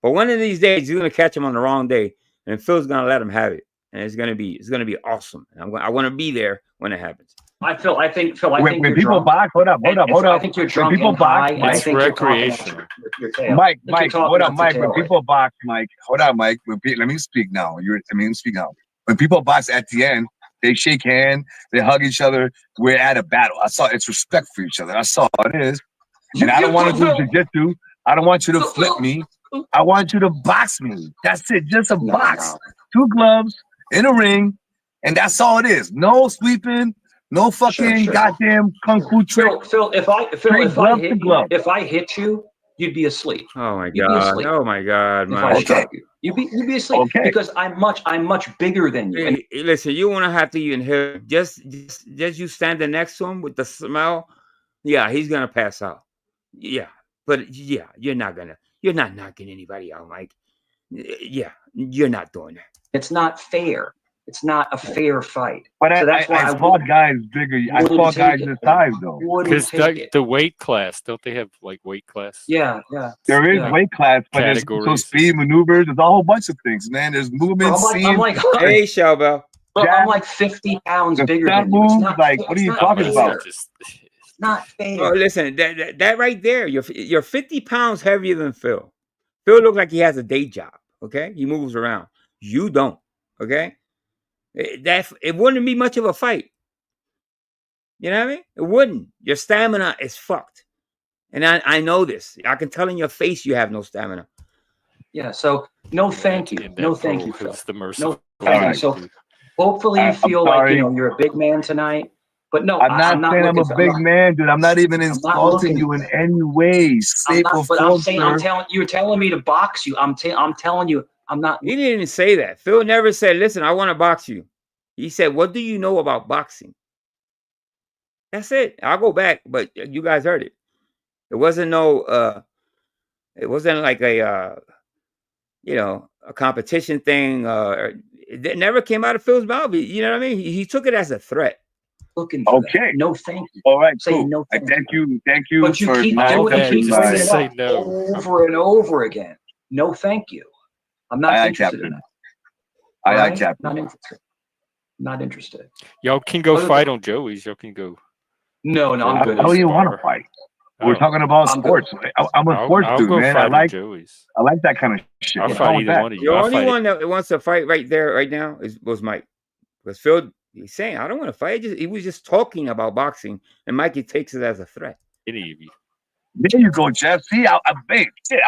S1: But one of these days, you're gonna catch him on the wrong day, and Phil's gonna let him have it, and it's gonna be awesome. And I want to be there when it happens.
S10: I think
S11: When
S10: you're
S11: people
S10: drunk.
S11: box, hold up.
S10: I think you're drunk
S11: When people
S10: and high,
S11: box,
S10: and I
S12: It's
S10: think you're talking
S12: recreation.
S10: out your tail.
S11: Mike,
S10: I think you're talking
S11: hold up,
S10: out your
S11: Mike.
S10: tail
S11: When
S10: right
S11: people box, Mike, hold on, Mike. Let me speak now. Speak now. When people box at the end, they shake hands, they hug each other. We're at a battle. I saw it's respect for each other. That's all it is. And I don't want to do jiu-jitsu. I don't want you to flip me. I want you to box me. That's it. Just a box. 2 gloves in a ring, and that's all it is. No sweeping. No fucking goddamn kung fu trick.
S10: Phil, if I hit you, you'd be asleep.
S1: Oh my
S10: You'd be
S1: god!
S10: asleep.
S1: Oh my god!
S10: If I
S1: Mike.
S10: struck you, you'd be asleep because I'm much bigger than you. And
S1: Hey, listen, you want to have to even hear just you standing next to him with the smell. Yeah, he's gonna pass out. Yeah, but yeah, you're not knocking anybody out, Mike. Yeah, you're not doing that.
S10: it's not fair. It's not a fair fight.
S11: But
S10: So that's why
S11: I fought guys bigger. I fought guys this size though.
S12: Because the weight class, don't they have like weight class?
S10: Yeah.
S11: There is weight class, but there's so
S12: Categories.
S11: speed maneuvers. There's a whole bunch of things, man. There's movement,
S10: I'm like
S1: Hey, Shelbel.
S10: bro, I'm like 50 pounds bigger
S11: that
S10: than you. It's
S11: moves,
S10: not,
S11: like, what are you talking about?
S10: It's not fair.
S1: Oh, listen, that right there, you're 50 pounds heavier than Phil. Phil looks like he has a day job. Okay, he moves around. You don't. Okay, it wouldn't be much of a fight. You know what I mean? It wouldn't. Your stamina is fucked, and I know this. I can tell in your face you have no stamina.
S10: Yeah. So no, thank you. No, thank you, Phil.
S12: It's the mercy.
S10: No, thank you. So hopefully you feel like you're a big man tonight. But no,
S11: I'm not saying I'm a big man, dude. I'm not even insulting
S10: looking-
S11: you in any way, shape, or
S10: But I'm
S11: form,
S10: saying,
S11: sir.
S10: you're telling me to box you. I'm telling you, I'm not.
S1: He didn't even say that. Phil never said, "Listen, I want to box you." He said, "What do you know about boxing?" That's it. I'll go back, but you guys heard it. It wasn't it wasn't like a competition thing. It never came out of Phil's mouth. You know what I mean? He took it as a threat.
S10: Looking for
S11: Okay.
S10: that. No, thank you.
S11: All right,
S10: Say
S11: cool.
S10: no,
S11: Thank you
S10: But you
S11: for
S10: keep
S11: not
S10: doing it. Keep
S11: my-
S10: bringing it
S12: say
S10: up
S12: no.
S10: over and over again. No, thank you. I'm not
S11: Aye,
S10: interested
S11: Captain.
S10: in that.
S11: Aye,
S10: All right?
S11: Captain.
S10: Not interested. Not interested.
S12: Y'all can go
S10: Other
S12: fight
S10: than-
S12: on Joey's. Y'all can go.
S10: No, I'm good.
S11: I don't even want to fight. We're talking about
S10: I'm good.
S11: sports. I'm a sports
S12: I'll
S11: dude,
S12: go
S11: man.
S12: fight
S11: I
S12: on
S11: like
S12: Joey's.
S11: that kind of shit.
S12: I'll
S11: What's
S12: fight
S11: wrong with
S12: either
S11: that?
S12: one of you.
S1: The
S12: I'll
S1: only
S12: fight
S1: one that wants to fight right there, right now, was Mike. Because Phil, he's saying, "I don't want to fight." He was just talking about boxing, and Mikey takes it as a threat.
S12: any of you.
S11: There you go, Jeff. See, I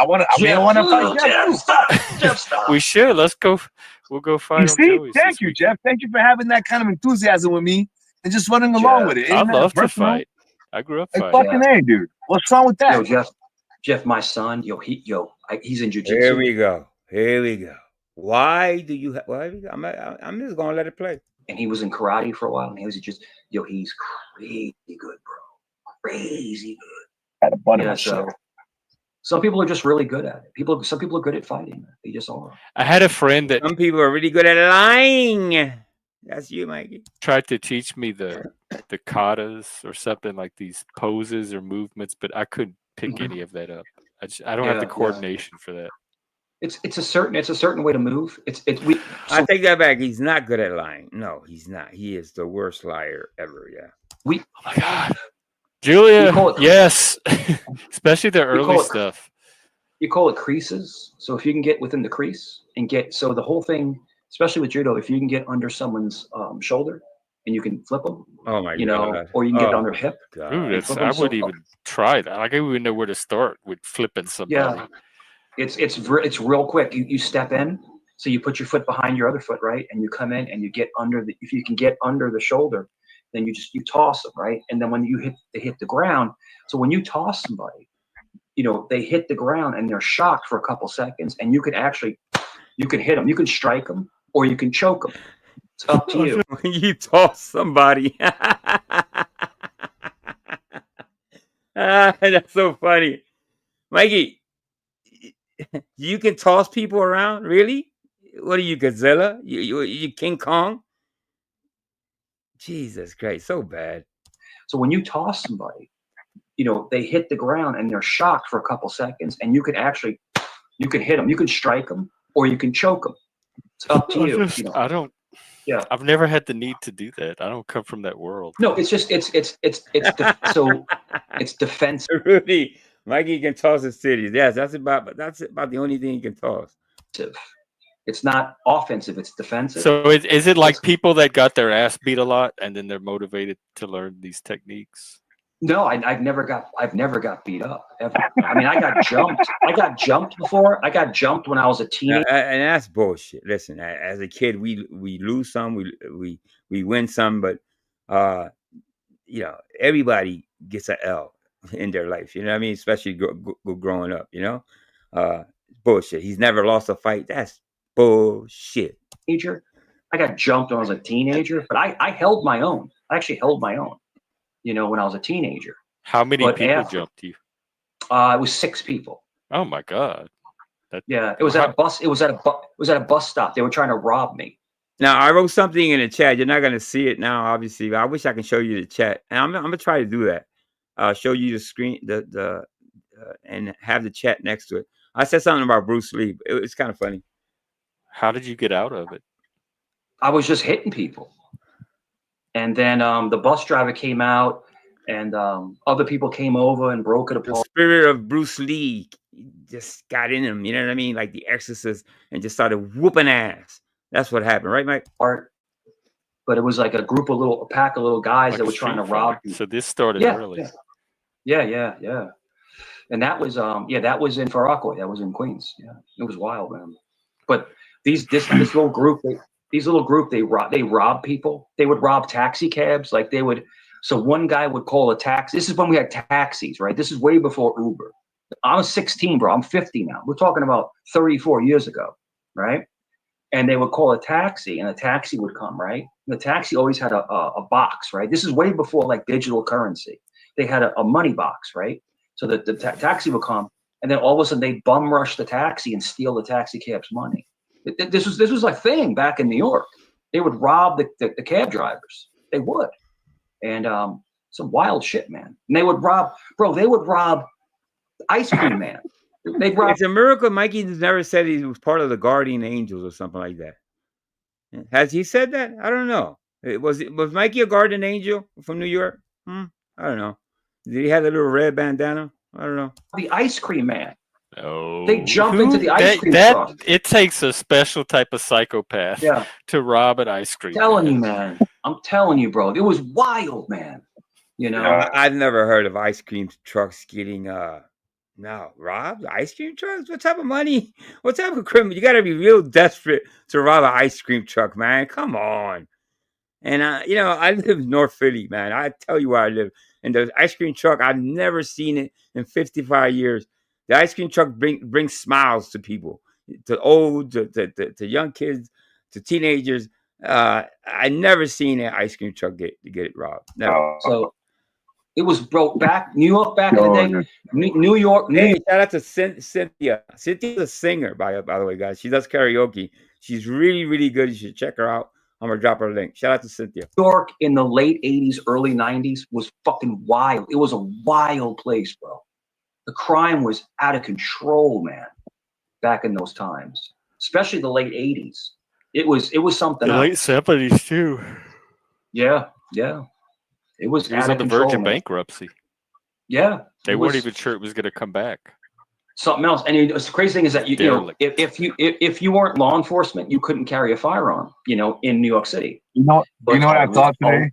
S11: want to fight Jeff.
S10: Jeff, stop.
S12: We should. Let's go. We'll go fight
S11: You
S12: on
S11: see?
S12: Joey's.
S11: Thank you, Jeff. Thank you for having that kind of enthusiasm with me. They're just running along with it.
S12: I
S11: Isn't that
S12: love to
S11: personal?
S12: fight. I grew up
S11: Like
S12: fighting.
S11: fucking A, dude. What's wrong with that?
S10: Yo, Jeff, my son, he's in jujitsu.
S1: Here we go. Here we go. Why do you? I'm just gonna let it play.
S10: And he was in karate for a while, and he was just, he's crazy good, bro. Crazy good.
S11: Got a bunch
S10: Yeah,
S11: of
S10: so
S11: shit.
S10: some people are just really good at it. Some people are good at fighting. They just are.
S12: I had a friend that
S1: Some people are really good at lying. That's you, Mikey.
S12: tried to teach me the katas or something like these poses or movements, but I couldn't pick any of that up. I don't have the coordination for that.
S10: It's a certain way to move.
S1: I take that back. He's not good at lying. No, he's not. He is the worst liar ever. Yeah.
S12: Oh my God, Julia. Yes, especially the early stuff.
S10: You call it creases. So if you can get within the crease and so the whole thing, especially with judo, if you can get under someone's shoulder and you can flip them.
S1: Oh my God.
S10: Or you can get under hip.
S12: Dude, I wouldn't even try that. Like I wouldn't know where to start with flipping somebody.
S10: Yeah. It's real quick. You step in, so you put your foot behind your other foot, right? And you come in and you get under if you can get under the shoulder, then you toss them, right? And then when they hit the ground. So when you toss somebody, they hit the ground and they're shocked for a couple seconds, and you can hit them, you can strike them, or you can choke them. It's up to you.
S1: When you toss somebody. That's so funny. Mikey, you can toss people around? Really? What are you, Godzilla? You King Kong? Jesus Christ, so bad.
S10: So when you toss somebody, they hit the ground and they're shocked for a couple seconds, and you can hit them, you can strike them, or you can choke them. It's up to you.
S12: I don't.
S10: Yeah,
S12: I've never had the need to do that. I don't come from that world.
S10: No, it's just it's defensive.
S1: Rudy, Mikey can toss his titties. Yes, that's about the only thing he can toss.
S10: It's not offensive, it's defensive.
S12: So is it like people that got their ass beat a lot and then they're motivated to learn these techniques?
S10: No, I've never got beat up ever. I mean, I got jumped. I got jumped before. I got jumped when I was a teenager.
S1: And that's bullshit. Listen, as a kid, we lose some, we win some, but everybody gets an L in their life. You know what I mean? Especially growing up. Bullshit. He's never lost a fight. That's bullshit.
S10: I got jumped when I was a teenager, but I held my own. I actually held my own. When I was a teenager.
S12: How many people jumped you?
S10: It was 6 people.
S12: Oh my God.
S10: It was at a bus. It was at a bus stop. They were trying to rob me.
S1: Now I wrote something in the chat. You're not gonna see it now, obviously. But I wish I can show you the chat, and I'm gonna try to do that. Show you the screen, and have the chat next to it. I said something about Bruce Lee. It's kind of funny.
S12: How did you get out of it?
S10: I was just hitting people. And then the bus driver came out, and other people came over and broke it apart.
S1: The spirit of Bruce Lee just got in him, you know what I mean? Like the Exorcist, and just started whooping ass. That's what happened, right, Mike?
S10: But it was like a pack of little guys that were trying to rob people.
S12: So this started early.
S10: Yeah. And that was that was in Far Rockaway. That was in Queens. Yeah, it was wild, man. But this little group. They rob people. They would rob taxi cabs. Like they would. So one guy would call a taxi. This is when we had taxis, right? This is way before Uber. I was 16, bro. I'm 50 now. We're talking about 34 years ago, right? And they would call a taxi, and a taxi would come, right? And the taxi always had a box, right? This is way before like digital currency. They had a money box, right? So that the taxi would come, and then all of a sudden they bum rush the taxi and steal the taxi cab's money. This was a thing back in New York. They would rob the cab drivers. They would, and some wild shit, man. And they would rob, Ice Cream Man.
S1: It's a miracle Mikey never said he was part of the Guardian Angels or something like that. Has he said that? I don't know. Was Mikey a Guardian Angel from New York? I don't know. Did he have a little red bandana? I don't know.
S10: The Ice Cream Man.
S12: Oh,
S10: they jump into the ice cream truck.
S12: It takes a special type of psychopath to rob an ice cream.
S10: I'm telling you, bro. It was wild, man.
S1: I've never heard of ice cream trucks getting robbed. Ice cream trucks? What type of money? What type of criminal? You got to be real desperate to rob an ice cream truck, man. Come on. And you know, I live in North Philly, man. I tell you where I live. And the ice cream truck, I've never seen it in 55 years. The ice cream truck brings smiles to people, to old, to young kids, to teenagers. I never seen an ice cream truck get it robbed. Never.
S10: So it was broke back. New York back in the day. New York.
S1: Hey, shout out to Cynthia. Cynthia's a singer, by the way, guys. She does karaoke. She's really, really good. You should check her out. I'm gonna drop her link. Shout out to Cynthia.
S10: New York in the late 80s, early 90s was fucking wild. It was a wild place, bro. The crime was out of control, man, back in those times, especially the late 80s. It was something
S12: The
S10: else.
S12: late 70s too.
S10: Yeah. It was
S12: It was
S10: out
S12: on
S10: of
S12: the
S10: control,
S12: verge of
S10: man.
S12: bankruptcy.
S10: Yeah.
S12: They
S10: it
S12: weren't
S10: was
S12: even sure it was going to come back.
S10: something else. And the crazy thing is that you know, if you weren't law enforcement, you couldn't carry a firearm, you know, in New York City.
S11: You know what I thought today?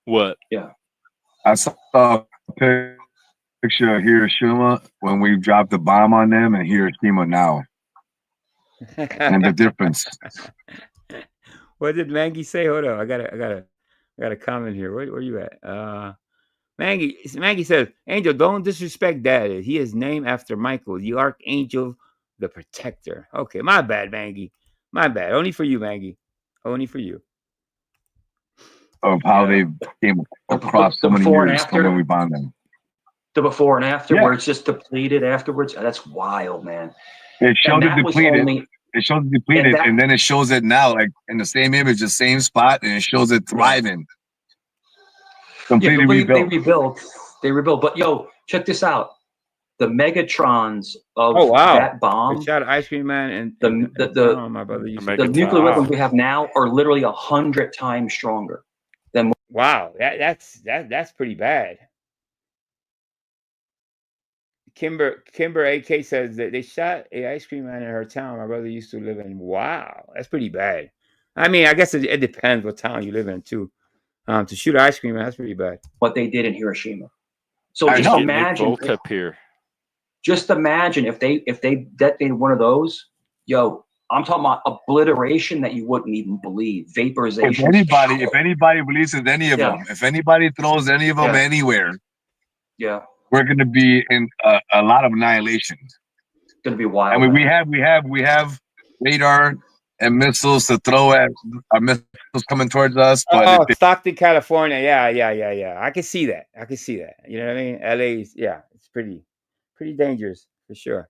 S12: What?
S10: Yeah.
S11: I saw a picture of Hiroshima when we dropped the bomb on them, and Hiroshima now, and the difference.
S1: What did Maggie say? Hold on, I got a comment here. Where you at? Maggie says, Angel, don't disrespect Daddy. He is named after Michael, the Archangel, the Protector. Okay, my bad, Maggie. My bad. Only for you, Maggie. Only for you.
S11: Of how they came across so many
S10: before and
S11: years
S10: after.
S11: from when we bombed them.
S10: The before and after,
S11: Yeah.
S10: where it's just depleted afterwards. That's wild, man.
S11: It showed
S10: And
S11: it
S10: that was
S11: depleted.
S10: only-
S11: It shows it depleted,
S10: and
S11: and then it shows it now, like in the same image, the same spot, and it shows it thriving. Completely rebuilt.
S10: They rebuilt. But yo, check this out. The Megatrons of
S1: Oh wow!
S10: that bomb,
S1: Shot Ice Cream Man and
S10: the
S1: my brother used
S10: the nuclear weapons we have now are literally 100 times stronger than.
S1: Wow, that's pretty bad. Kimber AK says that they shot a ice cream man in her town my brother used to live in. Wow, that's pretty bad. I mean, I guess it depends what town you live in too. To shoot an ice cream man, that's pretty bad.
S10: What they did in Hiroshima. So
S12: I
S10: just
S12: know.
S10: imagine.
S12: Both up here.
S10: Just imagine if they detonated one of those. Yo, I'm talking about obliteration that you wouldn't even believe. Vaporization.
S11: If anybody releases any of them, if anybody throws any of them anywhere, we're going to be in a lot of annihilation.
S10: It's going to be wild.
S11: I mean, we have radar and missiles to throw at our missiles coming towards us. But
S1: Stockton, California. Yeah. I can see that. You know what I mean? LA's, it's pretty dangerous for sure.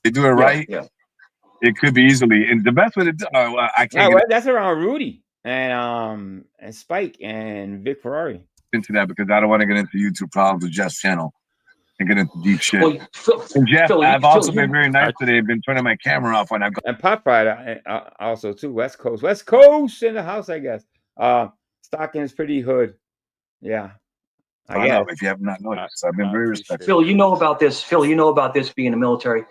S11: They do it right.
S10: Yeah.
S11: It could be easily. And the best way to do I can't
S1: that's around Rudy and Spike and Vic Ferrari.
S11: Into that because I don't want to get into YouTube problems with Jeff's channel and get into deep shit.
S10: Well,
S11: and Jeff, I've also been very nice today. I've been turning my camera off when I've got.
S1: And Pop Pride also too. West Coast in the house, I guess. Stockton is pretty hood. Yeah.
S11: I know if you have not noticed. I've been very respectful.
S10: Phil, you know about this. Phil, you know about this being in the military.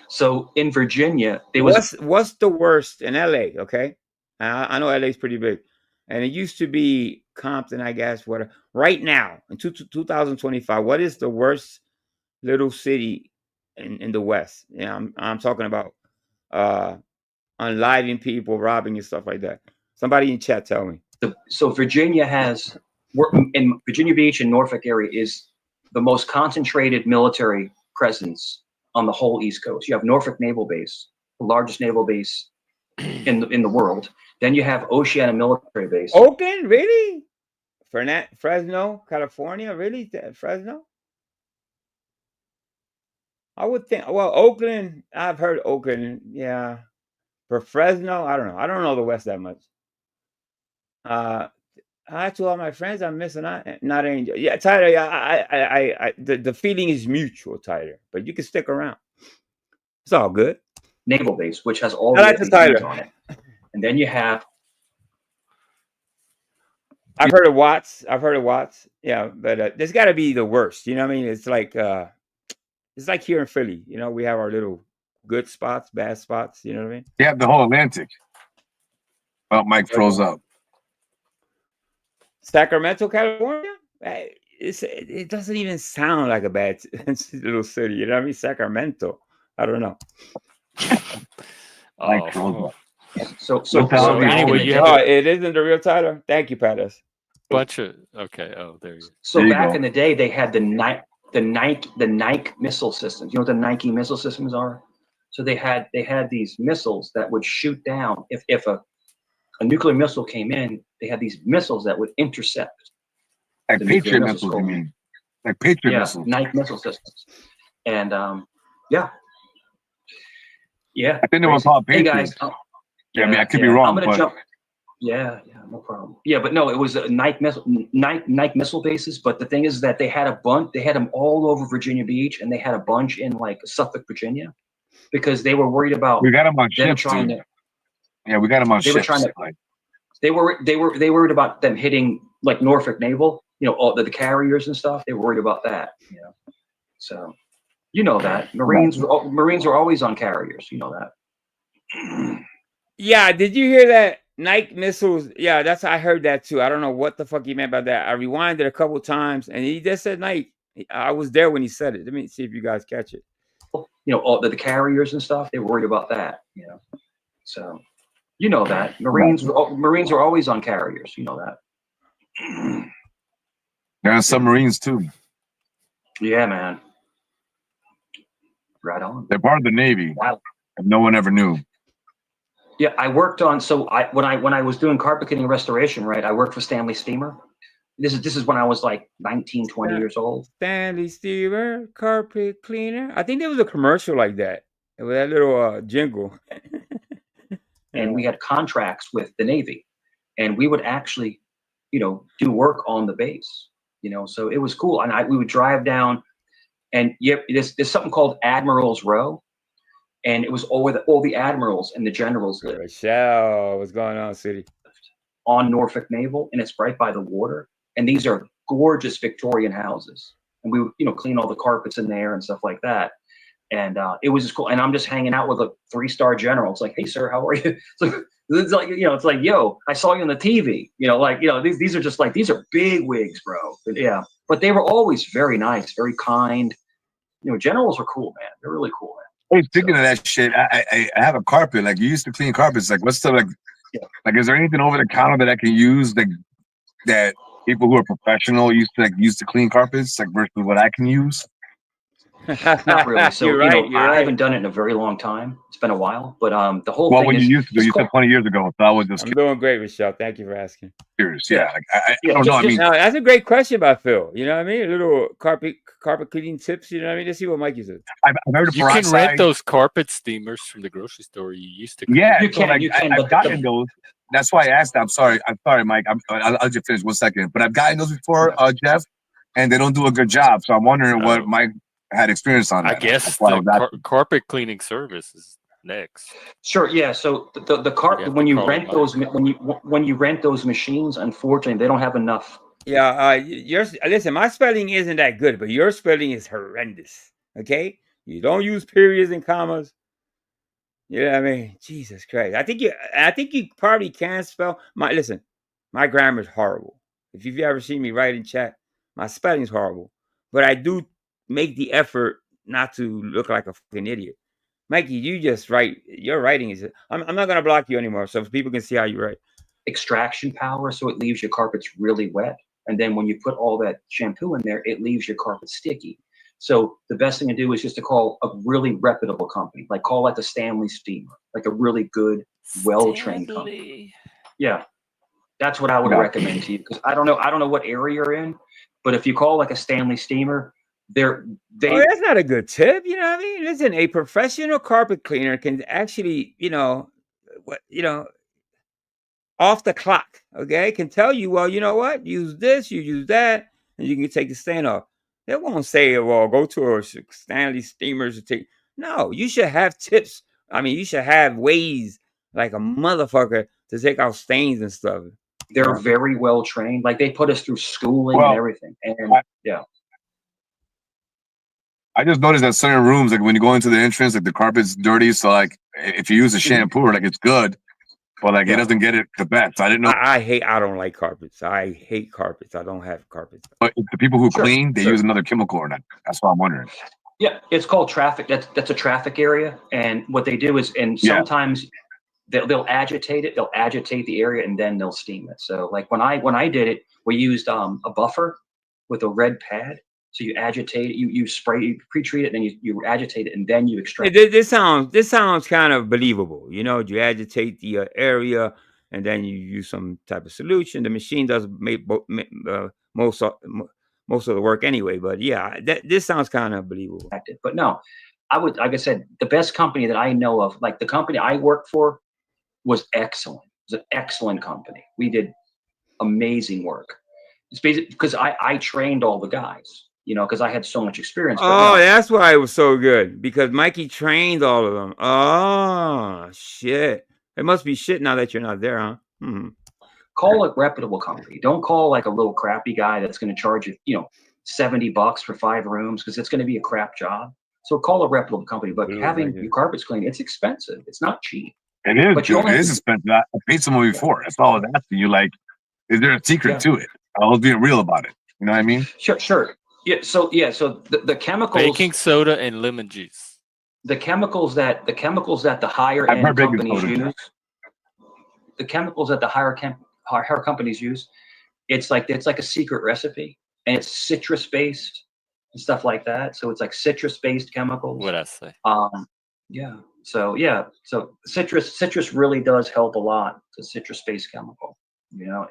S10: So in Virginia, there was
S1: what's the worst in LA? Okay, I know LA's pretty big, and it used to be Compton, I guess. What right now in 2025, what is the worst little city in the West? Yeah, I'm talking about unliving people, robbing and stuff like that. Somebody in chat tell me.
S10: So Virginia has, in Virginia Beach and Norfolk area is the most concentrated military presence on the whole East Coast. You have Norfolk Naval Base, the largest naval base in the world. Then you have Oceana Military Base.
S1: Oakland, really? Fresno, California, really? Fresno? I would think. Well, Oakland. I've heard Oakland. Yeah, for Fresno, I don't know. I don't know the West that much. I to all my friends, I'm missing not Angel. Yeah, Tyler. Yeah, the feeling is mutual, Tyler. But you can stick around. It's all good.
S10: Naval Base, which has all
S1: I like the Tyler
S10: on it, and then you have.
S1: I've heard of Watts. Yeah, but there's got to be the worst. You know what I mean? It's like here in Philly. You know, we have our little good spots, bad spots. You know what I mean?
S11: You have the whole Atlantic. Well, Mike froze up.
S1: Sacramento, California. It doesn't even sound like a bad little city. You know what I mean? Sacramento. I don't know.
S11: Mike froze up.
S10: So
S12: anyway, you have
S1: it isn't the real title. Thank you, Pattis.
S12: bunch of okay. Oh, there you go.
S10: So back in the day, they had the Nike missile systems. You know what the Nike missile systems are? So they had these missiles that would shoot down if a nuclear missile came in. They had these missiles that would intercept.
S11: Like Patriot missiles, you mean? Like Patriot missiles.
S10: Nike missile systems. And yeah.
S11: I think they were called Patriots.
S10: Hey guys.
S11: I mean, I could be wrong.
S10: I'm gonna jump. Yeah, no problem. Yeah, but no, it was a Nike missile bases. But the thing is that they had a bunch. They had them all over Virginia Beach, and they had a bunch in like Suffolk, Virginia, because they were worried about.
S11: We got them on ships, dude. Yeah, we got them on ships.
S10: Were trying to. They were worried about them hitting like Norfolk Naval. You know, all the carriers and stuff. They were worried about that. You know, so you know that Marines were always on carriers. You know that.
S1: Yeah, did you hear that? Nike missiles. Yeah, I heard that too. I don't know what the fuck he meant by that. I rewinded a couple times, and he just said Nike. I was there when he said it. Let me see if you guys catch it.
S10: You know, all the carriers and stuff. They were worried about that. You know, so you know that Marines were always on carriers. You know that.
S11: They're on submarines too.
S10: Yeah, man. Right on.
S11: They're part of the Navy.
S10: Wow.
S11: And no one ever knew.
S10: Yeah, I worked on. So when I was doing carpet cleaning restoration, right? I worked for Stanley Steamer. This is when I was like 19, 20 years old.
S1: Stanley Steamer, carpet cleaner. I think there was a commercial like that. It was that little jingle.
S10: And we had contracts with the Navy, and we would actually, you know, do work on the base. You know, so it was cool. And we would drive down, and there's something called Admiral's Row. And it was all the admirals and the generals lived.
S1: Michelle, what's going on, city?
S10: On Norfolk Naval, and it's right by the water. And these are gorgeous Victorian houses. And we would, you know, clean all the carpets in there and stuff like that. And it was just cool. And I'm just hanging out with a 3-star general. It's like, hey, sir, how are you? It's like, you know, it's like, yo, I saw you on the TV. You know, like, you know, these are just like, these are big wigs, bro. But, yeah, but they were always very nice, very kind. You know, generals are cool, man. They're really cool, man.
S11: Hey, speaking of that shit, I have a carpet. Like, you used to clean carpets. Like, what's the like? Is there anything over the counter that I can use that people who are professional used to clean carpets, like versus what I can use?
S10: Not really. So
S1: You're right,
S10: I haven't done it in a very long time. It's been a while, but the whole
S11: well,
S10: thing
S11: when
S10: is,
S11: you used to do, you said 20 years ago. So I was just
S1: I'm doing great, Michelle. Thank you for asking.
S11: curious. Yeah, like, I don't know. I mean,
S1: no, that's a great question by Phil. You know what I mean? A little carpet cleaning tips. You know what I mean? Let's see what Mikey said.
S11: I've heard of
S12: You can rent those carpet steamers from the grocery store. You used to.
S11: Yeah,
S10: You can,
S11: I've gotten those. That's why I asked. I'm sorry, Mike. I'll just finish 1 second. But I've gotten those before, Jeff, and they don't do a good job. So I'm wondering what Mike had experience on that.
S12: I guess the carpet cleaning service is next.
S10: Sure, yeah. So the carpet, when you rent those machines, unfortunately, they don't have enough.
S1: Yeah, listen, my spelling isn't that good, but your spelling is horrendous. Okay? You don't use periods and commas. You know what I mean? Jesus Christ. I think you probably can spell my grammar is horrible. If you've ever seen me write in chat, my spelling is horrible. But I do make the effort not to look like a fucking idiot. Mikey, you just write. Your writing is. I'm not gonna block you anymore, so people can see how you write.
S10: Extraction power, so it leaves your carpets really wet, and then when you put all that shampoo in there, it leaves your carpet sticky. So the best thing to do is just to call a really reputable company, like call the Stanley Steamer, like a really good, well-trained company. Yeah, that's what I would recommend to you, because I don't know what area you're in, but if you call like a Stanley Steamer,
S1: that's not a good tip. You know what I mean? Listen, a professional carpet cleaner can actually, off the clock, okay, can tell you, well, you know what, use this, you use that, and you can take the stand off. They won't say, well, go to a Stanley Steamers to take. No, you should have tips. I mean, you should have ways like a motherfucker to take out stains and stuff.
S10: They're very well trained. Like, they put us through schooling and everything. And yeah.
S11: I just noticed that certain rooms, like when you go into the entrance, like the carpet's dirty. So like if you use a shampoo, like it's good, but like it doesn't get it the best. I didn't know.
S1: I don't like carpets. I hate carpets. I don't have carpets.
S11: But the people who clean, they use another chemical or not. That's what I'm wondering.
S10: Yeah, it's called traffic. That's a traffic area. And what they do is, and sometimes they'll agitate it. They'll agitate the area and then they'll steam it. So like when I did it, we used a buffer with a red pad. So you agitate it, you spray, you pre-treat it, and then you agitate it, and then you extract.
S1: This sounds kind of believable. You know, you agitate the area, and then you use some type of solution. The machine does make most of the work anyway. But yeah, this sounds kind of believable.
S10: But no, I would, like I said, the best company that I know of, like the company I worked for, was excellent. It was an excellent company. We did amazing work. It's basically because I trained all the guys. You know, because I had so much experience.
S1: Oh, that's why it was so good, because Mikey trained all of them. Oh, shit. It must be shit now that you're not there, huh?
S10: Call a reputable company. Don't call like a little crappy guy that's going to charge you, you know, $70 for 5 rooms, because it's going to be a crap job. So call a reputable company. But having your carpets cleaned, it's expensive. It's not cheap.
S11: It is. But it is expensive. I paid someone before. That's all I was asking you. Like, is there a secret to it? I was being real about it. You know what I mean?
S10: Sure. Yeah. So the chemicals,
S12: baking soda and lemon juice.
S10: The chemicals that the higher end companies use. The chemicals that the higher companies use, it's like a secret recipe, and it's citrus based and stuff like that. So it's like citrus based chemicals.
S12: What I say?
S10: Yeah. So citrus really does help a lot. It's a citrus based chemical, you know,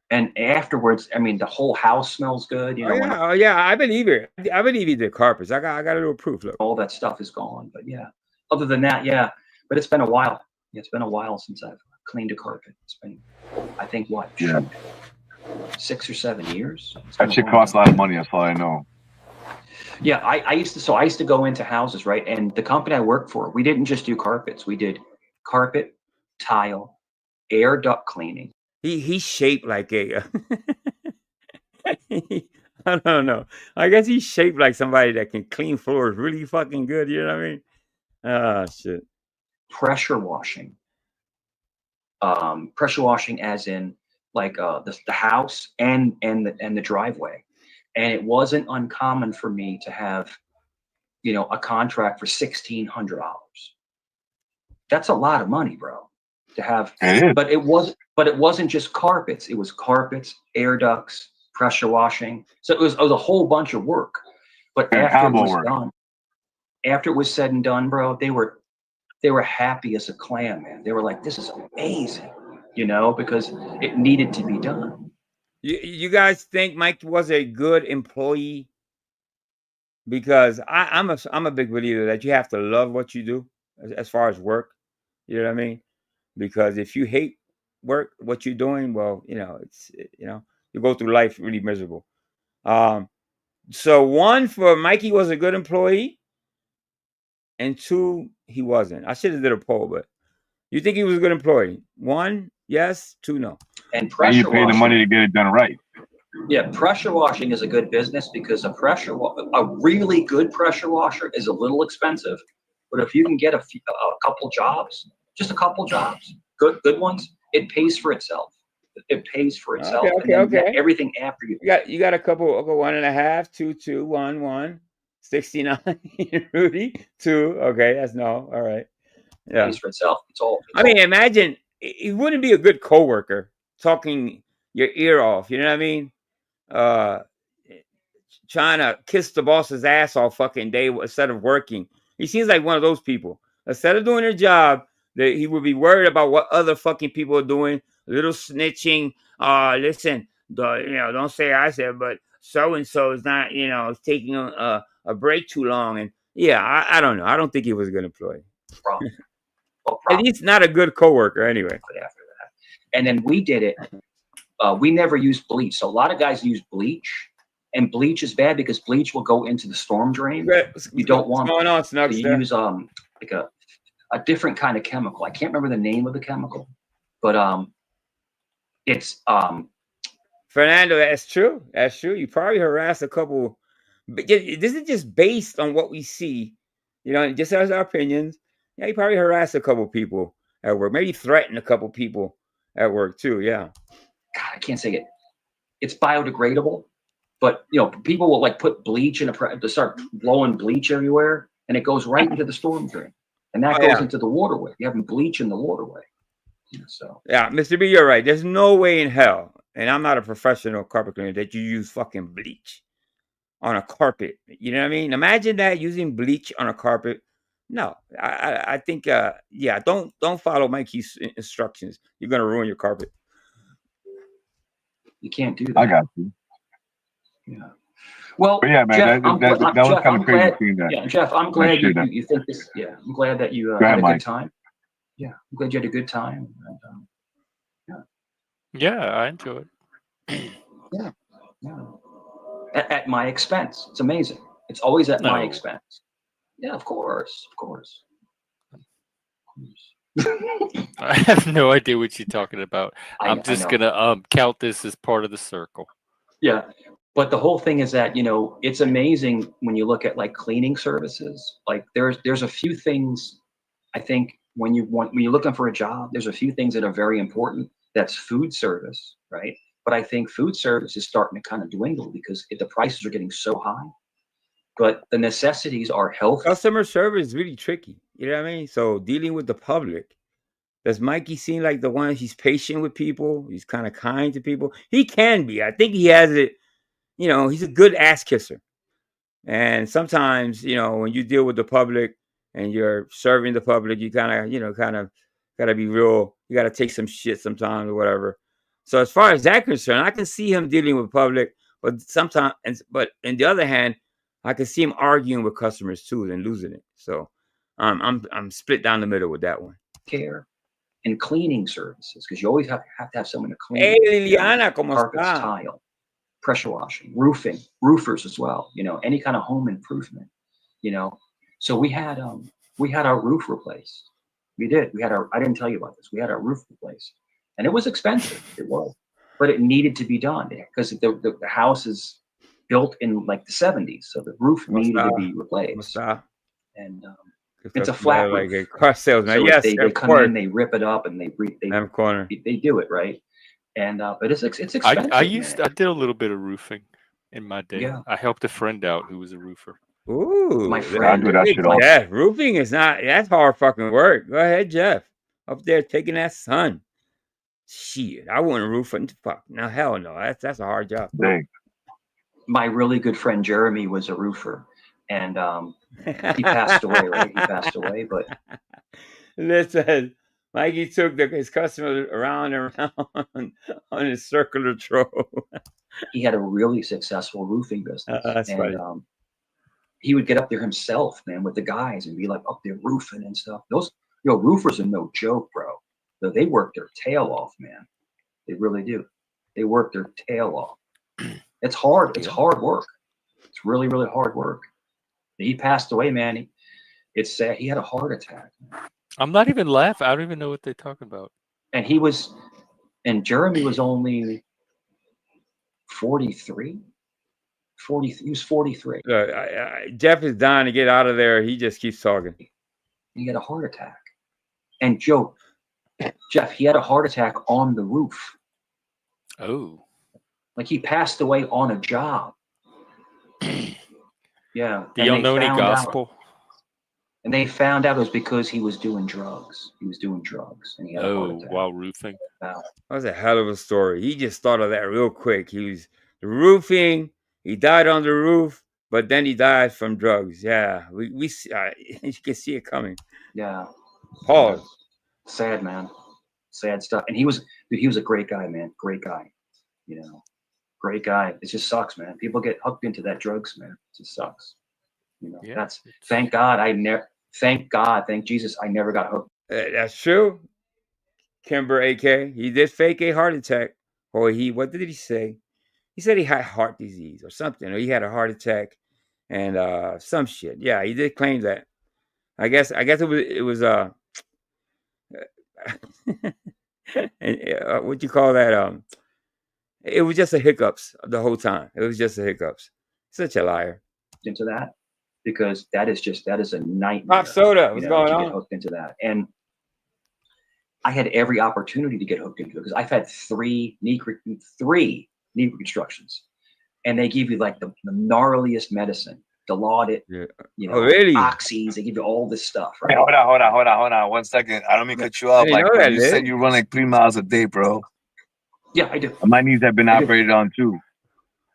S10: and afterwards, I mean, the whole house smells good. You know.
S1: Oh yeah, I believe it. I believe he did carpets. I got a little proof. Look,
S10: all that stuff is gone. But yeah, other than that, yeah. But it's been a while. It's been a while since I've cleaned a carpet. It's been, I think, what?
S11: Yeah.
S10: 6 or 7 years.
S11: That shit costs a lot of money. That's all I know.
S10: Yeah, I used to go into houses, right? And the company I worked for, we didn't just do carpets. We did carpet, tile, air duct cleaning.
S1: He's shaped like a. I don't know. I guess he's shaped like somebody that can clean floors really fucking good. You know what I mean? Oh shit.
S10: Pressure washing. Pressure washing, as in like the house and the driveway. And it wasn't uncommon for me to have, you know, a contract for $1,600. That's a lot of money, bro. To have, but it wasn't just carpets. It was carpets, air ducts, pressure washing. So it was a whole bunch of work. But after it was said and done, bro, they were happy as a clam, man. They were like, "This is amazing," you know, because it needed to be done.
S1: You guys think Mike was a good employee? Because I'm a big believer that you have to love what you do as far as work. You know what I mean? Because if you hate work, what you're doing, well, you know, you go through life really miserable. So 1, for Mikey was a good employee, and 2, he wasn't. I should have did a poll, but you think he was a good employee? 1, yes. 2, no.
S10: And pressure
S11: you pay the money to get it done right.
S10: Yeah, pressure washing is a good business, because a really good pressure washer is a little expensive, but if you can get a couple jobs, just a couple jobs, good ones, it pays for itself. It pays for itself.
S1: Okay.
S10: Everything after you
S1: got a couple. Okay, 1.5, 2, 2, 1, 1, 69. Rudy 2. Okay, that's no. All right. Yeah.
S10: Pays for itself.
S1: I mean, imagine it wouldn't be a good coworker talking your ear off. You know what I mean? Trying to kiss the boss's ass all fucking day instead of working. He seems like one of those people. Instead of doing their job, that he would be worried about what other fucking people are doing. A little snitching. Listen, don't say I said, but so and so is not, taking a break too long. And yeah, I don't know. I don't think he was a good employee. At least not a good coworker, anyway.
S10: After that, and then we did it. We never used bleach. So a lot of guys use bleach, and bleach is bad because bleach will go into the storm drain. You don't want.
S1: What's going on, Snugs?
S10: You use like a different kind of chemical. I can't remember the name of the chemical, but it's
S1: Fernando. That's true. That's true. You probably harassed a couple. But this is just based on what we see, just as our opinions. Yeah, you probably harassed a couple people at work. Maybe threatened a couple people at work too. Yeah.
S10: God, I can't say it. It's biodegradable, but people will like put bleach in to start blowing bleach everywhere, and it goes right into the storm drain. and that
S1: Oh,
S10: goes
S1: yeah.
S10: into the waterway. You have bleach in the waterway. So
S1: Yeah, Mr. B, you're right. There's no way in hell, and I'm not a professional carpet cleaner, that you use fucking bleach on a carpet. You know what I mean? Imagine that, using bleach on a carpet. No, I think yeah, don't follow Mikey's instructions. You're gonna ruin your carpet.
S10: You can't do that.
S11: I got you.
S10: Yeah. Well,
S11: But yeah, man,
S10: Jeff,
S11: that was kind of crazy
S10: glad,
S11: seeing that.
S10: Yeah, Jeff, I'm glad
S11: Sure
S10: you think this. Yeah, I'm glad that you
S11: Go
S10: had
S11: ahead,
S10: a
S11: Mike.
S10: good time. Yeah, I'm glad you had a good time. And,
S12: Yeah, I enjoy it.
S10: yeah. At my expense. It's amazing. It's always at my
S12: No.
S10: expense. Yeah, of course.
S12: I have no idea what you're talking about.
S10: I
S12: I'm just
S10: know.
S12: gonna count this as part of the circle.
S10: Yeah. But the whole thing is that, it's amazing when you look at like cleaning services. Like there's a few things, I think, when you're looking for a job, there's a few things that are very important. That's food service, right? But I think food service is starting to kind of dwindle because the prices are getting so high. But the necessities are health.
S1: Customer service is really tricky. You know what I mean? So dealing with the public, does Mikey seem like the one? He's patient with people. He's kind of kind to people. He can be. I think he has it. He's a good ass kisser. And sometimes, when you deal with the public and you're serving the public, you kind of got to be real. You got to take some shit sometimes or whatever. So as far as that concerned, I can see him dealing with public, but sometimes, but on the other hand, I can see him arguing with customers too and losing it. So I'm split down the middle with that one.
S10: Care and cleaning services, because you always have to have someone to clean.
S1: Hey, Liliana, ¿cómo
S10: carpets,
S1: está?
S10: tile, pressure washing, roofing, roofers as well. Any kind of home improvement. So we had our roof replaced. We did. I didn't tell you about this. We had our roof replaced, and it was expensive. It was, but it needed to be done because the house is built in like the 70s, so the roof needed to be replaced. And it's a flat roof.
S1: Like a car salesman.
S10: So
S1: Yes,
S10: they
S1: of
S10: come
S1: course.
S10: in, they rip it up, and they do it right. And but it's expensive.
S12: I did a little bit of roofing in my day.
S10: Yeah.
S12: I helped a friend out who was a roofer.
S1: Ooh,
S10: My friend.
S11: I do that shit all.
S1: Yeah, roofing is that's hard fucking work. Go ahead, Jeff. Up there taking that sun. Shit, I wouldn't roof it. Fuck, no, hell no. That's a hard job.
S11: Dang.
S10: My really good friend Jeremy was a roofer, and he passed away. Right, he passed away. But
S1: listen, Mikey took his customers around and around on his circular troll.
S10: he had a really successful roofing business.
S1: That's
S10: and
S1: funny.
S10: He would get up there himself, man, with the guys and be like up there roofing and stuff. Those roofers are no joke, bro. They work their tail off, man. They really do. They work their tail off. It's hard. It's hard work. It's really, really hard work. He passed away, man. It's sad. He had a heart attack.
S12: I'm not even laughing. I don't even know what they're talking about.
S10: And Jeremy was only 43. He was 43.
S1: Jeff is dying to get out of there. He just keeps talking.
S10: He had a heart attack. And Jeff, he had a heart attack on the roof.
S12: Oh.
S10: Like he passed away on a job. Yeah.
S12: Do y'all know any gospel?
S10: And they found out it was because he was doing drugs. He was doing drugs. And he had a heart attack.
S12: While roofing?
S10: Wow.
S1: That was a hell of a story. He just thought of that real quick. He was roofing. He died on the roof, but then he died from drugs. Yeah, we you can see it coming.
S10: Yeah.
S1: Pause.
S10: Sad, man. Sad stuff. And he was a great guy, man. Great guy. Great guy. It just sucks, man. People get hooked into that drugs, man. It just sucks. That's thank God. Thank Jesus. I never got hooked.
S1: That's true. Kimber, AK, he did fake a heart attack, or what did he say? He said he had heart disease or something, or he had a heart attack and some shit. Yeah, he did claim that. I guess it was and what you call that? It was just a hiccups the whole time. It was just a hiccups. Such a liar.
S10: Into that because that is a nightmare.
S1: Pop soda. What's going on?
S10: Get hooked into that, and I had every opportunity to get hooked into it because I've had three knee reconstructions, and they give you like the gnarliest medicine. Dilaudid, you know,
S1: really?
S10: oxys. They give you all this stuff,
S11: Hey,
S10: right?
S11: hold on. 1 second. I don't mean to cut you
S1: I
S11: off,
S1: didn't
S11: Mike,
S1: know
S11: but
S1: that,
S11: you
S1: Liz.
S11: said you run like 3 miles a day, bro.
S10: Yeah, I do.
S11: My knees have been operated on too.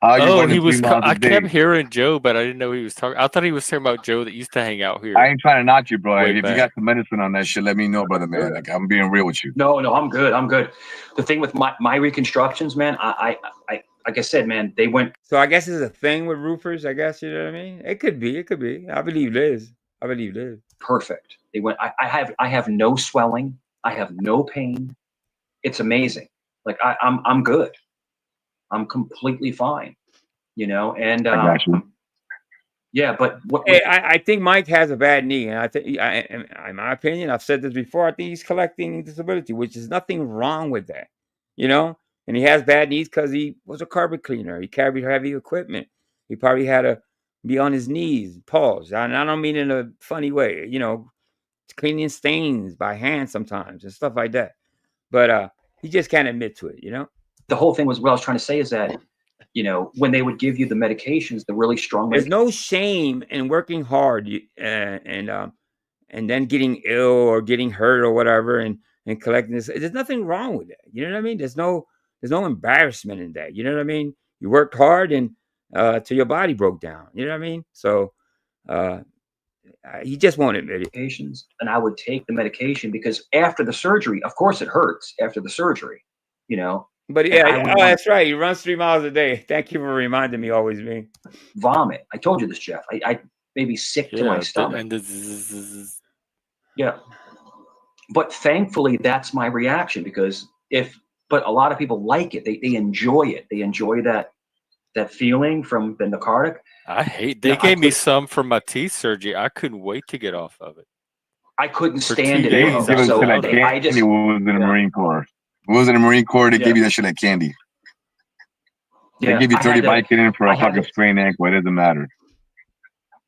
S11: How are you
S12: Oh,
S11: running
S12: he
S11: 3
S12: was.
S11: miles a
S12: I kept
S11: day?
S12: hearing Joe, but I didn't know he was talking. I thought he was talking about Joe that used to hang out here.
S11: I ain't trying to knock you, bro.
S12: Way
S11: If you
S12: back.
S11: got some medicine on that shit, let me know, brother, man. Like, I'm being real with you.
S10: No, I'm good. I'm good. The thing with my reconstructions, man, I like I said, man, they went.
S1: So I guess it's a thing with roofers. I guess, you know what I mean. It could be. It could be. I believe Liz. I believe Liz.
S10: Perfect. They went. I have no swelling. I have no pain. It's amazing. Like I'm good. I'm completely fine. You know, and
S11: I got you.
S10: yeah, but what?
S1: Hey, I think Mike has a bad knee, and I think, in my opinion, I've said this before. I think he's collecting disability, which is nothing wrong with that, you know. And he has bad knees because he was a carpet cleaner. He carried heavy equipment. He probably had to be on his knees, pause. And I don't mean in a funny way, you know, cleaning stains by hand sometimes and stuff like that. But he just can't admit to it, you know.
S10: The whole thing was what I was trying to say is that, you know, when they would give you the medications, the really strong
S1: There's
S10: medications.
S1: no shame in working hard and then getting ill or getting hurt or whatever and collecting this. There's nothing wrong with that. You know what I mean? There's no embarrassment in that. You know what I mean? You worked hard and till your body broke down. You know what I mean? So he just won't admit it.
S10: Medications, and I would take the medication because after the surgery, of course, it hurts after the surgery, you know.
S1: But yeah, that's right. He runs 3 miles a day. Thank you for reminding me. Always me.
S10: Vomit. I told you this, Jeff. I may be sick to my stomach.
S12: And this
S10: Yeah. But thankfully, that's my reaction because but a lot of people like it. They enjoy it. They enjoy that feeling from the narcotic.
S12: I hate. They gave me some for my teeth surgery. I couldn't wait to get off of it.
S10: I couldn't
S12: For
S10: stand
S12: 2
S10: it.
S12: days.
S11: Give us
S10: So
S11: like candy.
S10: I just
S11: Was in the Marine Corps. It was in the Marine Corps. They give you that shit like candy. They give you 30 Vicodin for a fucking sprained ankle. It doesn't matter.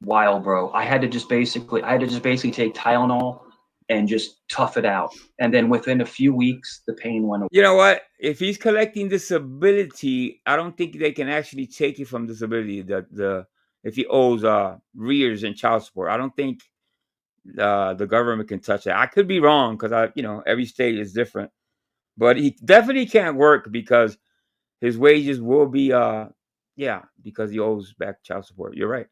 S10: Wild, bro. I had to just basically take Tylenol and just tough it out. And then within a few weeks, the pain went away.
S1: You know what? If he's collecting disability, I don't think they can actually take it from disability. If he owes rears and child support, I don't think the government can touch that. I could be wrong because every state is different, but he definitely can't work because his wages will be because he owes back child support. You're right.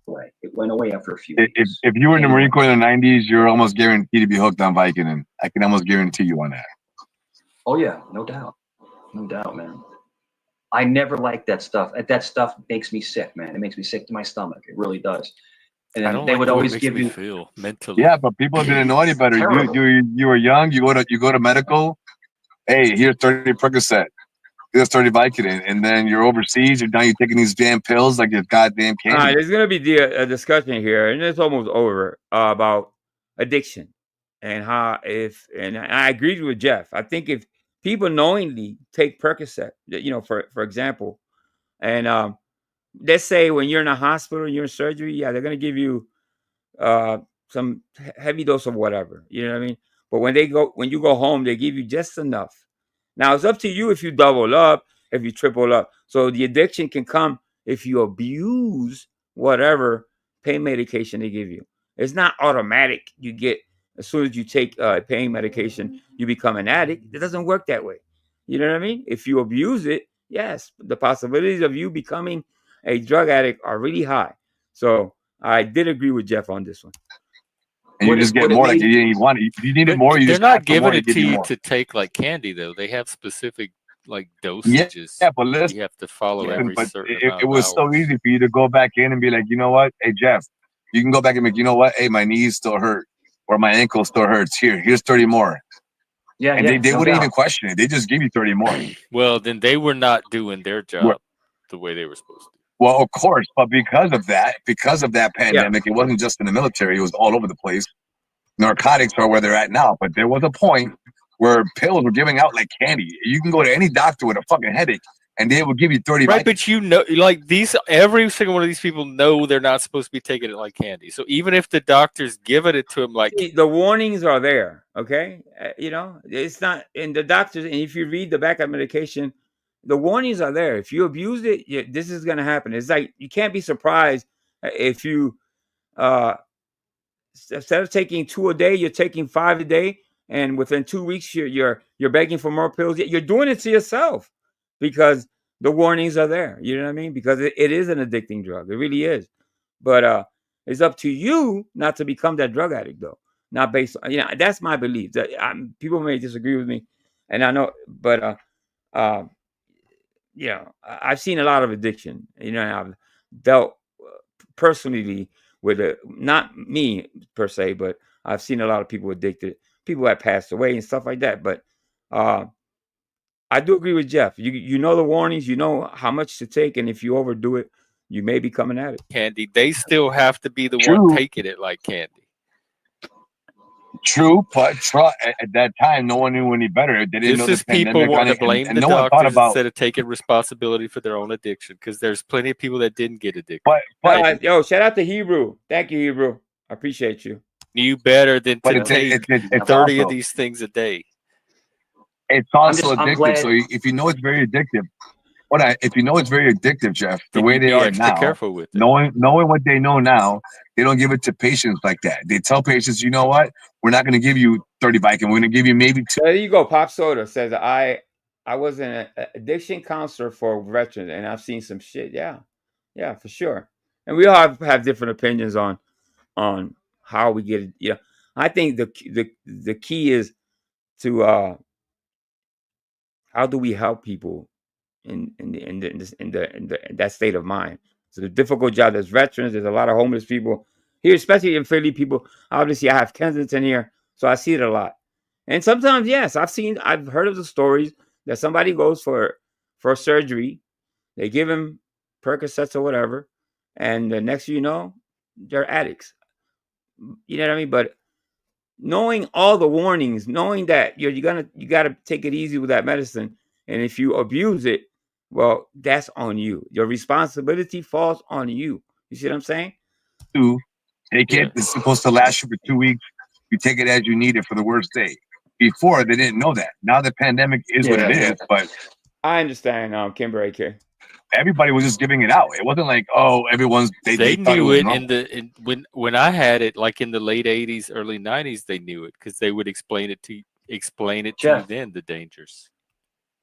S10: Right. It went away after a few weeks.
S11: If you were in the Marine Corps in the 90s, you're almost guaranteed to be hooked on Vicodin. I can almost guarantee you on that.
S10: Oh yeah, no doubt, man. I never liked that stuff. That stuff makes me sick, man. It makes me sick to my stomach. It really does. And
S12: I don't
S10: they
S12: like
S10: would
S12: the way
S10: always
S12: it makes
S10: give
S12: me
S10: you
S12: feel mentally.
S11: Yeah, but people didn't know any better. You were young. You go to medical. Hey, here's 30 Percocet. Here's 30 Vicodin, and then you're overseas. Now you're taking these damn pills like it's goddamn candy.
S1: All right, there's gonna be a discussion here, and it's almost over about addiction and and I agreed with Jeff. I think if people knowingly take Percocet, for example, and let's say when you're in a hospital, you're in surgery, yeah, they're gonna give you some heavy dose of whatever, you know what I mean? But when you go home, they give you just enough. Now it's up to you if you double up, if you triple up. So the addiction can come if you abuse whatever pain medication they give you. It's not automatic. You get as soon as you take pain medication, you become an addict. It doesn't work that way. You know what I mean? If you abuse it, yes, the possibilities of you becoming a drug addict are really high. So I did agree with Jeff on this one.
S11: And you just get more like you needed more. You
S12: They're
S11: just
S12: not giving
S11: more,
S12: it to you
S11: more.
S12: to take like candy though. They have specific like dosages.
S11: Yeah, but listen,
S12: you have to follow every certain amount
S11: it was
S12: of
S11: so
S12: hours.
S11: easy for you to go back in and be like, you know what? Hey, Jeff, you can go back and be like, you know what? Hey, my knees still hurt or my ankle still hurts. Here's 30 more.
S10: Yeah,
S11: and they wouldn't even question it. They just give you 30 more.
S12: Well, then they were not doing their job the way they were supposed to.
S11: Well, of course, but because of that pandemic, it wasn't just in the military; it was all over the place. Narcotics are where they're at now, but there was a point where pills were giving out like candy. You can go to any doctor with a fucking headache, and they will give you 30.
S12: Right, but like every single one of these people know they're not supposed to be taking it like candy. So even if the doctor's giving it to them, like
S1: the warnings are there, okay? It's not in the doctors, and if you read the back of medication, the warnings are there. If you abuse it, this is going to happen. It's like you can't be surprised If you instead of taking 2 a day, you're taking 5 a day, and within 2 weeks you're begging for more pills. You're doing it to yourself because the warnings are there. You know what I mean? Because it is an addicting drug. It really is. But it's up to you not to become that drug addict, though. Not based on, that's my belief. That people may disagree with me, and I know, but I've seen a lot of addiction. I've dealt personally with it. Not me per se, but I've seen a lot of people addicted, people that passed away and stuff like that. But I do agree with Jeff. You know the warnings, you know how much to take, and if you overdo it, you may be coming at it.
S12: Candy, they still have to be the
S11: True.
S12: one taking it like Candy.
S11: True, but at that time, no one knew any better. They didn't know
S12: This is
S11: the
S12: people
S11: pandemic
S12: wanting to
S11: and
S12: blame the
S11: no one thought
S12: doctors
S11: about.
S12: instead of taking responsibility for their own addiction, because there's plenty of people that didn't get addicted.
S11: But
S1: Yo, shout out to Hebrew. Thank you, Hebrew. I appreciate you.
S12: Knew better than
S11: But
S12: to
S11: it's
S12: take 30
S11: also,
S12: of these things a day.
S11: it's also
S10: I'm
S11: addictive.
S10: glad-
S11: So if you know it's very addictive, if you know it's very addictive, Jeff, the
S12: Then
S11: way
S12: you
S11: they
S12: be
S11: are
S12: extra
S11: now,
S12: careful with it.
S11: knowing what they know now, they don't give it to patients like that. They tell patients, you know what, we're not going to give you 30 Vicodin. We're going to give you maybe 2.
S1: There you go. Pop Soda says I was an addiction counselor for veterans, and I've seen some shit. Yeah, for sure. And we all have different opinions on how we get it. Yeah, I think the key is to how do we help people in that state of mind. It's a difficult job. There's veterans. There's a lot of homeless people here, especially in Philly. People, obviously, I have Kensington here, so I see it a lot. And sometimes, yes, I've heard of the stories that somebody goes for surgery, they give him Percocets or whatever, and the next you know, they're addicts. You know what I mean? But knowing all the warnings, knowing that you got to take it easy with that medicine, and if you abuse it, well, that's on you. Your responsibility falls on you. You see what I'm saying?
S11: Take it. It's supposed to last you for 2 weeks. You take it as you need it for the worst day. Before, they didn't know that. Now the pandemic is what it is, but
S1: I understand, Kimber AK.
S11: everybody was just giving it out. It wasn't like, oh, everyone's they thought
S12: knew
S11: it
S12: it
S11: was
S12: when I had it, like in the late 80s, early 90s. They knew it because they would explain it to you then, the dangers.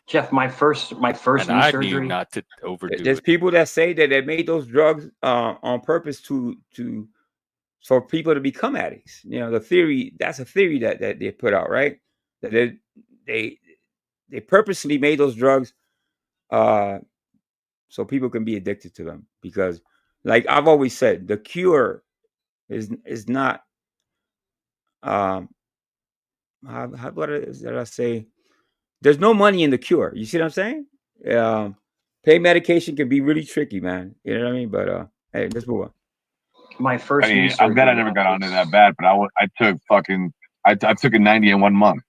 S10: Jeff, my first
S12: And
S10: knee
S12: I
S10: surgery.
S12: knew not to overdo
S1: There's
S12: it.
S1: people that say that they made those drugs on purpose for people to become addicts. That's a theory that they put out, right? That they purposely made those drugs so people can be addicted to them, because, like I've always said, the cure is not how what did I say? There's no money in the cure. You see what I'm saying? Pain medication can be really tricky, man. You know what I mean? But hey, let's move on.
S10: My first
S11: I mean,
S10: knee
S11: I'm glad I
S10: surgery,
S11: never got onto that bad, but I took a 90 in 1 month.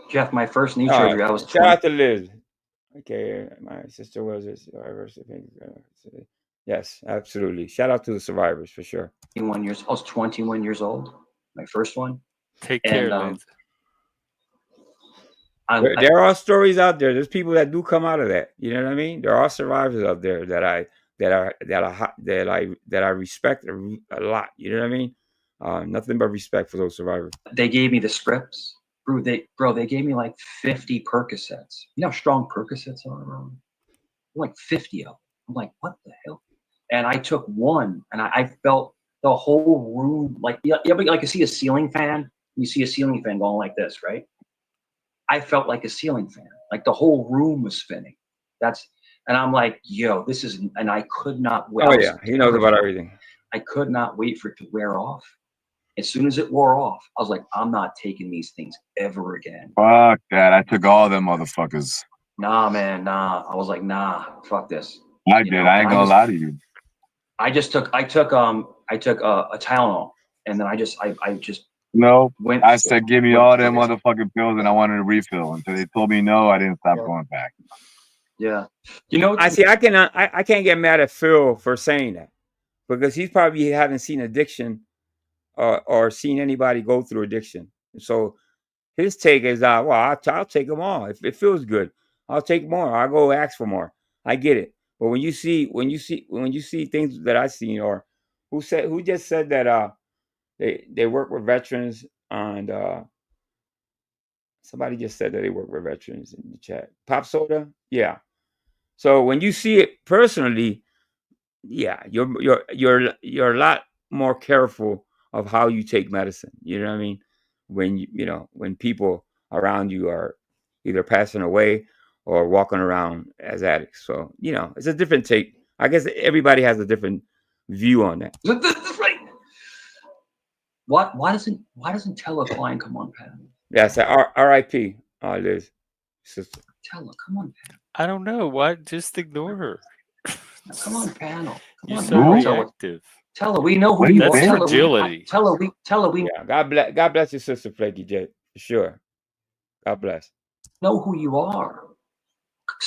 S10: Jeff, my first knee
S1: All
S10: surgery,
S1: right.
S10: I was
S1: Shout
S10: 20.
S1: out to Liz. Okay, my sister was this. Yes, absolutely. Shout out to the survivors for sure.
S10: 21 years. I was 21 years old. My first one.
S12: Take care, Liz.
S1: There are stories out there. There's people that do come out of that. You know what I mean? There are survivors out there that I respect a lot. You know what I mean? Nothing but respect for those survivors.
S10: They gave me the scripts. They gave me like 50 Percocets. You know how strong Percocets are? Like 50 of them. I'm like, what the hell? And I took one, and I felt the whole room like you see a ceiling fan. You see a ceiling fan going like this, right? I felt like a ceiling fan, like the whole room was spinning. And I'm like, yo, this is, and I could not wait.
S1: Oh yeah, he knows about everything.
S10: I could not wait for it to wear off. As soon as it wore off, I was like, I'm not taking these things ever again.
S11: Fuck that. I took all them motherfuckers.
S10: Nah, man, nah. I was like, nah, fuck this.
S11: I did. I ain't gonna lie to you.
S10: I took a Tylenol, and then I just
S11: No,
S10: went.
S11: I said, give me all them motherfucking pills, and I wanted a refill. Until they told me no, I didn't stop going back.
S10: Yeah,
S1: I can't get mad at Phil for saying that, because he's probably haven't seen addiction or seen anybody go through addiction. So his take is, well, I'll take them all. If it feels good, I'll take more. I'll go ask for more. I get it. But when you see things that I seen, or who just said that they work with veterans, and somebody just said that they work with veterans in the chat. Pop Soda, yeah. So when you see it personally, yeah, you're a lot more careful of how you take medicine. You know what I mean? When people around you are either passing away or walking around as addicts. So it's a different take. I guess everybody has a different view on that.
S10: That's right. Why doesn't Tella Klein come on panel?
S1: Yes, R.I.P. Liz, sister.
S10: Tella, come on panel.
S12: I don't know. Why? Just ignore her.
S10: Come on panel.
S12: You're so reactive.
S10: Tella, we know who you are.
S12: That's fragility.
S10: Tella, we
S1: Yeah, God bless your sister, Flaky J, for sure. God bless.
S10: know who you are.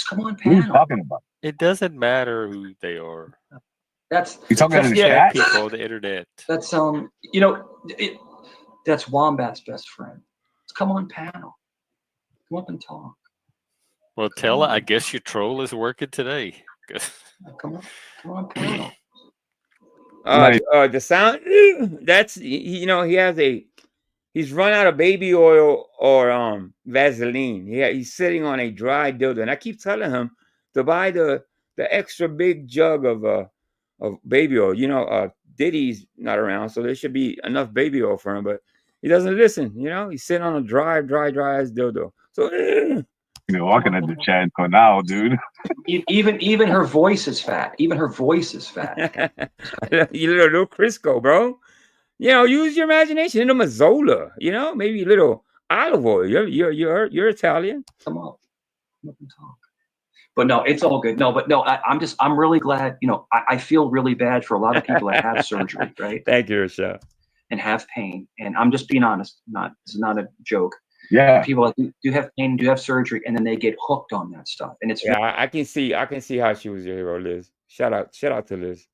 S10: Come on
S11: What are you
S10: panel.
S11: talking about?
S12: It doesn't matter who they are.
S10: That's
S11: You talking
S10: that's-
S11: in the
S10: yeah,
S11: chat?
S12: People, the internet.
S10: That's that's Wombat's best friend. Come on panel. Come up and talk.
S12: Well, Tella, I guess your troll is working today.
S10: Come on panel.
S1: The sound, that's he's run out of baby oil or Vaseline. He's sitting on a dry dildo, and I keep telling him to buy the extra big jug of baby oil. Diddy's not around, so there should be enough baby oil for him, but he doesn't listen. He's sitting on a dry ass dildo. So
S11: You've been walking at the chat for now, dude.
S10: Even her voice is fat. Even her voice is fat.
S1: You little Crisco, bro. Use your imagination. A Mazzola, maybe a little olive oil. You're Italian.
S10: Come up and talk. But no, it's all good. No, but no, I'm really glad. I feel really bad for a lot of people that have surgery, right?
S1: Thank you, Rochelle.
S10: And have pain. And I'm just being honest. This is not a joke.
S11: Yeah.
S10: People that do have pain, do have surgery, and then they get hooked on that stuff. And it's
S1: I can see how she was your hero, Liz. Shout out to Liz.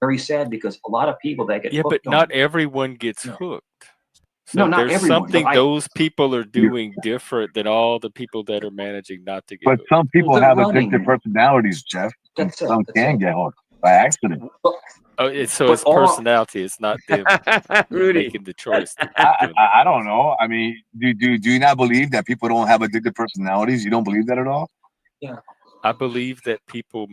S10: very sad because a lot of people that get
S12: Yeah,
S10: hooked
S12: but not everyone gets hooked. So
S10: No, not
S12: there's
S10: everyone,
S12: something
S10: but
S12: those people are doing different than all the people that are managing not to get
S11: But
S12: hooked.
S11: some people
S10: they're
S11: have
S10: running.
S11: addictive personalities, Jeff.
S10: That's it,
S11: Some
S10: that's
S11: can
S10: it.
S11: get hooked by accident.
S12: Oh, it's
S10: But all-
S12: personality. It's not them
S1: Rudy.
S12: making the choice.
S11: I don't know. I mean, do you not believe that people don't have addictive personalities? You don't believe that at all?
S10: Yeah.
S12: I believe that people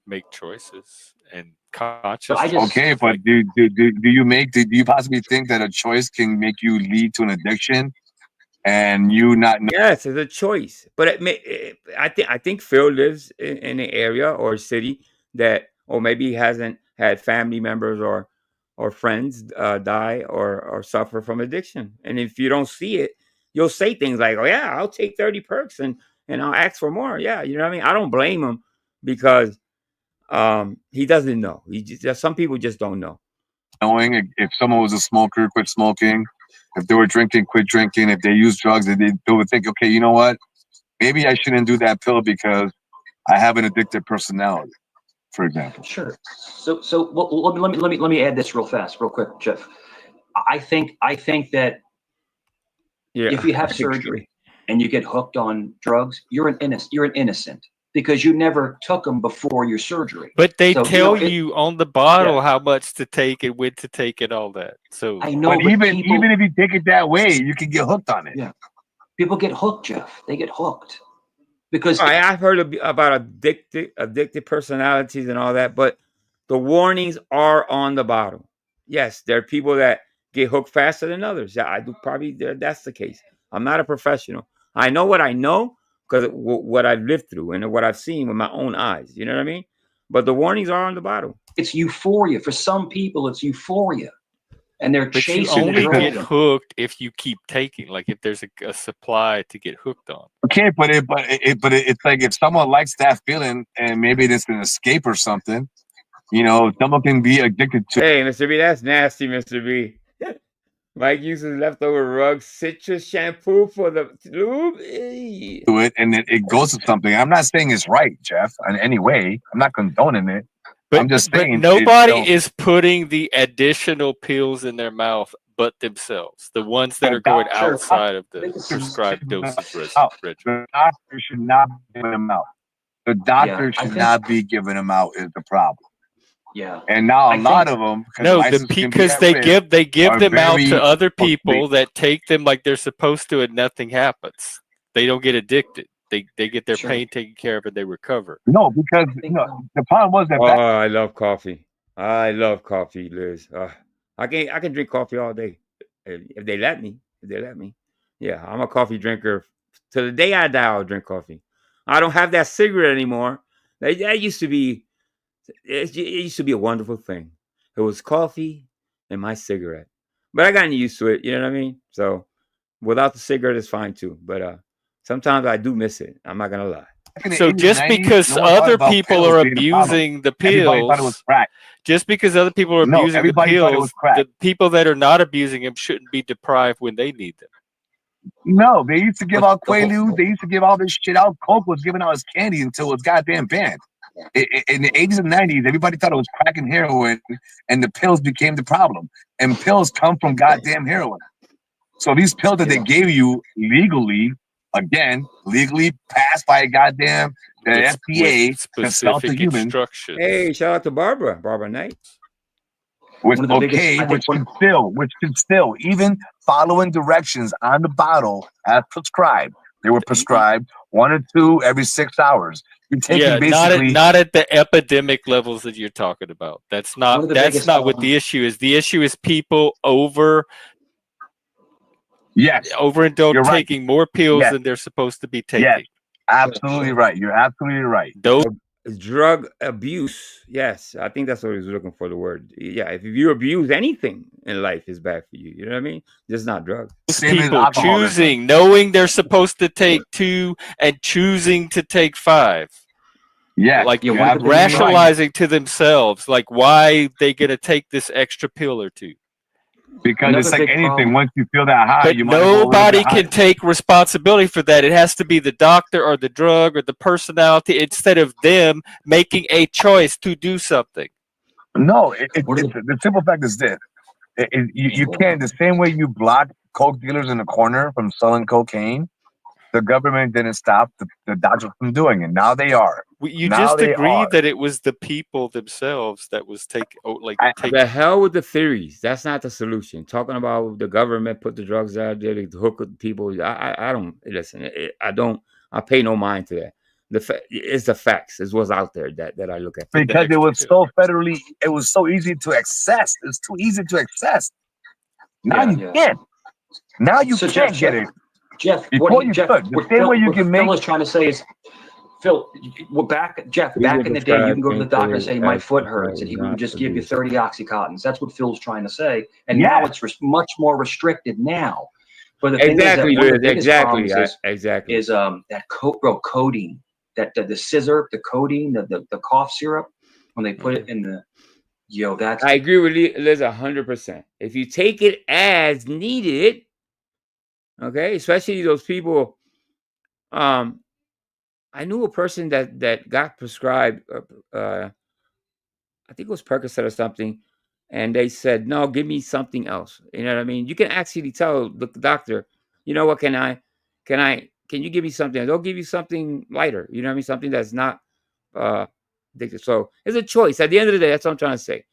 S12: make choices and conscious.
S11: Okay, but do you possibly think that a choice can make you lead to an addiction, and you not know?
S1: Yes, it's a choice. But I think Phil lives in an area or a city that, or maybe he hasn't had family members or friends die or suffer from addiction. And if you don't see it, you'll say things like, "Oh yeah, I'll take 30 perks and I'll ask for more." Yeah, you know what I mean? I don't blame him because he doesn't know. Some people just don't know.
S11: Knowing if someone was a smoker, quit smoking. If they were drinking, quit drinking. If they use drugs, they would think, okay, you know what? Maybe I shouldn't do that pill because I have an addictive personality, for example.
S10: Sure. So well, let me add this real quick, Jeff. I think that if you have surgery and you get hooked on drugs, you're an innocent because you never took them before your surgery.
S12: But they
S10: So,
S12: tell you on the bottle how much to take and when to take and all that. So
S10: I know,
S11: But even if you take it that way, you can get hooked on it.
S10: Yeah. People get hooked, Jeff. They get hooked because
S1: I've heard about addicted personalities and all that, but the warnings are on the bottle. Yes, there are people that get hooked faster than others. Yeah, I do probably that's the case. I'm not a professional. I know what I know because what I've lived through and what I've seen with my own eyes. You know what I mean? But the warnings are on the bottle.
S10: it's euphoria. For some people, it's euphoria, and they're
S12: but you
S10: chasing
S12: only
S10: the
S12: get
S10: drug.
S12: hooked if you keep taking. Like if there's a supply to get hooked on.
S11: Okay, but it's like if someone likes that feeling and maybe it's an escape or something, someone can be addicted to.
S1: Hey, Mr. B, that's nasty, Mr. B. Mike uses leftover rug citrus shampoo for the lube.
S11: To it, and it goes to something. I'm not saying it's right, Jeff, in any way. I'm not condoning it. I'm just saying.
S12: Nobody is putting the additional pills in their mouth but themselves. The ones that are going outside of the prescribed dosage regimen.
S11: The doctor should not give them out. The doctor
S10: I
S11: should
S10: think-
S11: not be giving them out is the problem.
S10: Yeah.
S11: And now
S10: I
S11: a lot
S10: think-
S11: of them,
S12: No, because they give them out to other people that take them like they're supposed to, and nothing happens. They don't get addicted. They get their pain taken care of and they recover.
S11: No, because the problem was that.
S1: Oh, I love coffee. I love coffee, Liz. I can drink coffee all day if they let me. If they let me. Yeah, I'm a coffee drinker. To the day I die, I'll drink coffee. I don't have that cigarette anymore. That used to be. It used to be a wonderful thing. It was coffee and my cigarette. But I gotten used to it. You know what I mean? So without the cigarette, it's fine too. But sometimes I do miss it. I'm not gonna lie.
S12: So just because other people are abusing the pills, just because other people are abusing the pills, the people that are not abusing them shouldn't be deprived when they need them.
S11: No, they used to give out Quaaludes. They used to give all this shit out. Coke was giving out his candy until it was goddamn banned. In the 80s and 90s, everybody thought it was crack and heroin, and the pills became the problem. And pills come from goddamn heroin. So these pills that they gave you legally, again, legally passed by a goddamn FDA to sell to humans.
S1: Hey, shout out to Barbara Knight.
S11: Which can still, even following directions on the bottle as prescribed. They were prescribed 1 or 2 every 6 hours. You're taking basically
S12: not at the epidemic levels that you're talking about. That's not what the issue is. The issue is people overindulge taking more pills than they're supposed to be taking.
S11: Yes, absolutely right. You're absolutely right.
S1: Drug abuse. Yes, I think that's what he was looking for, the word. Yeah, if you abuse anything in life, is bad for you. You know what I mean? Just not drugs.
S12: People choosing, knowing they're supposed to take 2 and choosing to take 5.
S11: Yeah,
S12: like rationalizing to themselves, like why they gonna take this extra pill or 2.
S11: Because it's like anything. Once you feel that high,
S12: but nobody can take responsibility for that. It has to be the doctor or the drug or the personality instead of them making a choice to do something.
S11: No, the simple fact is this: you can't. The same way you block coke dealers in the corner from selling cocaine, the government didn't stop the doctors from doing it. Now they are.
S12: You just agreed that it was the people themselves that was taking.
S1: The hell with the theories. That's not the solution. Talking about the government put the drugs out there to hook with people. I don't listen. I pay no mind to that. It's the facts. It's what's out there that I look at.
S11: Because it was so federally. It was so easy to access. It's too easy to access. Now you can't. Now you can't get it.
S10: Jeff,
S11: Phil
S10: is trying to say is, Phil, back in the day, you can go to the doctor and say, my foot hurts, and he would just give you 30 Oxycontins. That's what Phil's trying to say. And now it's much more restricted now. But the thing is that one of the biggest problems is that codeine, the scissor, the codeine, the cough syrup, when they put it in the,
S1: I agree with Liz 100%. If you take it as needed, okay, especially those people. I knew a person that got prescribed. I think it was Percocet or something, and they said, "No, give me something else." You know what I mean? You can actually tell the doctor, "You know what? Can you give me something? They'll give you something lighter. You know what I mean? Something that's not addictive." So it's a choice. At the end of the day, that's what I'm trying to say.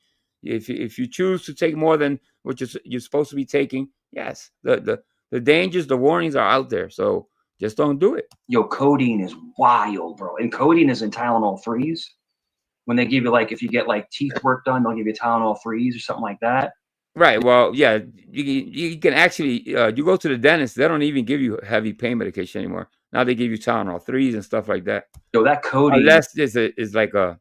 S1: If you choose to take more than what you're supposed to be taking, yes, the dangers, the warnings are out there. So just don't do it.
S10: Codeine is wild, bro. And codeine is in Tylenol 3s. When they give you, if you get teeth work done, they'll give you Tylenol 3s or something like that.
S1: Right. Well, yeah, you can actually, you go to the dentist, they don't even give you heavy pain medication anymore. Now they give you Tylenol 3s and stuff like that.
S10: That codeine.
S1: Unless it's like a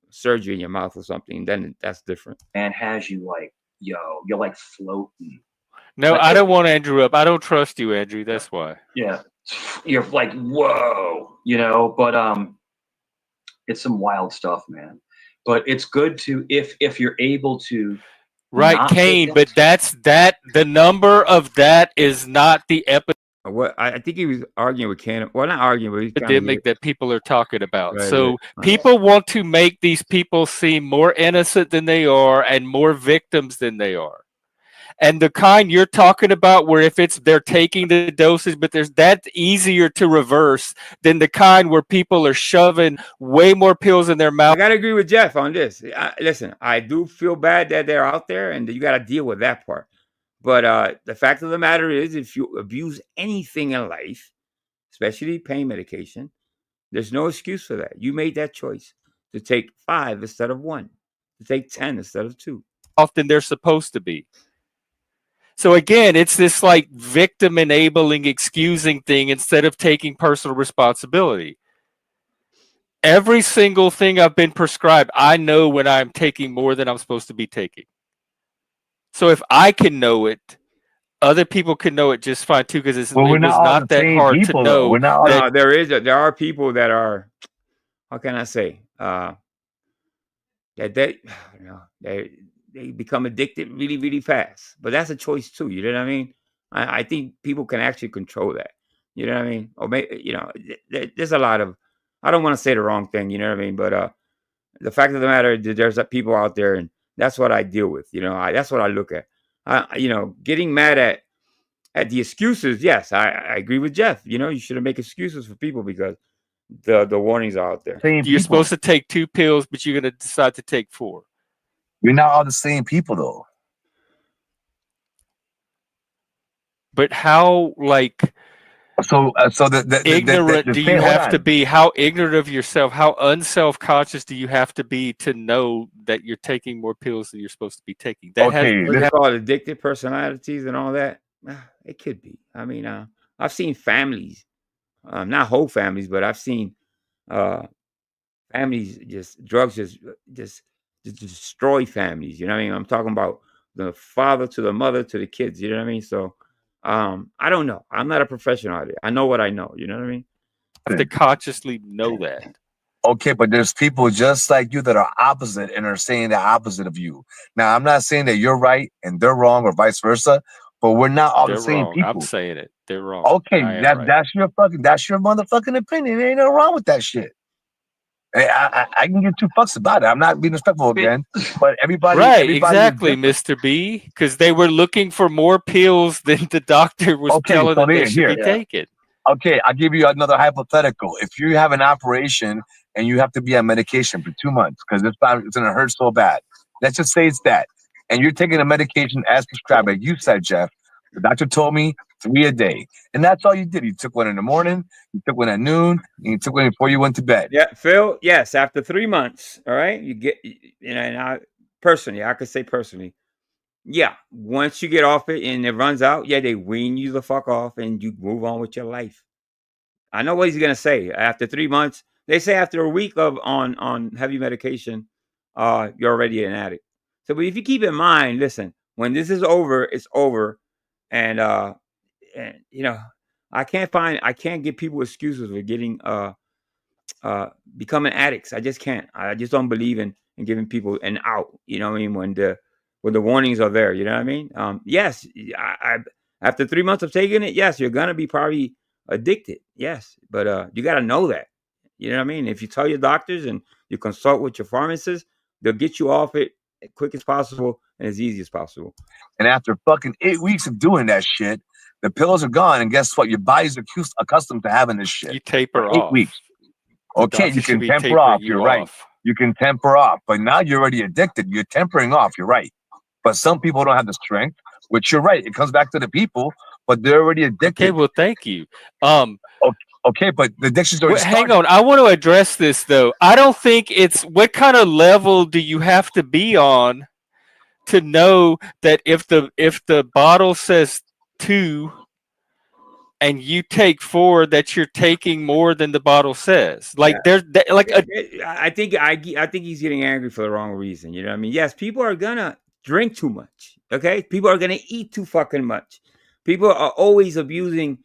S1: surgery in your mouth or something, then that's different.
S10: And has you you're floating.
S12: No, I don't want Andrew up. I don't trust you, Andrew. That's why.
S10: Yeah, you're whoa, but it's some wild stuff, man. But it's good to if you're able to.
S12: Right, Kane. But the number of that is not the epidemic.
S1: What I think he was arguing with Kane. Well, not arguing, but he's
S12: epidemic that people are talking about. Right, so people want to make these people seem more innocent than they are and more victims than they are. And the kind you're talking about, where if they're taking the dosage, but that's easier to reverse than the kind where people are shoving way more pills in their mouth.
S1: I gotta agree with Jeff on this. Listen, I do feel bad that they're out there, and you gotta deal with that part. But the fact of the matter is, if you abuse anything in life, especially pain medication, there's no excuse for that. You made that choice to take 5 instead of 1, to take 10 instead of 2.
S12: Often they're supposed to be. So again, it's this like victim enabling, excusing thing instead of taking personal responsibility. Every single thing I've been prescribed, I know when I'm taking more than I'm supposed to be taking. So if I can know it, other people can know it just fine too, because it was not that hard to know.
S1: No, there are people that are, how can I say, that they become addicted really, really fast. But that's a choice too. You know what I mean? I think people can actually control that. You know what I mean? Or maybe, you know, there's a lot of, I don't want to say the wrong thing. You know what I mean? But the fact of the matter is, there's people out there, and that's what I deal with. You know, that's what I look at. You know, getting mad at the excuses. Yes, I agree with Jeff. You know, you shouldn't make excuses for people because the warnings are out there.
S12: You're supposed to take 2 pills, but you're going to decide to take 4.
S11: We're not all the same people, though.
S12: But how, like,
S11: so
S12: ignorant do you have to be? How ignorant of yourself? How unself-conscious do you have to be to know that you're taking more pills than you're supposed to be taking? That
S1: They call it addicted personalities and all that. It could be. I mean, I've seen families, not whole families, but I've seen families drugs just destroy families. You know what I mean? I'm talking about the father to the mother to the kids. You know what I mean? So I don't know. I'm not a professional at it. I know what I know. You know what I mean?
S12: You have to consciously know that.
S11: Okay, but there's people just like you that are opposite and are saying the opposite of you. Now, I'm not saying that you're right and they're wrong or vice versa, but we're not all the same
S12: wrong.
S11: people.
S12: I'm saying it. They're wrong.
S11: Okay, that's your motherfucking opinion. Ain't no wrong with that shit. I can give 2 fucks about it. I'm not being respectful again, but everybody
S12: exactly, Mr. B, because they were looking for more pills than the doctor was telling them they should be taking.
S11: Okay, I'll give you another hypothetical. If you have an operation and you have to be on medication for 2 months because it's going to hurt so bad, let's just say it's that, and you're taking a medication as prescribed, like you said, Jeff. The doctor told me 3 a day, and that's all you did. You took one in the morning, you took one at noon, and you took one before you went to bed.
S1: Yeah, Phil. Yes, after 3 months, all right, you get, you know, and I could say personally, yeah, once you get off it and it runs out, yeah, they wean you the fuck off and you move on with your life. I know what he's gonna say. After 3 months, they say after a week of on heavy medication, you're already an addict. So, but if you keep in mind, listen, when this is over, it's over. And you know, I can't give people excuses for getting becoming addicts. I just can't. I just don't believe in giving people an out. You know what I mean? When the warnings are there, you know what I mean? Yes, I after 3 months of taking it, yes, you're gonna be probably addicted. Yes, but you gotta know that. You know what I mean? If you tell your doctors and you consult with your pharmacist, they'll get you off it as quick as possible and as easy as possible.
S11: And after fucking 8 weeks of doing that shit, the pills are gone, and guess what? Your body's accustomed to having this shit.
S12: You taper
S11: for 8
S12: off.
S11: weeks. Okay, you can temper off. You're right. You can temper off, but now you're already addicted. You're tempering off. You're right. But some people don't have the strength, which you're right. It comes back to the people, but they're already addicted.
S12: Okay, well, thank you.
S11: Okay, but the addiction's already started.
S12: Hang on. I want to address this though. I don't think it's what kind of level do you have to be on to know that if the bottle says 2 and you take 4, that you're taking more than the bottle says. Like there's like
S1: I think he's getting angry for the wrong reason. You know what I mean? Yes, people are gonna drink too much. Okay, people are gonna eat too fucking much. People are always abusing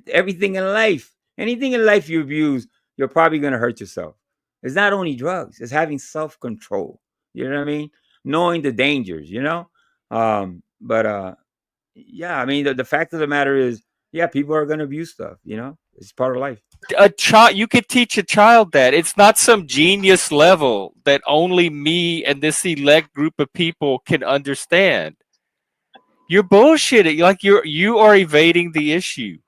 S1: everything in life. Anything in life you abuse, you're probably gonna hurt yourself. It's not only drugs; it's having self-control. You know what I mean? Knowing the dangers. You know, yeah. I mean, the fact of the matter is, yeah, people are gonna abuse stuff. You know, it's part of life.
S12: A child, you could teach a child that. It's not some genius level that only me and this select group of people can understand. You're bullshitting. Like you are evading the issue.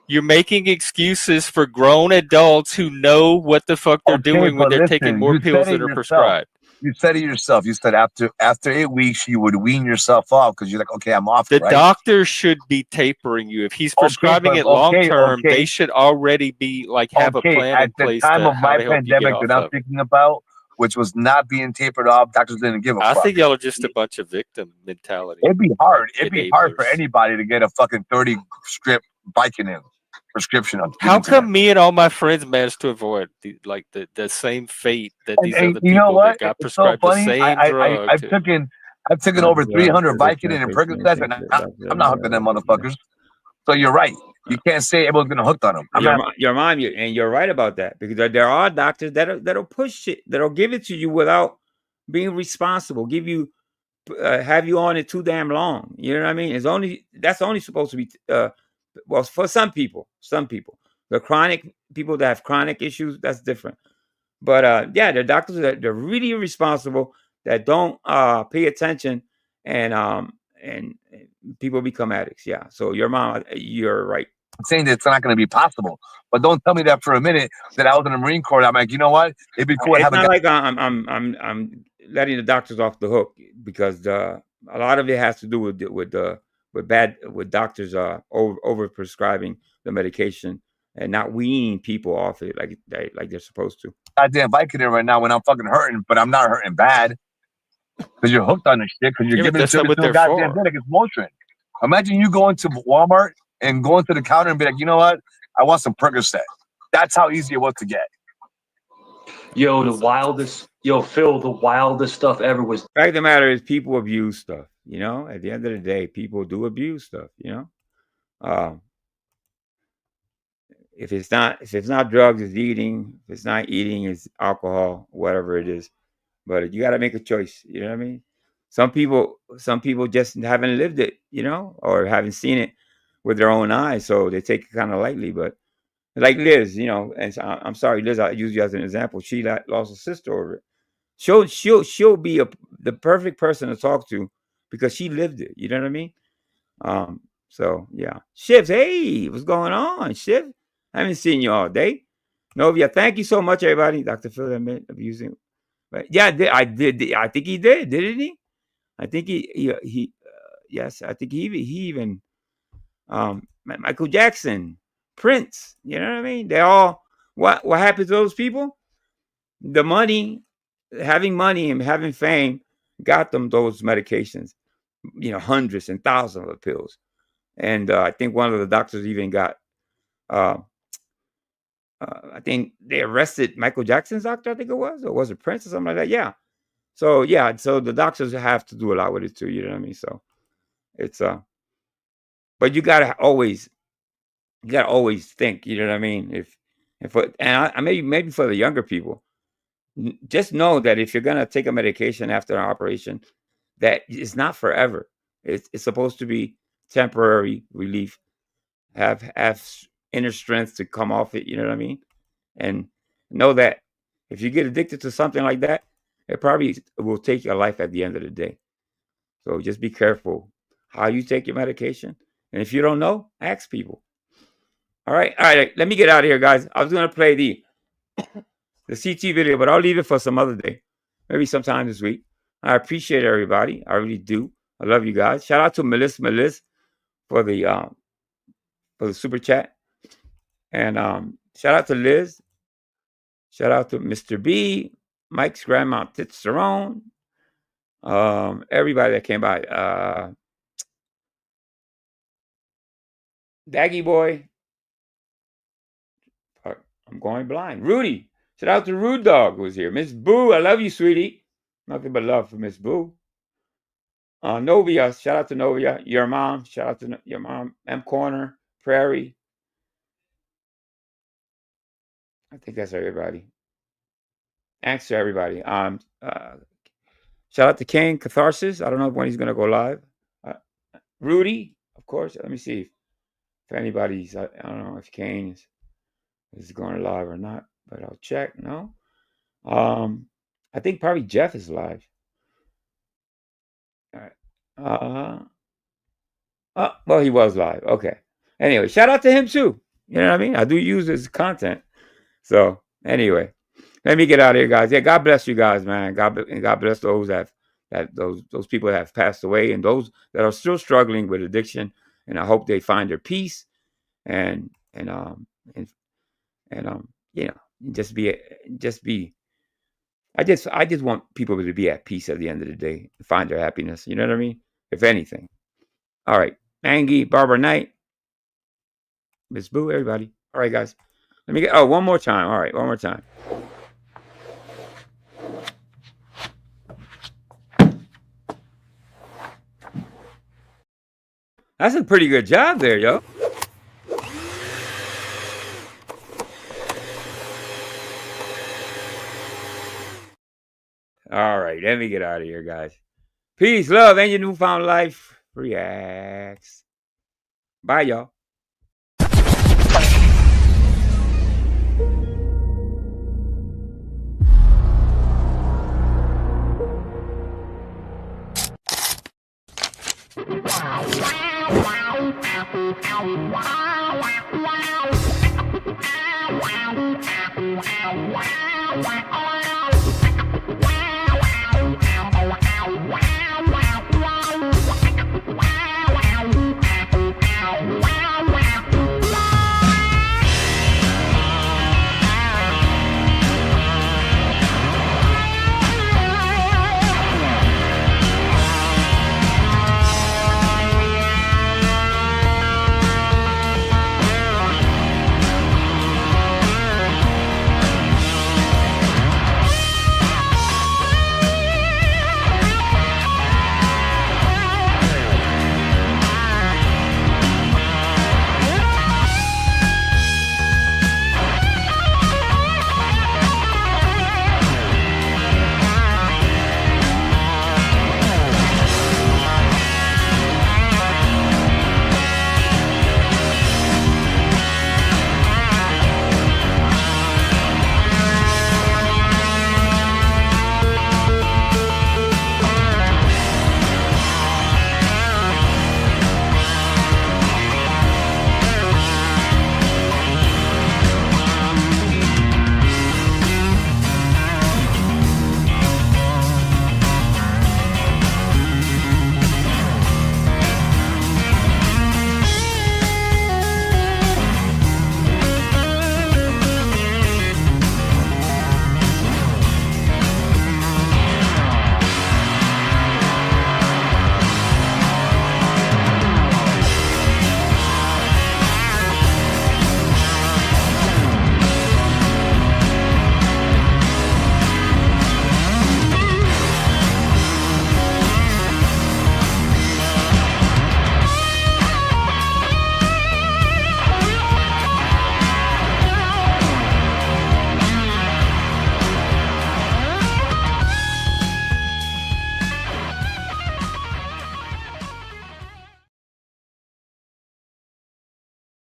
S12: You're making excuses for grown adults who know what the fuck they're doing when
S11: but
S12: they're taking
S11: listen,
S12: more
S11: you
S12: pills
S11: said it
S12: that are
S11: yourself.
S12: prescribed.
S11: You said it yourself. You said after 8 weeks you would wean yourself off because you're like, okay, I'm off.
S12: The
S11: right?
S12: doctor should be tapering you. If he's prescribing it long term, they should already be like have a plan
S11: at
S12: in
S11: the
S12: place
S11: time
S12: to
S11: of
S12: how
S11: my
S12: to help you get
S11: pandemic
S12: off
S11: that I'm
S12: of it.
S11: thinking about, which was not being tapered off, doctors didn't give a
S12: I
S11: fuck.
S12: think y'all are just a bunch of victim mentality.
S11: It'd be hard. It'd be hard for
S12: enablers.
S11: anybody to get a fucking 30 script Vicodin prescription on.
S12: How come me and all my friends managed to avoid the same fate that these other
S11: you know
S12: people
S11: what?
S12: that got
S11: It's so
S12: prescribed the
S11: funny.
S12: same drug?
S11: I've taken over 300 Vicodin and Percocets, and I'm not hooked on them motherfuckers. So you're right. You can't say everyone's gonna hooked on them.
S1: Your mom, and you're right about that, because there are doctors that'll push it, that'll give it to you without being responsible, give you have you on it too damn long. You know what I mean? That's only supposed to be well, for some people. The chronic people that have chronic issues, that's different. But yeah, the doctors they're really irresponsible, that don't pay attention, and people become addicts. Yeah. So your mom, you're right.
S11: I'm saying that it's not going to be possible, but don't tell me that for a minute that I was in the Marine Corps. I'm like, you know what? It'd be cool to
S1: It's
S11: have a
S1: not
S11: guy.
S1: like I'm letting the doctors off the hook, because a lot of it has to do with doctors over prescribing the medication and not weaning people off it like they're supposed to.
S11: Goddamn Vicodin right now when I'm fucking hurting, but I'm not hurting bad because you're hooked on this shit because you're
S12: Yeah, but
S11: giving it
S12: that's
S11: to
S12: not
S11: me
S12: what
S11: to a
S12: they're
S11: goddamn
S12: for.
S11: bed like it's Motrin. Imagine you going to Walmart and going to the counter and be like, you know what? I want some Percocet. That's how easy it was to get.
S10: Phil, the wildest stuff ever was.
S1: Fact of the matter is, people abuse stuff. You know, at the end of the day, people do abuse stuff. You know, if it's not drugs, it's eating. If it's not eating, it's alcohol, whatever it is. But you got to make a choice. You know what I mean? Some people just haven't lived it, you know, or haven't seen it with their own eyes, so they take it kind of lightly. But like Liz, you know, and I'm sorry, Liz, I use you as an example. She lost a sister over it. She'll be the perfect person to talk to because she lived it. You know what I mean? So yeah, Shivs, hey, what's going on, Shiv? I haven't seen you all day. Novia, thank you so much, everybody. Dr. Phil admit abusing. But yeah, I did. I think he did, didn't he? I think he yes, I think he even Michael Jackson, Prince. You know what I mean? They all what happened to those people? The money, having money and having fame, got them those medications. You know, hundreds and thousands of pills. And I think one of the doctors even got. I think they arrested Michael Jackson's doctor. I think it was, or was it Prince or something like that? Yeah. So yeah, so the doctors have to do a lot with it too. You know what I mean? So it's but you gotta always think. You know what I mean? I maybe for the younger people, just know that if you're gonna take a medication after an operation, that it's not forever. It's supposed to be temporary relief. Have inner strength to come off it. You know what I mean? And know that if you get addicted to something like that, it probably will take your life at the end of the day. So just be careful how you take your medication. And if you don't know, ask people. All right. Let me get out of here, guys. I was going to play the CT video, but I'll leave it for some other day. Maybe sometime this week. I appreciate everybody. I really do. I love you guys. Shout out to Melissa for the super chat. And shout out to Liz. Shout out to Mr. B, Mike's grandma Titsterone. Everybody that came by. Daggy Boy. I'm going blind. Rudy. Shout out to Rude Dog who was here. Miss Boo, I love you, sweetie. Nothing but love for Miss Boo. Novia, shout out to Novia. Your mom, shout out to your mom. M Corner, Prairie. I think that's everybody. Thanks to everybody. Shout out to Kane Catharsis. I don't know when he's gonna go live. Rudy, of course. Let me see if anybody's. I don't know if Kane is going live or not, but I'll check. No. I think probably Jeff is live. All right. Well, he was live. Okay. Anyway, shout out to him too. You know what I mean? I do use his content. So anyway, let me get out of here, guys. Yeah, God bless you guys, man. God bless those those people that have passed away and those that are still struggling with addiction. And I hope they find their peace and you know, just be. I just want people to be at peace at the end of the day, find their happiness. You know what I mean? If anything. All right, Angie, Barbara Knight, Miss Boo, everybody. All right, guys. Let me get. Oh, one more time. All right, one more time. That's a pretty good job there, yo. All right, let me get out of here, guys. Peace, love, and your newfound life reacts. Bye, y'all.
S5: Wow.